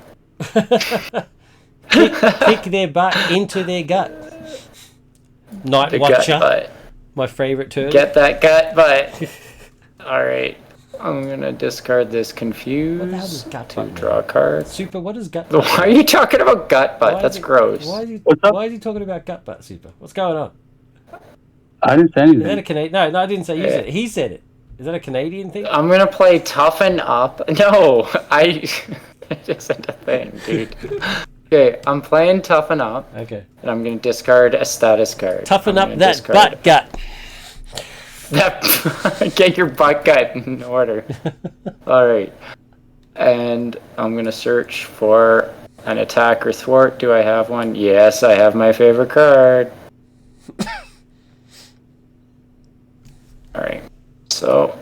kick their butt into their gut. Nightwatcher. Butt. My favorite turtle. Get that gut butt. All right. I'm gonna discard this confuse What the hell is gut to butt? draw a card. Super, what is gut Why butt? are you talking about gut butt? That's gross. Why is What's up? he talking about gut butt, Super? What's going on? I didn't say Is that a anything. Canadian? No, I didn't say you said it. He said it. Is that a Canadian thing? I'm gonna play toughen up. No, I just said a thing, dude. Okay, I'm playing toughen up, Okay. and I'm gonna discard a status card. Toughen I'm up gonna that discard butt gut. That get your butt gut in order. All right, and I'm gonna search for an attack or thwart. Do I have one? Yes, I have my favorite card. All right, so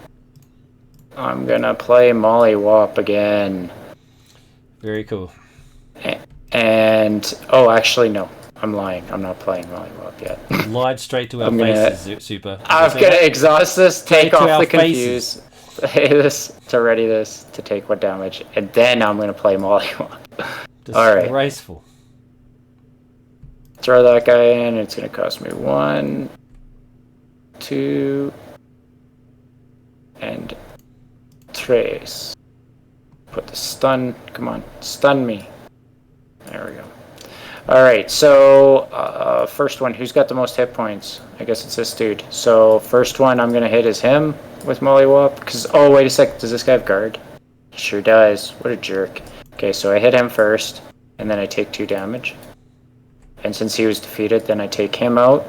I'm gonna play Mollywop again. Very cool. And oh, actually no, I'm lying. I'm not playing Mollywop yet. Lied straight to our I'm gonna- faces, Super. Did I'm you see gonna that? exhaust this, take to off our the confuse, play this to ready this to take 1 damage, and then I'm gonna play Mollywop. All right. Disgraceful. Throw that guy in. It's gonna cost me 1, 2, and trace. Put the stun. Come on, stun me. There we go. All right, so first one, who's got the most hit points? I guess it's this dude. So first one I'm gonna hit is him with Mollywop. Cause oh wait a sec, does this guy have guard? He sure does. What a jerk. Okay, so I hit him first, and then I take 2 damage. And since he was defeated, then I take him out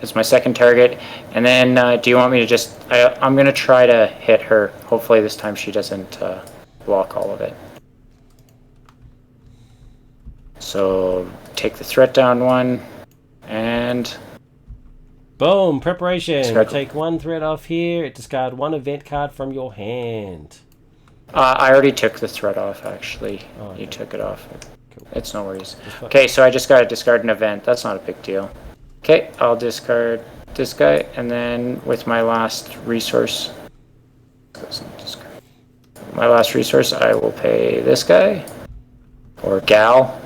as my second target. And then do you want me to just? I'm gonna try to hit her. Hopefully this time she doesn't block all of it. So take the threat down 1, and Boom. Preparation. Discard. Take 1 threat off here. Discard 1 event card from your hand. I already took the threat off. Actually, Oh, okay. you took it off. Cool. It's no worries. fine. Okay, so I just gotta discard an event. That's not a big deal. Okay, I'll discard this guy, and then with my last resource, my last resource, I will pay this guy or gal.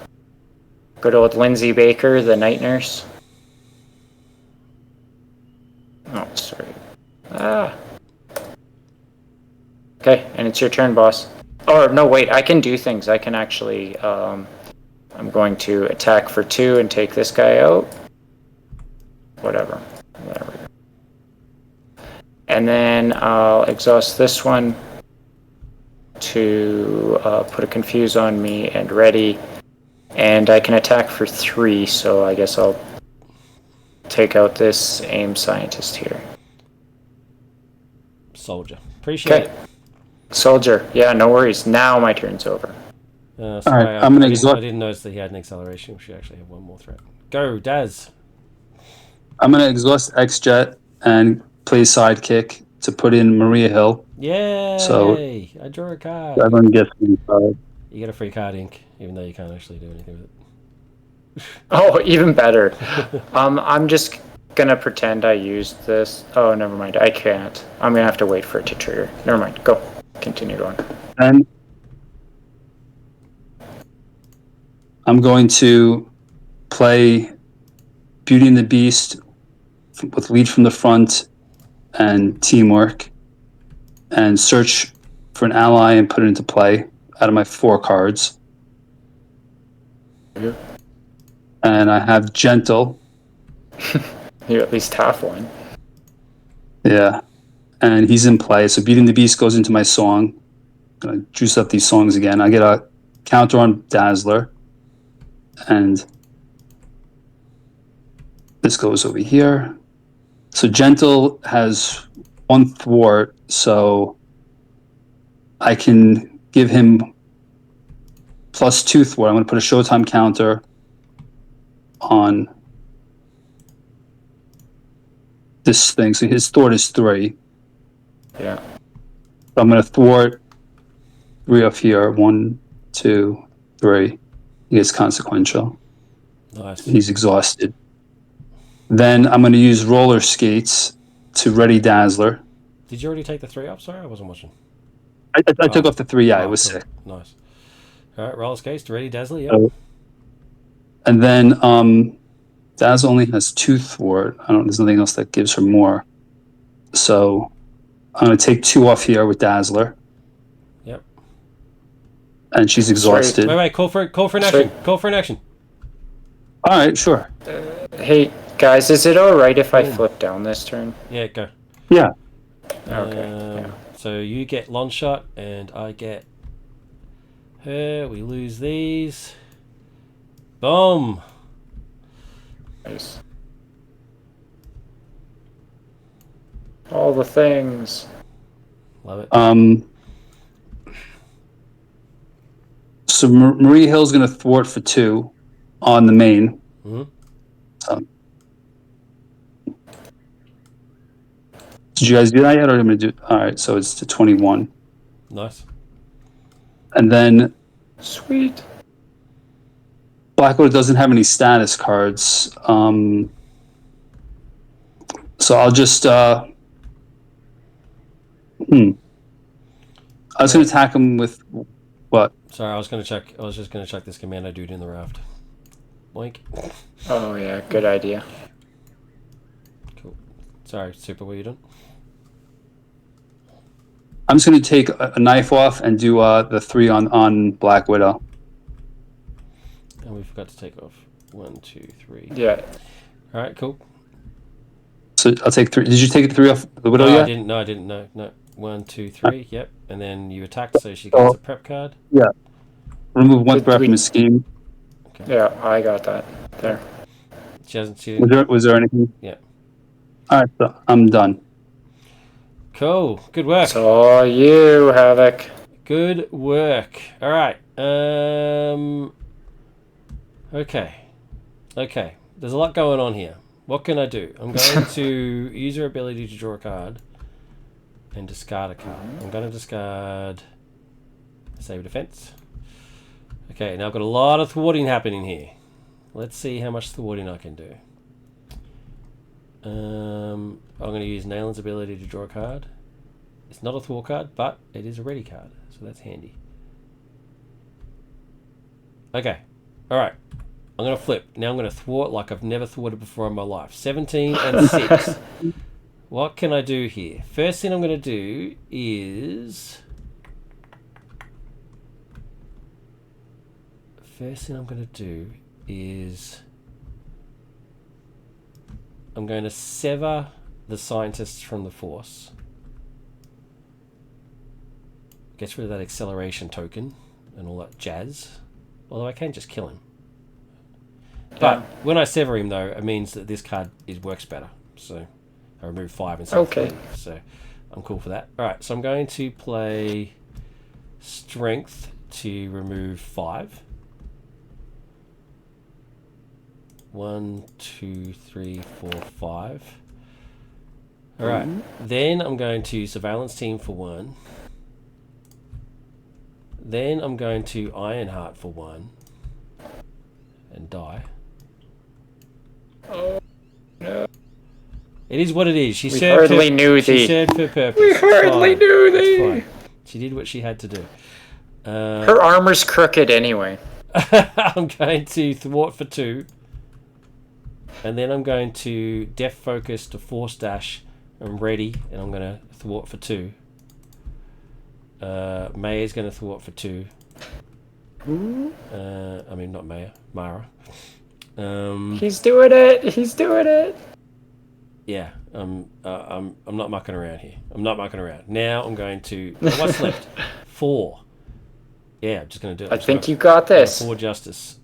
Good old Lindsay Baker, the night nurse. Oh, sorry. Okay, and it's your turn, boss. Oh, no, wait, I can do things. I can actually, I'm going to attack for 2 and take this guy out. Whatever. There we go. And then I'll exhaust this one to put a confuse on me and ready. And I can attack for 3, so I guess I'll take out this aim scientist here. Soldier. Appreciate Okay. Soldier. Yeah, no worries. Now my turn's over. it. All right, I'm gonna I exhaust. didn't notice that he had an acceleration. We should actually have 1 more threat. Go, Daz. I'm gonna exhaust X-Jet and play sidekick to put in Maria Hill. Yay! So- I drew a card. Everyone gets me. You get a free card ink, even though you can't actually do anything with it. Oh, even better. I'm just gonna pretend I used this. Oh, never mind. I can't. I'm gonna have to wait for it to trigger. Never mind. Go. Continue on. Then I'm going to play Beauty and the Beast with lead from the front and teamwork, and search for an ally and put it into play out of my 4 cards. Yeah. And I have Gentle. You at least have one. Yeah. And he's in play. So Beauty and the Beast goes into my song. I'm going to juice up these songs again. I get a counter on Dazzler. And this goes over here. So Gentle has 1 thwart. So I can give him +2 thwart. I'm going to put a Showtime counter on this thing. So his thwart is 3. Yeah. So I'm going to thwart 3 off here. 1, 2, 3. He gets consequential. Nice. He's exhausted. Then I'm going to use roller skates to ready Dazzler. Did you already take the 3 up? Sorry, I wasn't watching. I took off the 3. Yeah, it was cool. 6. Nice. All right, roller skates to ready Dazzler. Yep. And then Dazzler only has 2 thwart. There's nothing else that gives her more. So I'm going to take 2 off here with Dazzler. Yep. And she's exhausted. Wait, call for an action. Call for an action. All right, sure. Hey guys, is it alright if I flip down this turn? Yeah, go. Yeah. Okay. So you get long shot, and I get her. We lose these. Boom. Nice. All the things. Love it. So Marie Hill's going to thwart for 2 on the main. Mm-hmm. Did you guys do that yet, or am I going to do? All right, so it's to 21. Nice. And then Sweet. Blackwater doesn't have any status cards. So I'll just I was going to attack him with what? Sorry, I was just going to check this commando dude in the raft. Boink. Oh yeah, good idea. Cool. Sorry, Super, what are you doing? I'm just going to take a knife off and do the 3 on Black Widow. And we forgot to take off 1, 2, 3. Yeah. All right, cool. So I'll take 3. Did you take 3 off the Widow yet? I didn't. No. 1, 2, 3. Yep. And then you attacked, so she gets a prep card. Yeah. Remove 1 threat from the scheme. Okay. Yeah, I got that. There. She hasn't. Was there anything? Yeah. All right, so I'm done. Cool. Good work. It's all you, Havoc. Good work. All right. Okay. There's a lot going on here. What can I do? I'm going to use her ability to draw a card and discard a card. I'm going to discard Save Defense. Okay, now I've got a lot of thwarting happening here. Let's see how much thwarting I can do. I'm going to use Nalen's ability to draw a card. It's not a thwart card, but it is a ready card, so that's handy. Okay, alright. I'm going to flip. Now I'm going to thwart like I've never thwarted before in my life. 17 and 6. What can I do here? First thing I'm going to do is... I'm going to sever the scientists from the force. Gets rid of that acceleration token and all that jazz. Although I can just kill him. But when I sever him, though, it means that this card works better. So I remove 5 instead of 3. So I'm cool for that. Alright, so I'm going to play Strength to remove 5. 1, 2, 3, 4, 5. Alright, then I'm going to Surveillance Team for 1. Then I'm going to Ironheart for 1. And die. Oh, no. It is what it is. She We served hardly knew She thee. served her purpose. We It's hardly fine. knew It's thee. fine. She did what she had to do. Her armor's crooked anyway. I'm going to thwart for 2. And then I'm going to Def Focus to Force Dash. I'm ready, and I'm going to thwart for 2. Maya's going to thwart for 2. I mean, not Maya, Myra. He's doing it. He's doing it. Yeah, I'm not mucking around here. I'm not mucking around. Now I'm going to... What's left? 4. Yeah, I'm just going to do it. I think you got this. 4 justice.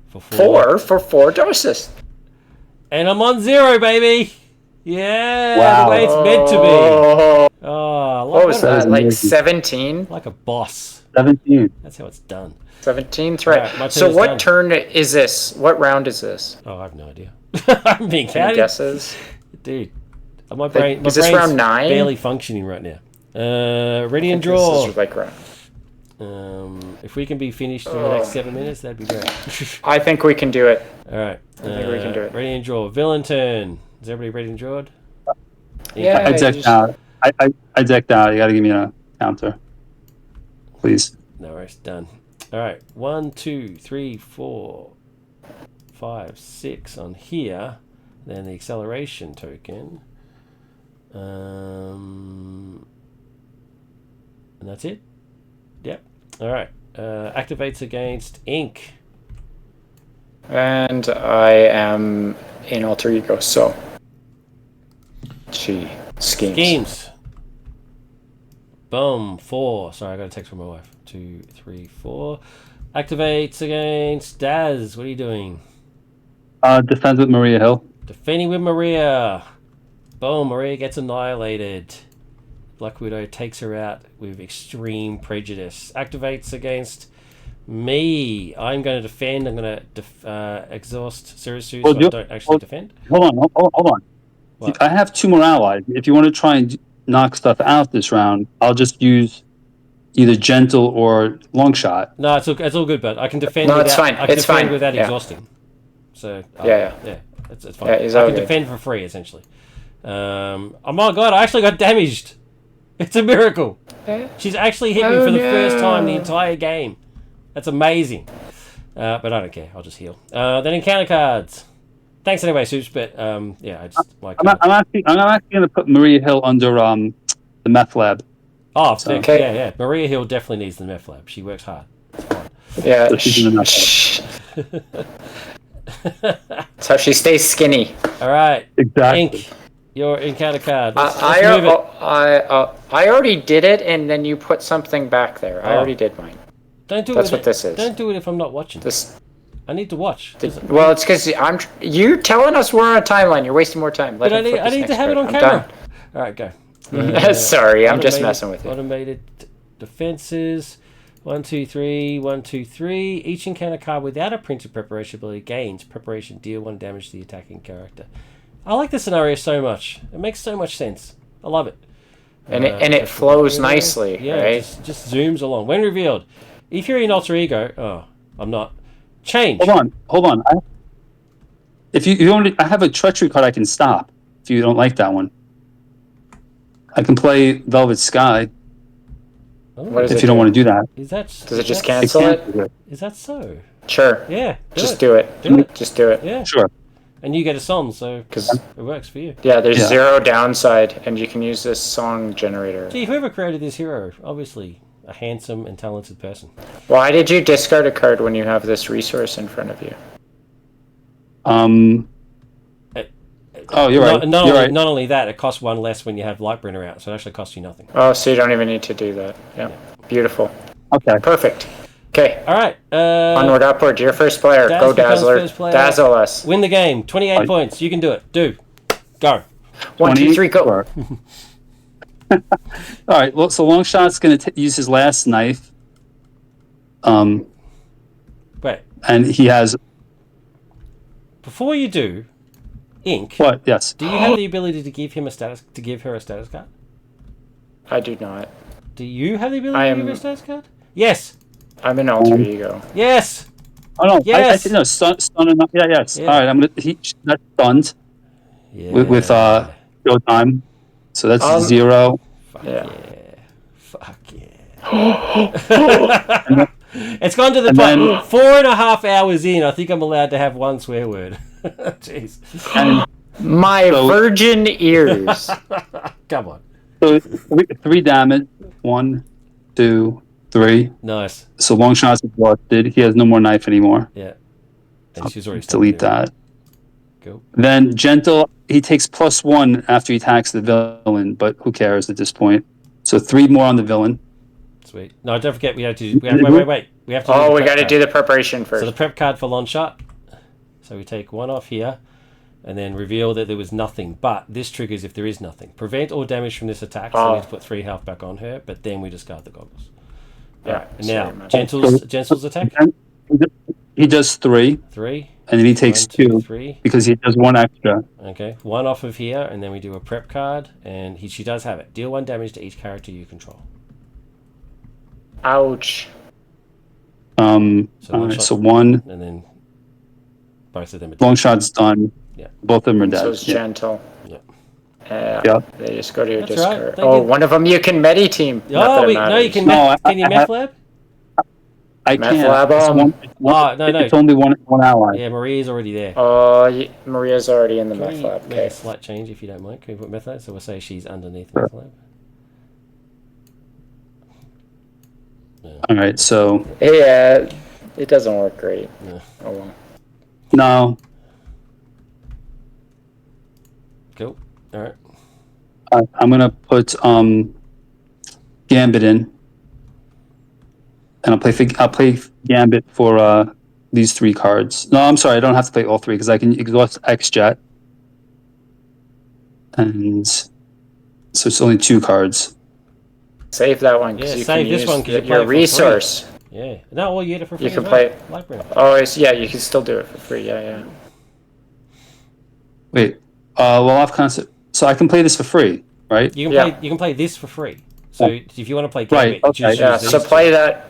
For 4 for 4 doses. And I'm on 0, baby! Yeah, Wow. the way it's meant to be. Oh, What was that? Like amazing. 17? Like a boss. 17. That's how it's done. 17's right. Alright, my turn So is what done. turn is this? What round is this? Oh, I have no idea. I'm being Any counted. guesses? Dude, My brain, Is this round 9? barely functioning right now. Ready and This draw. is like round. If we can be finished in the next 7 minutes, that'd be great. I think we can do it. All right. I think we can do it. Ready and draw. Villain turn. Is everybody ready and drawed? Yeah. I decked out. I decked out. You got to give me a counter, please. No worries. Done. All right. 1, 2, 3, 4, 5, 6 on here. Then the acceleration token. And that's it. Yep. All right. Activates against Ink. And I am in alter ego, so she schemes. Boom. 4. Sorry, I got a text from my wife. 2, 3, 4. Activates against Daz. What are you doing? Defends with Maria Hill. Defending with Maria. Boom. Maria gets annihilated. Black Widow takes her out with extreme prejudice. Activates against me. I'm going to defend. I'm going to exhaust Sirisu, so I don't actually defend. Hold on. What? I have 2 more allies. If you want to try and knock stuff out this round, I'll just use either gentle or long shot. No, it's all good, but I can defend. No, it's fine. I can It's defend fine. without Yeah. exhausting. So Yeah. it's fine. Yeah, I he's can all good. defend for free essentially. Oh my god! I actually got damaged. It's a miracle. She's actually hit me for the first time the entire game. That's amazing. But I don't care. I'll just heal. Then encounter cards. Thanks anyway, Soups. But yeah, I just like. I'm actually going to put Maria Hill under the meth lab. Oh, So- okay. Yeah. Maria Hill definitely needs the meth lab. She works hard. Yeah. So she's in the meth lab. That's how she stays skinny. All right. Exactly. Ink. Your encounter card. Let's I move it. already did it, and then you put something back there. I Oh. already did mine. Don't do That's it. what this is. Don't do it if I'm not watching. This. I need to watch. Well, it's because you're telling us we're on a timeline. You're wasting more time. But Let him flip I this need to next have it card. on I'm camera. All right, go. done. Sorry, I'm just Automated- messing with you. Automated defenses. 1, 2, 3. 1, 2, 3. Each encounter card without a printed preparation ability gains preparation. Deal 1 damage to the attacking character. I like the scenario so much. It makes so much sense. I love it. And it flows nicely, Yeah, right? just zooms along. When revealed, if you're in alter ego, I'm not. Change. Hold on. I have a treachery card I can stop if you don't like that one. I can play Velvet Sky Oh, What is if it you don't do? want to do that. Does it just It cancel it? cancels it. Is that so? Sure. Yeah. Just do it. Do it. Just do it. Yeah. Sure. And you get a song, so 'Cause- it works for you. Yeah, there's Yeah. 0 downside, and you can use this song generator. Gee, whoever created this hero, obviously a handsome and talented person. Why did you discard a card when you have this resource in front of you? Oh, you're right. Not You're only, right. not only that, it costs 1 less when you have Lightbringer out, so it actually costs you nothing. Oh, so you don't even need to do that. Yeah. Beautiful. Okay. Perfect. Okay. All right. Onward, upward. You're first player. Daz Go, becomes Dazzler. first player. Dazzle us. Win the game. 28 points. You can do it. Go. 1, 2, 3, go. 24. All right. Well, so Longshot's going to use his last knife. Wait. And he has Before you do, Ink, what? Yes. do you have the ability to give her a status card? I do not. Do you have the ability I to give her a am- status card? Yes. I'm an alter ego. Yes. Oh no. Yes. No. Stun. Enough. Yeah. Yes. Yeah. All right. I'm gonna. That's stunned Yeah. with go time. So that's Um, 0. Yeah. Fuck yeah. It's gone to the And point. then- 4.5 hours in, I think I'm allowed to have 1 swear word. Jeez. And My So- virgin ears. Come on. so 3 damage. 1, 2, 3. Nice. So Longshot's exhausted. He has no more knife anymore. Yeah. And she's already Delete started that. doing it. Cool. Then Gentle, he takes +1 after he attacks the villain, but who cares at this point? So 3 more on the villain. Sweet. No, don't forget we have to. Wait. We have to. Oh, we got to do the preparation So first. the prep card for Longshot. So we take 1 off here, and then reveal that there was nothing. But this triggers if there is nothing. Prevent all damage from this attack. So we need to put 3 health back on her. But then we discard the goggles. Yeah, Alright, and now sorry, man. Gentle's attack. He does 3, 3. and then he takes 1, 2, 2 3. because he does 1 extra. Okay, 1 off of here, and then we do a prep card, and she does have it. Deal 1 damage to each character you control. Ouch. So 1. And then both of them are Long dead. shot's done. Yeah. Both of them are dead. So it's gentle. Yeah. Yeah. They just go to your That's discard. right. They Oh, can- one of them you can medi team. No, you can. Can you meth lab? I Meth can't. lab, No. It's only one ally. Yeah, Maria's already there. Oh, Maria's already in the Can meth we lab. make Okay. a slight change if you don't mind? Can we put meth lab? So we'll say she's underneath meth lab. Yeah. All right, so Yeah, it doesn't work great. Yeah. Oh well. no, Cool. All right. I'm gonna put Gambit in, and I'll play Gambit for these 3 cards. No, I'm sorry, I don't have to play all 3 because I can exhaust X-Jet, and so it's only 2 cards. Save that one Yeah, because you save can this use one 'cause you play your it for free. resource. Yeah. No, well, you get it for free. You can as play. well. Library. Oh, yeah, you can still do it for free. Yeah. Wait, well, I've concept. So I can play this for free, right? You can Yeah. play. You can play this for free. So if you want to play Right, Gambit, you okay. choose Yeah. these So two play that.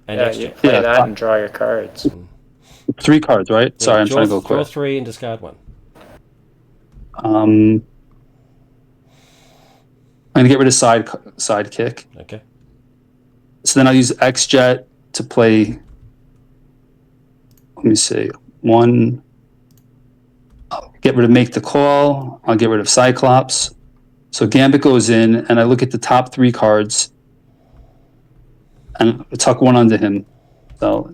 and Yeah, extra. you play Yeah. that and draw your cards. 3 cards, right? Yeah, Sorry, I'm draw, trying to go Draw quick. 3 and discard 1. I'm gonna get rid of sidekick. Okay. So then I'll use X-Jet to play. Let me see. 1. I'll get rid of Make the Call. I'll get rid of Cyclops. So Gambit goes in, and I look at the top 3 cards, and I tuck 1 under him. So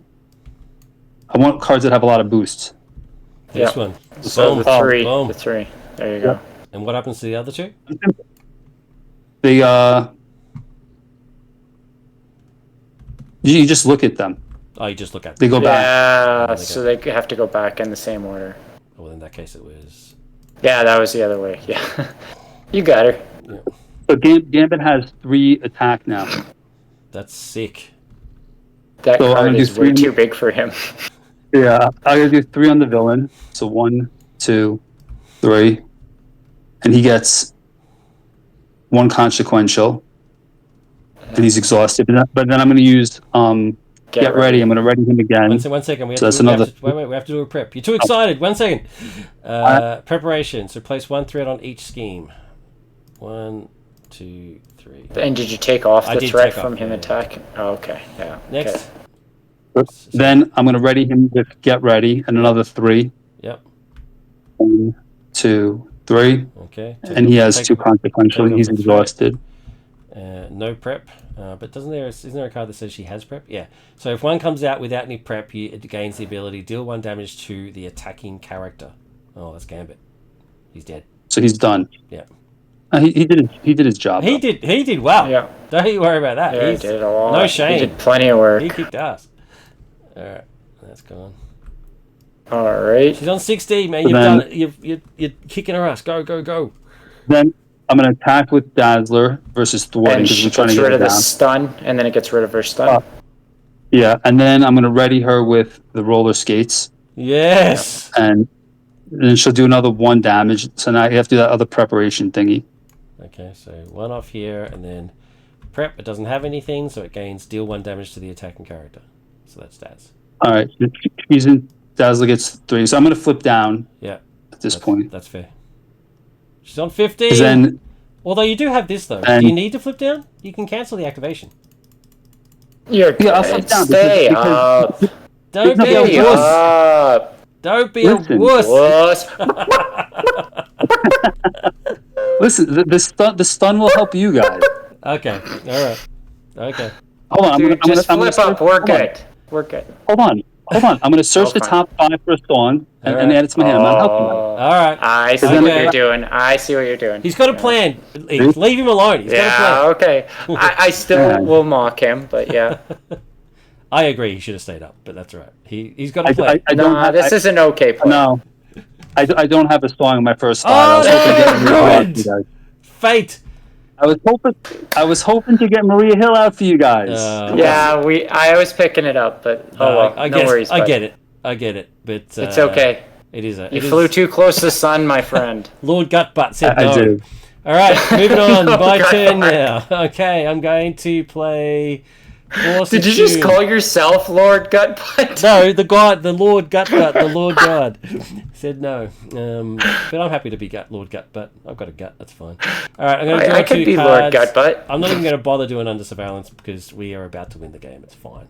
I want cards that have a lot of boosts. This Yeah. one. So Boom. the 3. Boom. The 3. There you go. And what happens to the other 2? They you just look at them. Oh, you just look at They them. go back. Yeah. they So they have to go back in the same order. Well, in that case, it was. Yeah, that was the other way. Yeah. You got her. Yeah. So Gambit has 3 attack now. That's sick. That So I'm card gonna is do way 3. too big for him. Yeah, I'm gonna do 3 on the villain. So 1, 2, 3, and he gets 1 consequential, and he's exhausted. But then I'm gonna use get ready. I'm gonna ready him again. 1 second. We have, So that's we have another- to, wait. We have to do a prep. You're too excited. 1 second. Preparation. So place 1 threat on each scheme. 1, 2, 3. And did you take off I the did threat take from off, him yeah. attacking? Oh, okay. Yeah. Next. Okay. Then I'm gonna ready him with get ready and another 3. Yep. 1, 2, 3, Okay. and he has Take- 2 consequential. take He's off the threat. exhausted. No prep, but isn't there a card that says she has prep? Yeah. So if 1 comes out without any prep, it gains the ability deal 1 damage to the attacking character. Oh, that's Gambit. He's dead. So he's done. Yeah. He did his job. He did well. Yeah. Don't you worry about that. Yeah, he He's, did a lot. no shame. He did plenty of work. He kicked ass. All right, that's gone. All right. She's on 16, man. So You've then- done it. You're kicking her ass. Go, go, go. Then I'm gonna attack with Dazzler versus thwarting And because she we're trying to gets get rid her of the down. stun, and then it gets rid of her stun. Yeah, and then I'm gonna ready her with the roller skates, Yes. and then she'll do another 1 damage. So now you have to do that other preparation thingy. Okay, so 1 off here, and then prep. It doesn't have anything, so it gains deal 1 damage to the attacking character. So that's Daz. All right, she's in. Dazzler gets 3, so I'm gonna flip down Yeah. at this point. That's fair. She's on 15. 'Cause then Although you do have this though. And- Do you need to flip down? You can cancel the activation. You're Yeah, I'll flip good. down Stay because- up. Don't No, be a Stay wuss. up. Don't be Listen. a wuss. Wuss. listen, the stun will help you guys. Okay. All right. Okay. Hold on, Dude, just I'm gonna flip up. We're hold on. good. We're good. Hold on. I'm gonna search the fine. top 5 for a song and Alright. add it to my hand. I'm not helping you. All right. I see then- what you're doing. I see what you're doing. He's got a plan. Leave him alone. He's got a Yeah, plan. okay. I still Yeah. will mock him, but yeah. I agree. He should have stayed up, but that's all right. He's got a plan. I don't. Nah, this is an okay play. No, I don't have a song in my first spot. Oh, I was hoping to get Maria Hill out good. for you guys. Fate. I was hoping to get Maria Hill out for you guys. Yeah, I was picking it up, but oh well, I no guess, worries. I bud. get it. I get it. But It's okay. It is a. You flew too close to the sun, my friend. Lord Gutbutt said no. I did. All right, moving on. My God. turn now. Okay, I'm going to play. Did you just call yourself Lord Gutbutt? No, the Lord Gutbutt, the Lord God said no. But I'm happy to be Lord Gutbutt. I've got a gut. That's fine. All right, I'm going to draw I could 2 be cards. Lord Gutbutt. I'm not even going to bother doing under surveillance because we are about to win the game. It's fine.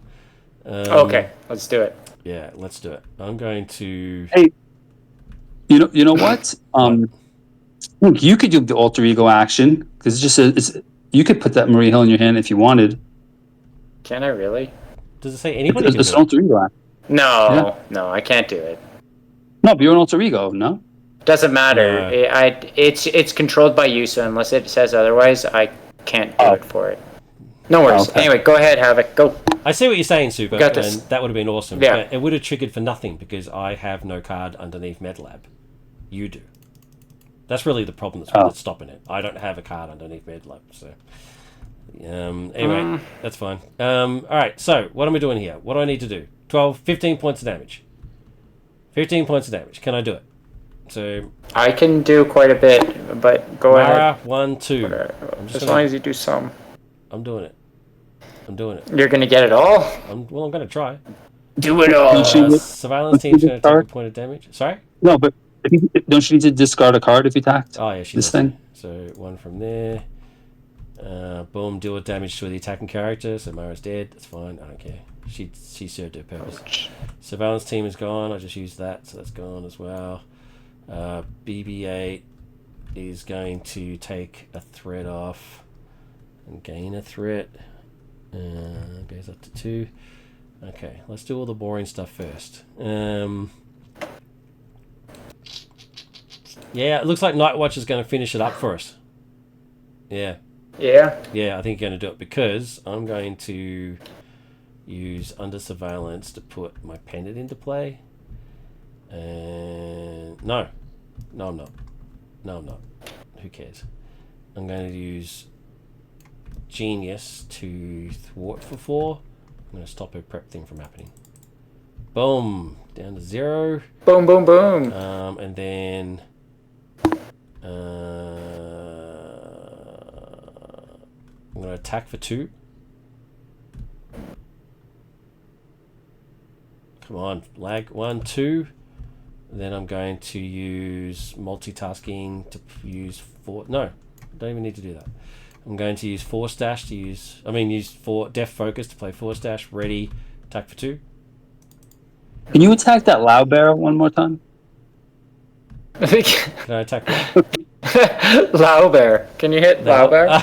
Okay, let's do it. Yeah, let's do it. I'm going to. Hey, you know what? Look, you could do the alter ego action because you could put that Marie Hill in your hand if you wanted. Can I really? Does it say anybody can It's do an it? alter ego action. No, I can't do it. No, but you're an alter ego, no? Doesn't matter. No. It's controlled by you, so unless it says otherwise, I can't do it for it. No worries. Okay. Anyway, go ahead, Havoc. Go. I see what you're saying, Super, Got this. and that would have been awesome. Yeah. But it would have triggered for nothing because I have no card underneath MedLab. You do. That's really the problem that's stopping it. I don't have a card underneath MedLab, so... anyway, that's fine. Alright, so, what am I doing here? What do I need to do? 15 points of damage. 15 points of damage. Can I do it? So... I can do quite a bit, but go Myra, ahead. 1, 2. As long as you do some. I'm doing it. You're gonna get it all? I'm going to try. Do it all! Surveillance team's going to take a point of damage. Sorry? No, but don't you need to discard a card if you attacked? Oh, yeah, she this does. thing. So, 1 from there. Boom, deal with damage to the attacking character. So Myra's dead. That's fine. I don't care. She served her purpose. Surveillance team is gone. I just used that, so that's gone as well. BB-8 is going to take a threat off and gain a threat. Goes up to 2. Okay, let's do all the boring stuff first. Yeah, it looks like Nightwatcher is going to finish it up for us. Yeah. Yeah? Yeah, I think you're going to do it because I'm going to use under surveillance to put my pendant into play. And no, I'm not. Who cares? I'm going to use Genius to thwart for 4. I'm going to stop her prep thing from happening. Boom, down to 0. Boom, boom, boom. And then I'm going to attack for 2. Come on, lag. 1, 2. Then I'm going to use multitasking to use 4. No, don't even need to do that. I'm going to use 4 stash use 4 def focus to play 4 stash. Ready, attack for 2. Can you attack that loud bear one more time? Can I attack what? Laubear. Can you hit Laubear?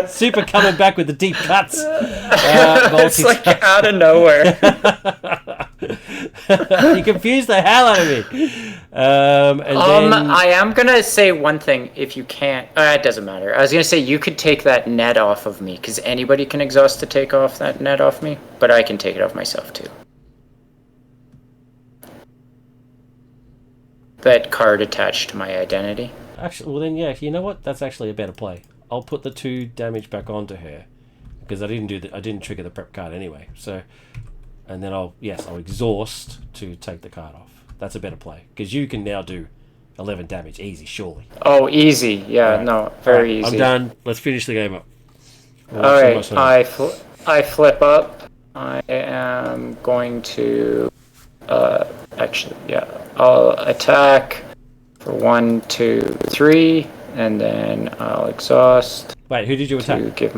Super coming back with the deep cuts. It's like out of nowhere. You confused the hell out of me. Then... I am gonna say one thing. If you can't, it doesn't matter. I was gonna say you could take that net off of me because anybody can exhaust to take off that net off me, but I can take it off myself too. That card attached to my identity. Actually, well then, yeah. You know what? That's actually a better play. I'll put the 2 damage back onto her because I didn't trigger the prep card anyway. So, and then I'll exhaust to take the card off. That's a better play because you can now do 11 damage easy, surely. Oh, easy. Yeah, right. no, very easy. I'm done. Let's finish the game up. All right, I flip up. I am going to I'll attack for 1, 2, 3, and then I'll exhaust. Wait, who did you attack? To give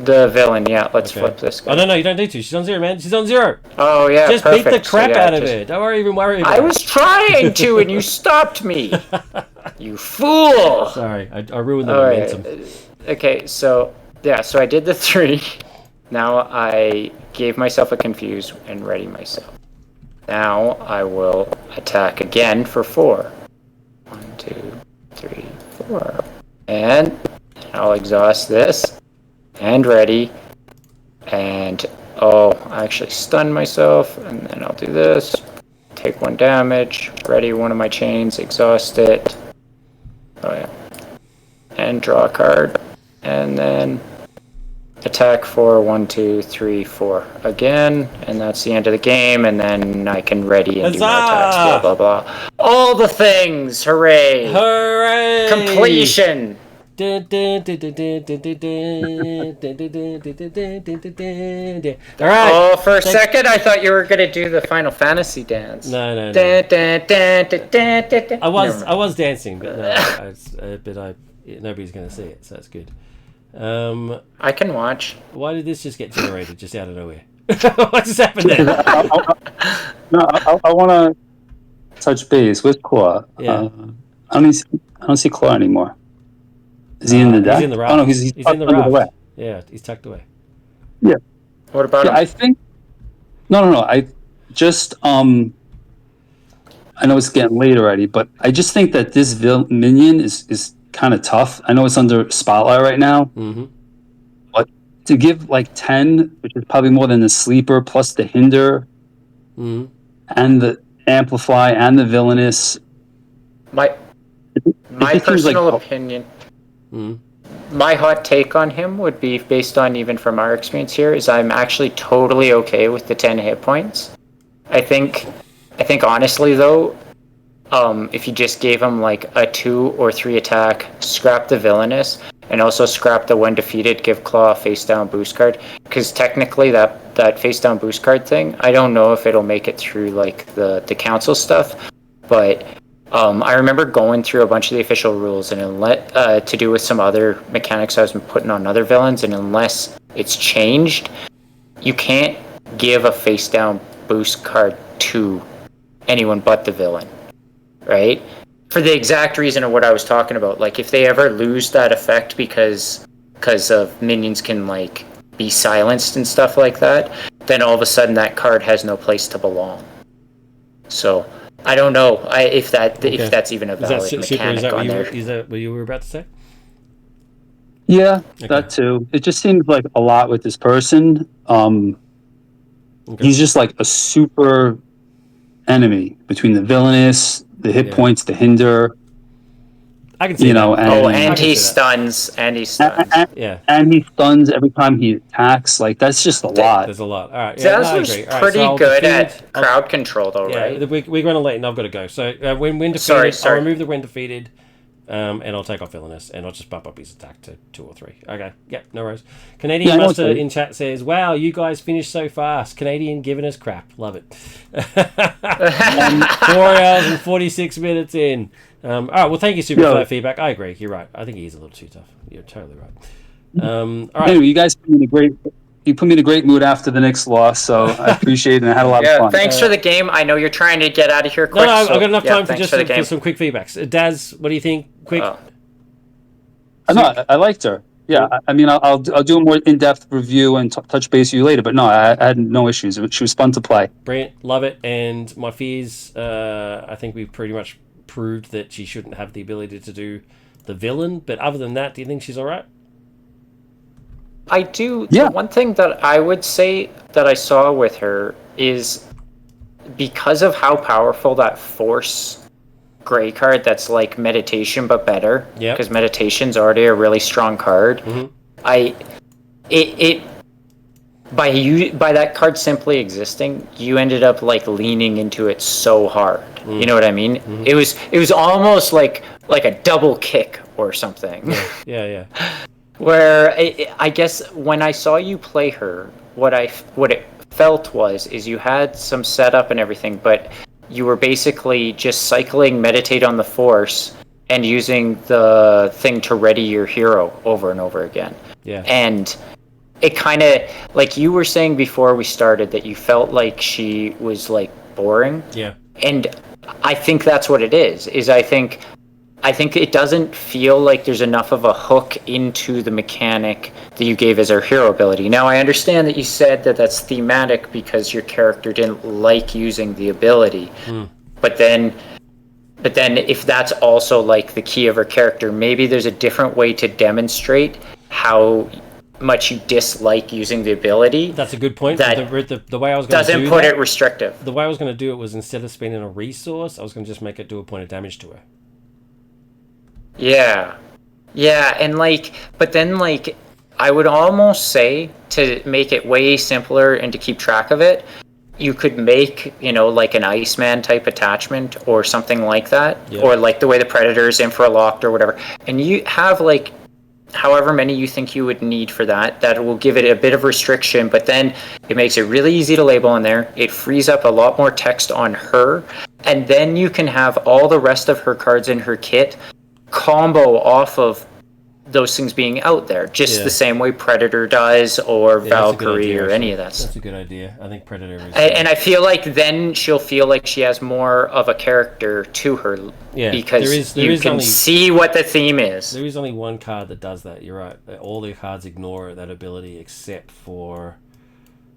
the villain. Yeah, let's flip this guy. Oh no, you don't need to. She's on 0, man. She's on 0. Oh yeah, just perfect. beat the crap out of her. Don't even worry about it. I was trying to, and you stopped me. You fool! Sorry, I ruined the momentum. Okay, so I did the 3. Now I gave myself a confuse and ready myself. Now I will attack again for 4. 1, 2, 3, 4. And I'll exhaust this. And ready. And I actually stunned myself. And then I'll do this. Take 1 damage. Ready one of my chains. Exhaust it. Oh yeah. And draw a card. And then attack for 1, 2, 3, 4 again, and that's the end of the game. And then I can ready and do more attacks. Blah blah blah. All the things. Hooray! Hooray! Completion. All right. Oh, for a second, I thought you were gonna do the Final Fantasy dance. No. I was dancing, but no, nobody's gonna see it, so that's good. I can watch. Why did this just get generated just out of nowhere? What just happened there? I want to touch base with Claw. Yeah. I don't see Claw anymore. Is he in the deck? He's in the raft. Oh no, he's in the raft. Yeah, he's tucked away. Yeah. What about him? I think. No. I just I know it's getting late already, but I just think that this minion is kind of tough. I know it's under spotlight right now, but to give like 10, which is probably more than the sleeper plus the hinder, and the amplify and the villainous. My personal opinion. My hot take on him would be, based on even from our experience here, is I'm actually totally okay with the 10 hit points. I think honestly though, if you just gave him like a 2 or 3 attack, scrap the villainous, and also scrap the when defeated give Claw a face down boost card, because technically that face down boost card thing, I don't know if it'll make it through like the council stuff, but I remember going through a bunch of the official rules, and to do with some other mechanics I was putting on other villains, and unless it's changed, you can't give a face down boost card to anyone but the villain, right? For the exact reason of what I was talking about. Like, if they ever lose that effect because of minions can like be silenced and stuff like that, then all of a sudden that card has no place to belong. So I don't know if that's even a valid mechanic on there. Is that what you were about to say? Yeah, that too. It just seems like a lot with this person. He's just like a super enemy between the villainous, the hit points, the hinder. I can see that. And he stuns. And he stuns every time he attacks. Like, that's just a lot. There's a lot. All right. Dazzler's pretty good at crowd control, though, right? We're going to late, and I've got to go. So when defeated, I'll remove the when defeated, and I'll take off villainous, and I'll just bump up his attack to 2 or 3. Okay. Yep. No worries. Canadian Master in chat says, "Wow, you guys finished so fast. Canadian giving us crap. Love it." 4 hours and 46 minutes in. All right, well, thank you, Super, for that feedback. I agree. You're right. I think he is a little too tough. You're totally right. All right. Anyway, you guys put me in a great mood after the Knicks loss, so I appreciate it, and I had a lot of fun. Thanks for the game. I know you're trying to get out of here quick. No, I've got enough time for some quick feedbacks. Daz, what do you think? Quick. I liked her. Yeah, I mean, I'll do a more in-depth review and touch base with you later, but no, I had no issues. She was fun to play. Brilliant. Love it. And my fears, I think we've pretty much proved that she shouldn't have the ability to do the villain, but other than that, do you think she's all right? I do. Yeah. The one thing that I would say that I saw with her is, because of how powerful that Force gray card, that's like meditation but better, because meditation's already a really strong card. By that card simply existing, you ended up like leaning into it so hard. You know what I mean? It was almost like a double kick or something. Yeah. Where I guess when I saw you play her, what it felt is you had some setup and everything, but you were basically just cycling meditate on the Force and using the thing to ready your hero over and over again. Yeah. And it kind of, like you were saying before we started, that you felt like she was like boring. Yeah. And I think that's what it is I think it doesn't feel like there's enough of a hook into the mechanic that you gave as her hero ability. Now, I understand that you said that that's thematic because your character didn't like using the ability. But then if that's also like the key of her character, maybe there's a different way to demonstrate how much you dislike using the ability. That's a good point. That the way I was going to do doesn't put it restrictive. The way I was going to do it was, instead of spending a resource, I was going to just make it do a point of damage to her. Yeah, and like, but then like, I would almost say, to make it way simpler and to keep track of it, you could make, like an Iceman type attachment or something like that, or like the way the Predator is infralocked or whatever, and you have like however many you think you would need for that. That will give it a bit of restriction, but then it makes it really easy to label in there. It frees up a lot more text on her, and then you can have all the rest of her cards in her kit combo off of those things being out there, just the same way Predator does, or Valkyrie, or any of that stuff. That's a good idea. I think Predator is... And I feel like then she'll feel like she has more of a character to her, because you can see what the theme is. There is only one card that does that, you're right. All the cards ignore that ability except for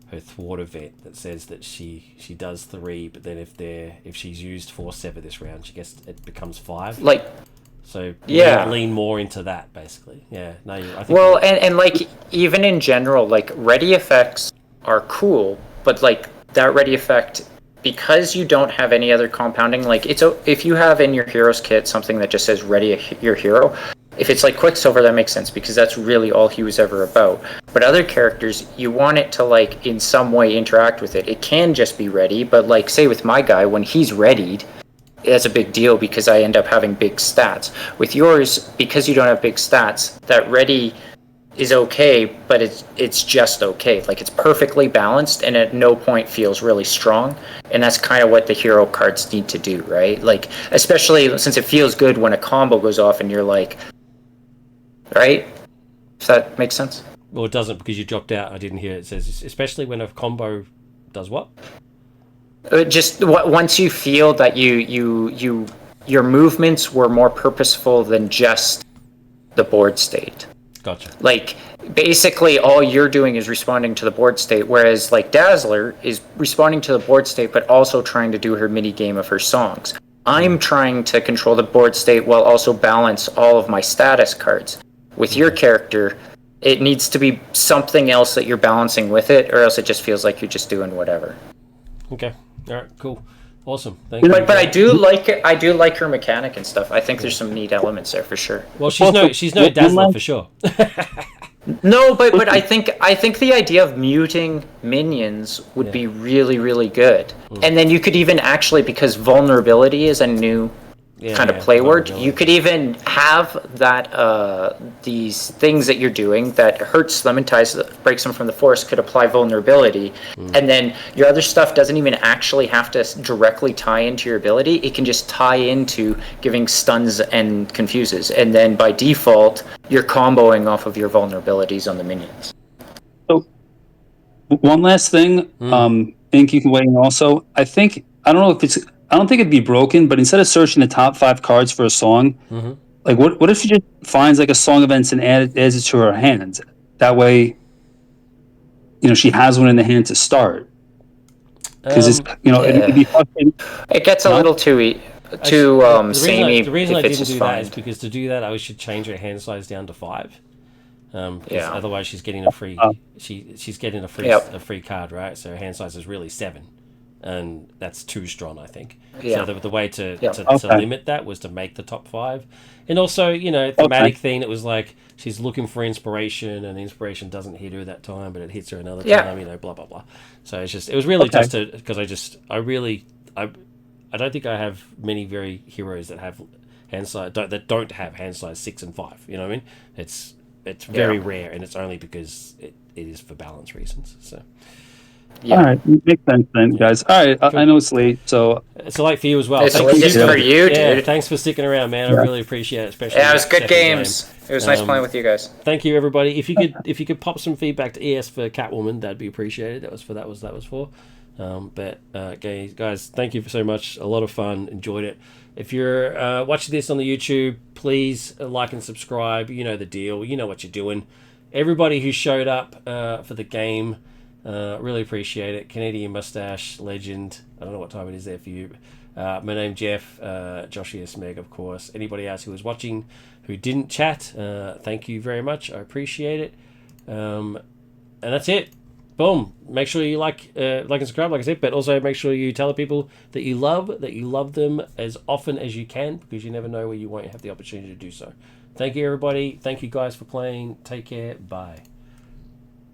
her thwart event that says that she does 3, but then if she's used 4 Sever this round, it becomes 5. Like... So lean more into that, basically. Yeah, no. I think and like even in general, like ready effects are cool, but like that ready effect, because you don't have any other compounding. Like if you have in your hero's kit something that just says ready your hero, if it's like Quicksilver, that makes sense because that's really all he was ever about. But other characters, you want it to like in some way interact with it. It can just be ready, but like say with my guy, when he's readied, that's a big deal because I end up having big stats. With yours, because you don't have big stats, that ready is okay, but it's just okay. Like it's perfectly balanced and at no point feels really strong. And that's kind of what the hero cards need to do, right? Like especially since it feels good when a combo goes off and you're like, right? If that makes sense. Well, it doesn't because you dropped out. I didn't hear it. It says especially when a combo does what? Just once you feel that your movements were more purposeful than just the board state. Gotcha. Like basically all you're doing is responding to the board state, whereas like Dazzler is responding to the board state but also trying to do her mini game of her songs. I'm trying to control the board state while also balance all of my status cards. With your character, it needs to be something else that you're balancing with it, or else it just feels like you're just doing whatever. Okay. All right, cool, awesome. Thank you. But I do like it. I do like her mechanic and stuff. I think there's some neat elements there for sure. Well, she's no Dazzler for sure. No, but I think the idea of muting minions would be really, really good. And then you could even actually, because vulnerability is a new kind of play word, you could even have that these things that you're doing that hurts them and breaks them from the force could apply vulnerability, and then your other stuff doesn't even actually have to directly tie into your ability. It can just tie into giving stuns and confuses, and then by default you're comboing off of your vulnerabilities on the minions. So one last thing, Ink, you can weigh in also. I don't think it'd be broken, but instead of searching the top 5 cards for a song, like what if she just finds like a song events and adds it to her hands? That way, she has one in the hand to start. Because it'd be frustrating. It gets a little too samey. The reason I didn't do that is because to do that, I should change her hand size down to 5. Because otherwise, she's getting a free. She's getting a free card, right? So her hand size is really 7. And that's too strong, I think. So the way to limit that was to make the top 5. And also, thematic thing, it was like she's looking for inspiration and the inspiration doesn't hit her that time, but it hits her another time, blah, blah, blah. So it was really just because I don't think I have many very heroes that have hand size, that don't have hand size 6 and 5. You know what I mean? It's very rare, and it's only because it is for balance reasons. So. Yeah. All right, makes sense then, guys. All right, I know it's late, so it's late for you as well. It's late for you, dude. Yeah, thanks for sticking around, man. I really appreciate it. Especially it was good games. It was nice playing with you guys. Thank you, everybody. If you could pop some feedback to ES for Catwoman, that'd be appreciated. That was for. Guys, thank you so much. A lot of fun. Enjoyed it. If you're watching this on the YouTube, please like and subscribe. You know the deal. You know what you're doing. Everybody who showed up for the game. Really appreciate it. Canadian Mustache, legend. I don't know what time it is there for you. My name's Jeff, Joshua Smeg, of course. Anybody else who was watching who didn't chat, thank you very much. I appreciate it. And that's it. Boom. Make sure you like and subscribe, like I said, but also make sure you tell people that you love them as often as you can, because you never know where you won't have the opportunity to do so. Thank you, everybody. Thank you guys for playing. Take care. Bye.